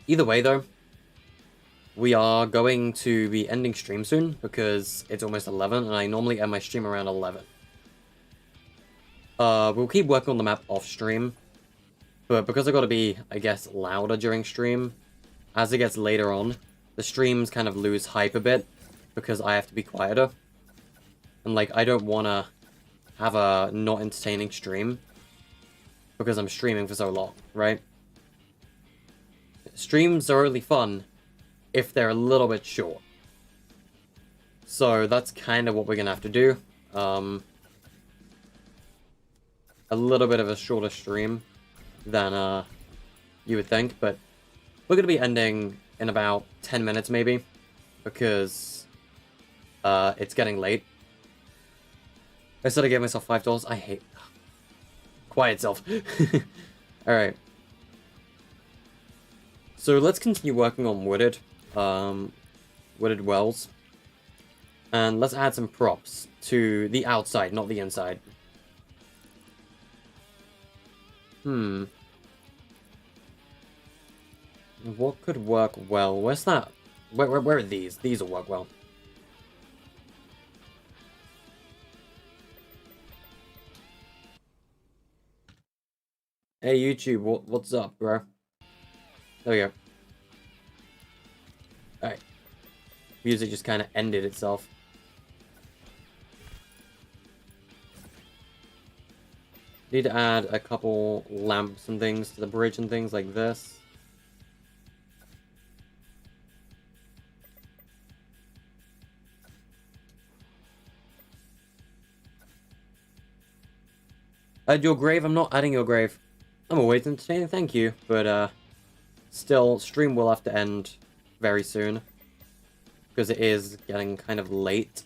Either way, though, we are going to be ending stream soon because it's almost 11, and I normally end my stream around 11. We'll keep working on the map off stream, but because I gotta be, I guess, louder during stream, as it gets later on, the streams kind of lose hype a bit because I have to be quieter. And, like, I don't wanna have a not entertaining stream because I'm streaming for so long, right? Streams are only fun if they're a little bit short. So that's kind of what we're gonna have to do. A little bit of a shorter stream than you would think, but we're gonna be ending in about 10 minutes maybe, because it's getting late. I said I gave myself $5. I hate... Quiet self. Alright. So let's continue working on wooded wells. And let's add some props to the outside, not the inside. What could work well? Where's that? Where are these? These will work well. Hey YouTube, what's up, bro? There we go. Alright. Music just kind of ended itself. Need to add a couple lamps and things to the bridge and things like this. Add your grave? I'm not adding your grave. I'm always entertaining, thank you. But, still, stream will have to end very soon. Because it is getting kind of late.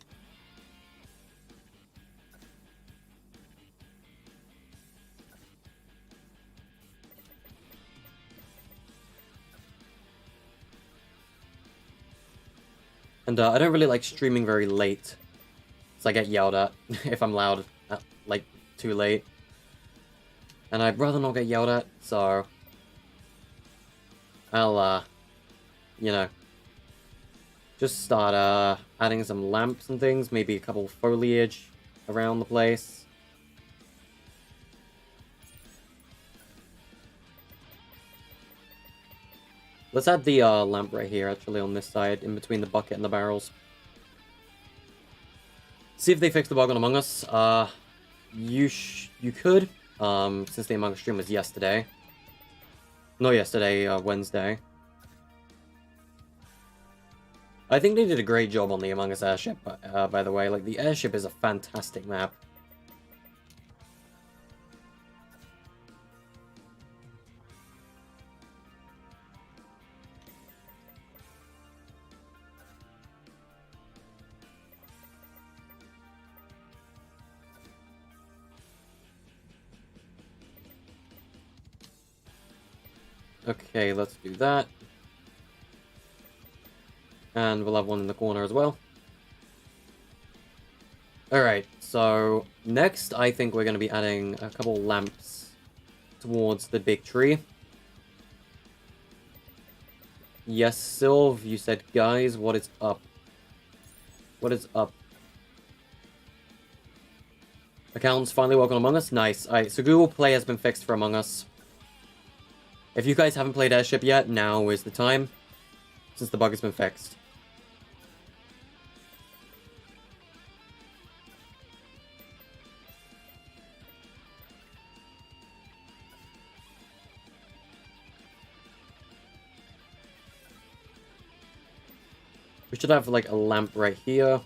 And, I don't really like streaming very late. So I get yelled at if I'm loud at, like, too late. And I'd rather not get yelled at, so... I'll, you know... just start, adding some lamps and things. Maybe a couple foliage around the place. Let's add the, lamp right here, actually, on this side, in between the bucket and the barrels. See if they fix the bug on Among Us. You could, since the Among Us stream was yesterday. Not yesterday, Wednesday. I think they did a great job on the Among Us airship, by the way. Like, the airship is a fantastic map. Okay, let's do that. And we'll have one in the corner as well. Alright, so next I think we're going to be adding a couple lamps towards the big tree. Yes, Sylv, you said, guys, what is up? What is up? Accounts finally work on Among Us? Nice. Alright, so Google Play has been fixed for Among Us. If you guys haven't played Airship yet, now is the time, since the bug has been fixed. We should have, like, a lamp right here.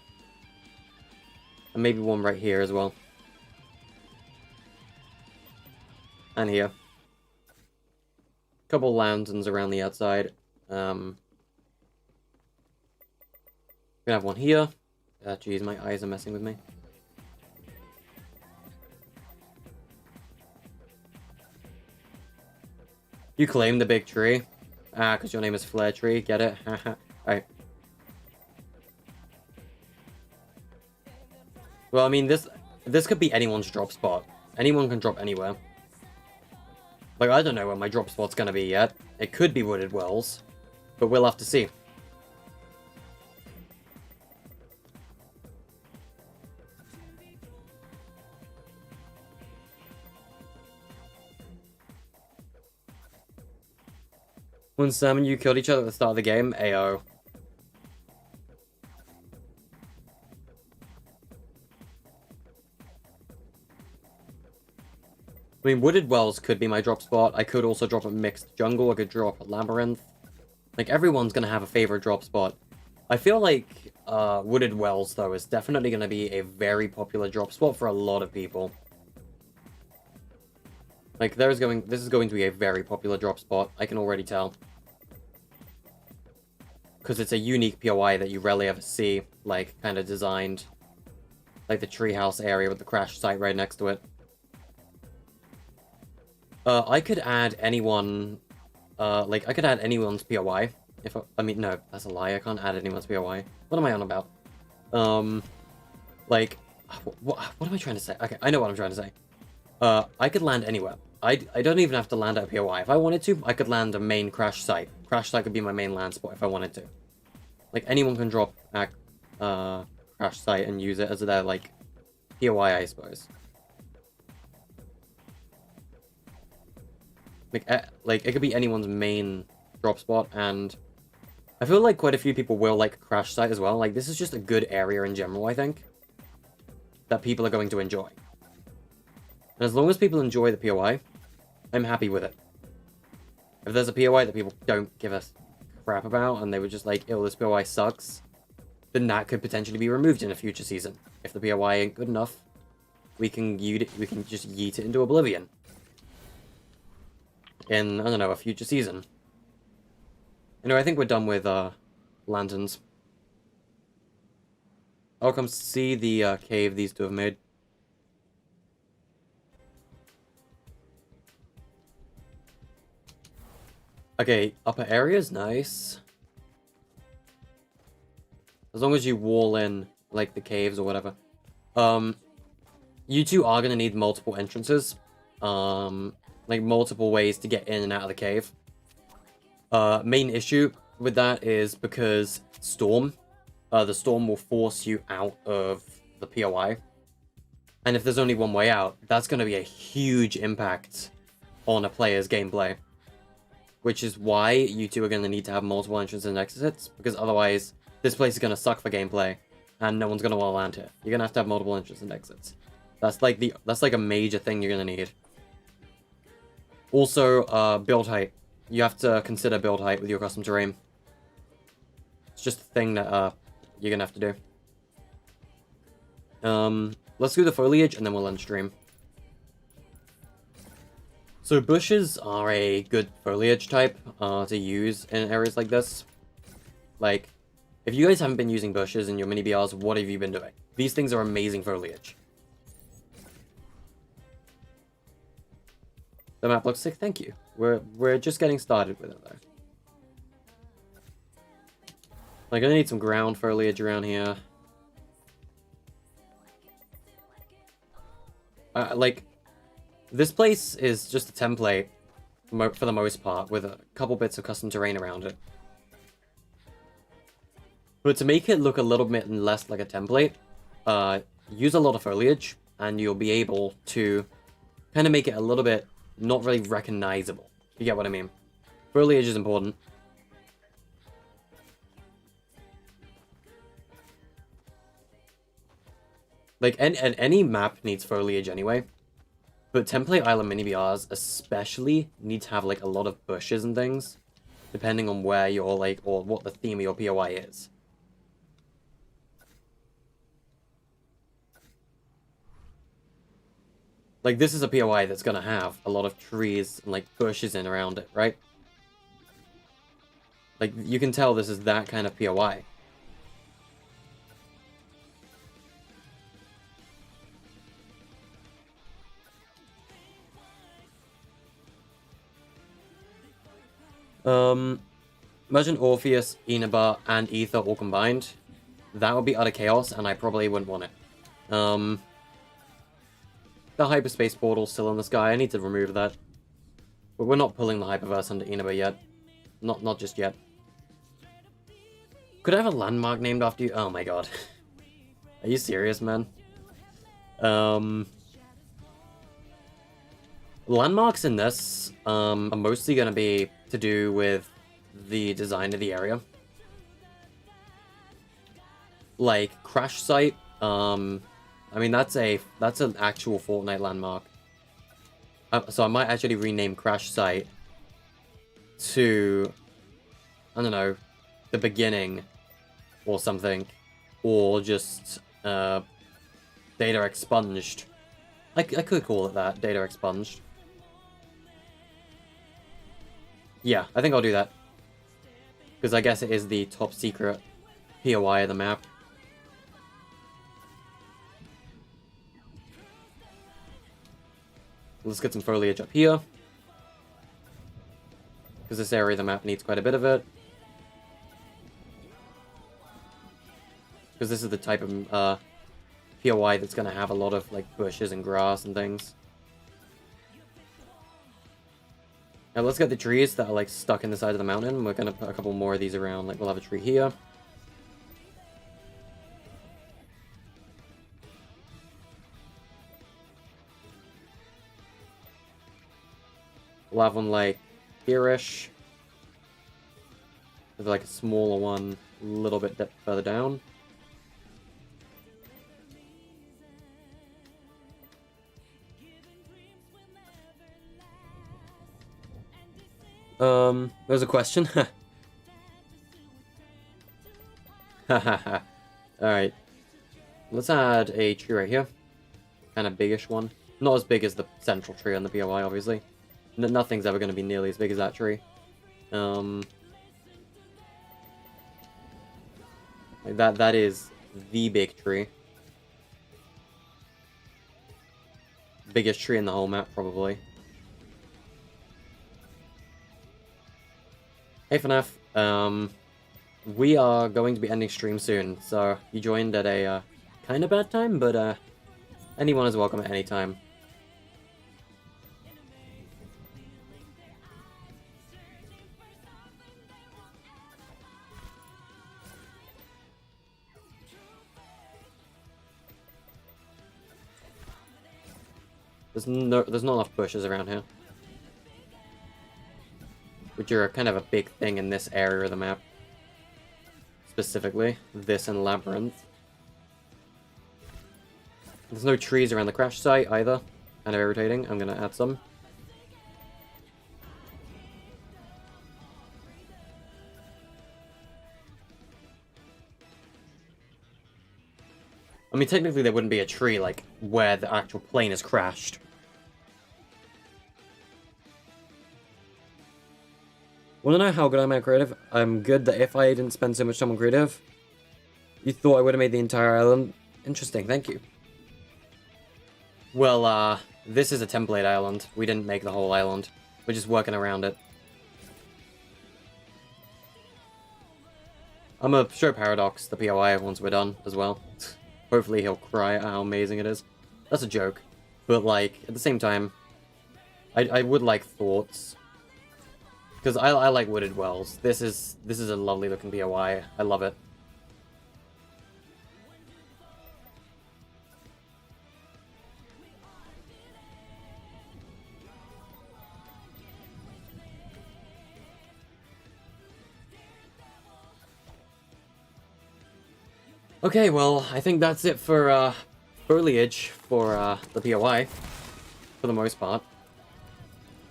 And maybe one right here as well. And here. Couple lanterns around the outside. We're gonna have one here. Jeez, my eyes are messing with me. You claim the big tree. Ah, because your name is Flare Tree. Get it? Alright. Well, I mean, this could be anyone's drop spot. Anyone can drop anywhere. Like, I don't know where my drop spot's gonna be yet. It could be Wooded Wells, but we'll have to see. When Sam and you killed each other at the start of the game, AO. I mean, Wooded Wells could be my drop spot. I could also drop a mixed jungle. I could drop a labyrinth. Like, everyone's gonna have a favorite drop spot. I feel like Wooded Wells, though, is definitely gonna be a very popular drop spot for a lot of people. Like, this is going to be a very popular drop spot. I can already tell. Because it's a unique POI that you rarely ever see, like, kind of designed. Like the treehouse area with the crash site right next to it. I could add anyone, like, I could add anyone's POI. I mean, no, that's a lie, I can't add anyone's POI. What am I on about? Like, what am I trying to say? Okay, I know what I'm trying to say. I could land anywhere. I don't even have to land at a POI. If I wanted to, I could land a main crash site. Crash site could be my main land spot if I wanted to. Like, anyone can drop at crash site and use it as their, like, POI, I suppose. Like, it could be anyone's main drop spot, and I feel like quite a few people will like crash site as well. Like, this is just a good area in general, I think, that people are going to enjoy. And as long as people enjoy the POI, I'm happy with it. If there's a POI that people don't give a crap about, and they were just like, ew, this POI sucks, then that could potentially be removed in a future season. If the POI ain't good enough, we can just yeet it into oblivion. In, I don't know, a future season. Anyway, I think we're done with lanterns. I'll come see the cave these two have made. Okay, upper area's nice. As long as you wall in, like, the caves or whatever. You two are gonna need multiple entrances. Like, multiple ways to get in and out of the cave. Main issue with that is because Storm. The Storm will force you out of the POI. And if there's only one way out, that's going to be a huge impact on a player's gameplay. Which is why you two are going to need to have multiple entrances and exits, because otherwise, this place is going to suck for gameplay, and no one's going to want to land here. You're going to have multiple entrances and exits. That's like a major thing you're going to need. Also, build height. You have to consider build height with your custom terrain. It's just a thing that you're gonna have to do. Let's do the foliage and then we'll end stream. So bushes are a good foliage type to use in areas like this. Like, if you guys haven't been using bushes in your mini BRs, what have you been doing? These things are amazing foliage. The map looks sick, thank you. We're just getting started with it though. Like, I need some ground foliage around here. Like, this place is just a template for the most part, with a couple bits of custom terrain around it. But to make it look a little bit less like a template, use a lot of foliage, and you'll be able to kind of make it a little bit not really recognizable. You get what I mean? Foliage is important. Like, any map needs foliage anyway. But Template Island mini BRs especially need to have, like, a lot of bushes and things. Depending on where you're, like, or what the theme of your POI is. Like, this is a POI that's gonna have a lot of trees and, like, bushes in around it, right? Like, you can tell this is that kind of POI. Imagine Orpheus, Inaba, and Ether all combined. That would be utter chaos, and I probably wouldn't want it. The hyperspace portal's still in the sky. I need to remove that. But we're not pulling the hyperverse under Inaba yet. Not just yet. Could I have a landmark named after you? Oh my god. Are you serious, man? Landmarks in this are mostly going to be to do with the design of the area. Like, Crash Site, I mean, that's an actual Fortnite landmark. So I might actually rename Crash Site to, I don't know, the beginning or something. Or just, Data Expunged. I could call it that, Data Expunged. Yeah, I think I'll do that. Because I guess it is the top secret POI of the map. Let's get some foliage up here. Because this area of the map needs quite a bit of it. Because this is the type of POI that's going to have a lot of like bushes and grass and things. Now let's get the trees that are like stuck in the side of the mountain. We're going to put a couple more of these around. Like we'll have a tree here. We'll have one like here-ish. With like a smaller one a little bit further down. There's a question. Alright. Let's add a tree right here. Kind of biggish one. Not as big as the central tree on the POI, obviously. Nothing's ever going to be nearly as big as that tree. Like that is the big tree. Biggest tree in the whole map, probably. Hey FNAF, we are going to be ending stream soon, so you joined at a kind of bad time, but anyone is welcome at any time. There's not enough bushes around here. Which are kind of a big thing in this area of the map. Specifically, this and Labyrinth. There's no trees around the crash site either. Kind of irritating. I'm gonna add some. I mean, technically there wouldn't be a tree, like, where the actual plane is crashed. Wanna know how good I'm at creative? I'm good that if I didn't spend so much time on creative, you thought I would have made the entire island. Interesting, thank you. Well, this is a template island. We didn't make the whole island. We're just working around it. I'm gonna show Paradox the POI once we're done, as well. Hopefully he'll cry at how amazing it is. That's a joke. But, like, at the same time, I would like thoughts. Because I like wooded wells. This is a lovely looking POI. I love it. Okay, well, I think that's it for foliage for the POI, for the most part.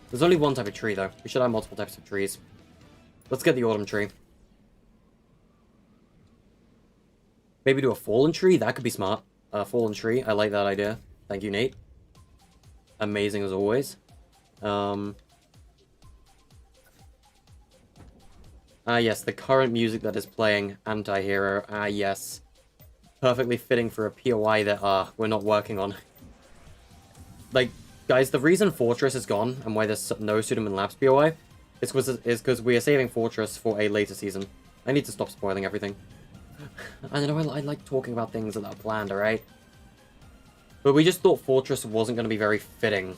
There's only one type of tree, though. We should have multiple types of trees. Let's get the autumn tree. Maybe do a fallen tree? That could be smart. Fallen tree, I like that idea. Thank you, Nate. Amazing as always. Yes, the current music that is playing, Anti-Hero. Yes. Perfectly fitting for a POI that we're not working on. Like, guys, the reason Fortress is gone and why there's no Sudaman Labs POI It's because we are saving Fortress for a later season. I need to stop spoiling everything. I know I like talking about things that are planned, alright? But we just thought Fortress wasn't going to be very fitting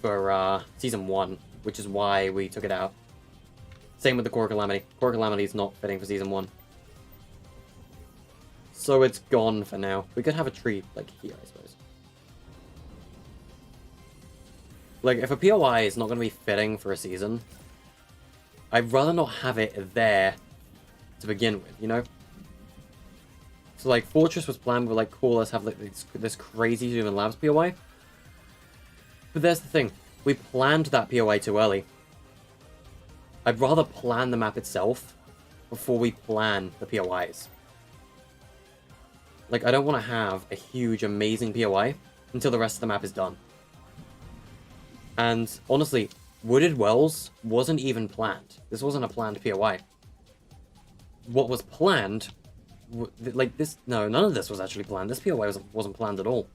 for Season 1, which is why we took it out. Same with the Core Calamity. Core Calamity is not fitting for Season 1. So it's gone for now. We could have a tree, like, here, I suppose. Like, if a POI is not going to be fitting for a season, I'd rather not have it there to begin with, you know? So, like, Fortress was planned with, like, cool, let's have, like, this crazy Human Labs POI. But there's the thing. We planned that POI too early. I'd rather plan the map itself before we plan the POIs. Like, I don't want to have a huge, amazing POI until the rest of the map is done. And, honestly, Wooded Wells wasn't even planned. This wasn't a planned POI. What was planned... Like, this... No, none of this was actually planned. This POI wasn't planned at all.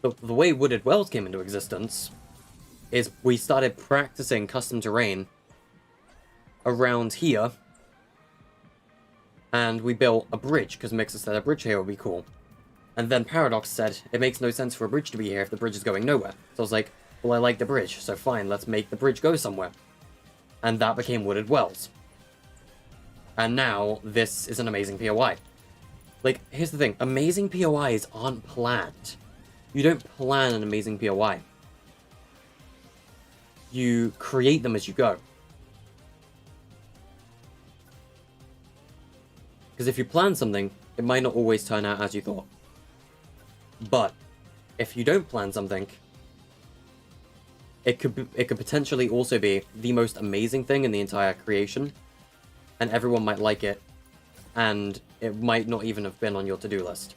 The way Wooded Wells came into existence is we started practicing custom terrain around here, and we built a bridge, because Mixer said a bridge here would be cool. And then Paradox said, it makes no sense for a bridge to be here if the bridge is going nowhere. So I was like, well, I like the bridge, so fine, let's make the bridge go somewhere. And that became Wooded Wells. And now, this is an amazing POI. Like, here's the thing, amazing POIs aren't planned. You don't plan an amazing POI. You create them as you go. Because if you plan something, it might not always turn out as you thought. But if you don't plan something, it could potentially also be the most amazing thing in the entire creation, and everyone might like it, and it might not even have been on your to-do list.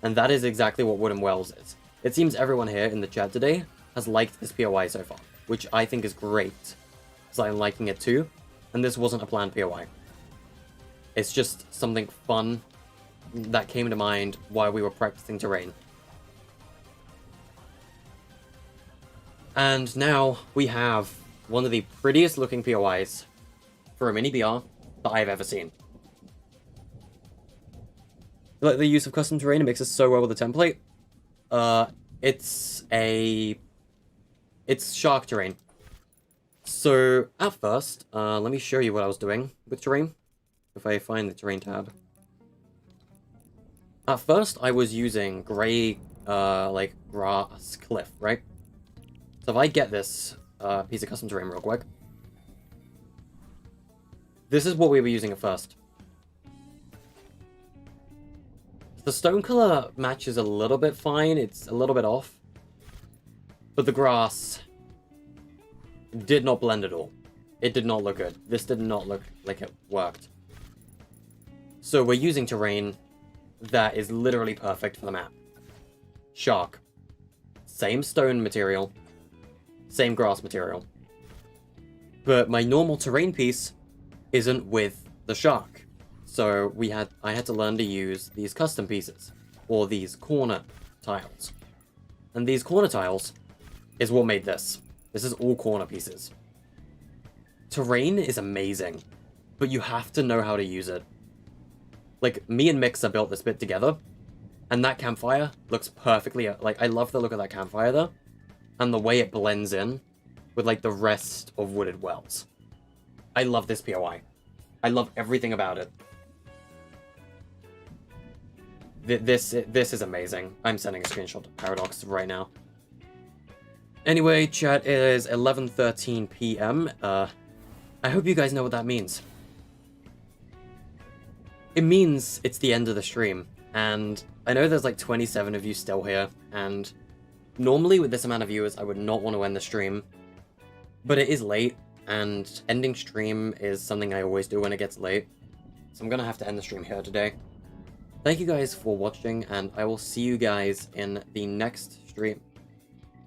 And that is exactly what Wooded Wells is. It seems everyone here in the chat today has liked this POI so far, which I think is great, because I'm liking it too, and this wasn't a planned POI. It's just something fun that came to mind while we were practicing terrain. And now we have one of the prettiest looking POIs for a mini BR that I've ever seen. Like the use of custom terrain, it mixes so well with the template. It's shark terrain. So at first, let me show you what I was doing with terrain. If I find the terrain tab. At first, I was using gray, like, grass cliff, right? So if I get this piece of custom terrain real quick. This is what we were using at first. The stone color matches a little bit fine, it's a little bit off. But the grass did not blend at all. It did not look good. This did not look like it worked. So we're using terrain that is literally perfect for the map. Shark. Same stone material. Same grass material. But my normal terrain piece isn't with the shark. So I had to learn to use these custom pieces, or these corner tiles. And these corner tiles is what made this. This is all corner pieces. Terrain is amazing, but you have to know how to use it. Like, me and Mixer built this bit together, and that campfire looks perfectly, like, I love the look of that campfire there, and the way it blends in with, like, the rest of Wooded Wells. I love this POI. I love everything about it. This is amazing. I'm sending a screenshot to Paradox right now. Anyway, chat, it is 11:13 p.m. I hope you guys know what that means. It means it's the end of the stream, and I know there's like 27 of you still here, and normally with this amount of viewers I would not want to end the stream, but it is late, and ending stream is something I always do when it gets late, so I'm gonna have to end the stream here today. Thank you guys for watching, and I will see you guys in the next stream.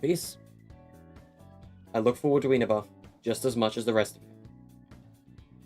Peace. I look forward to Inaba just as much as the rest of you.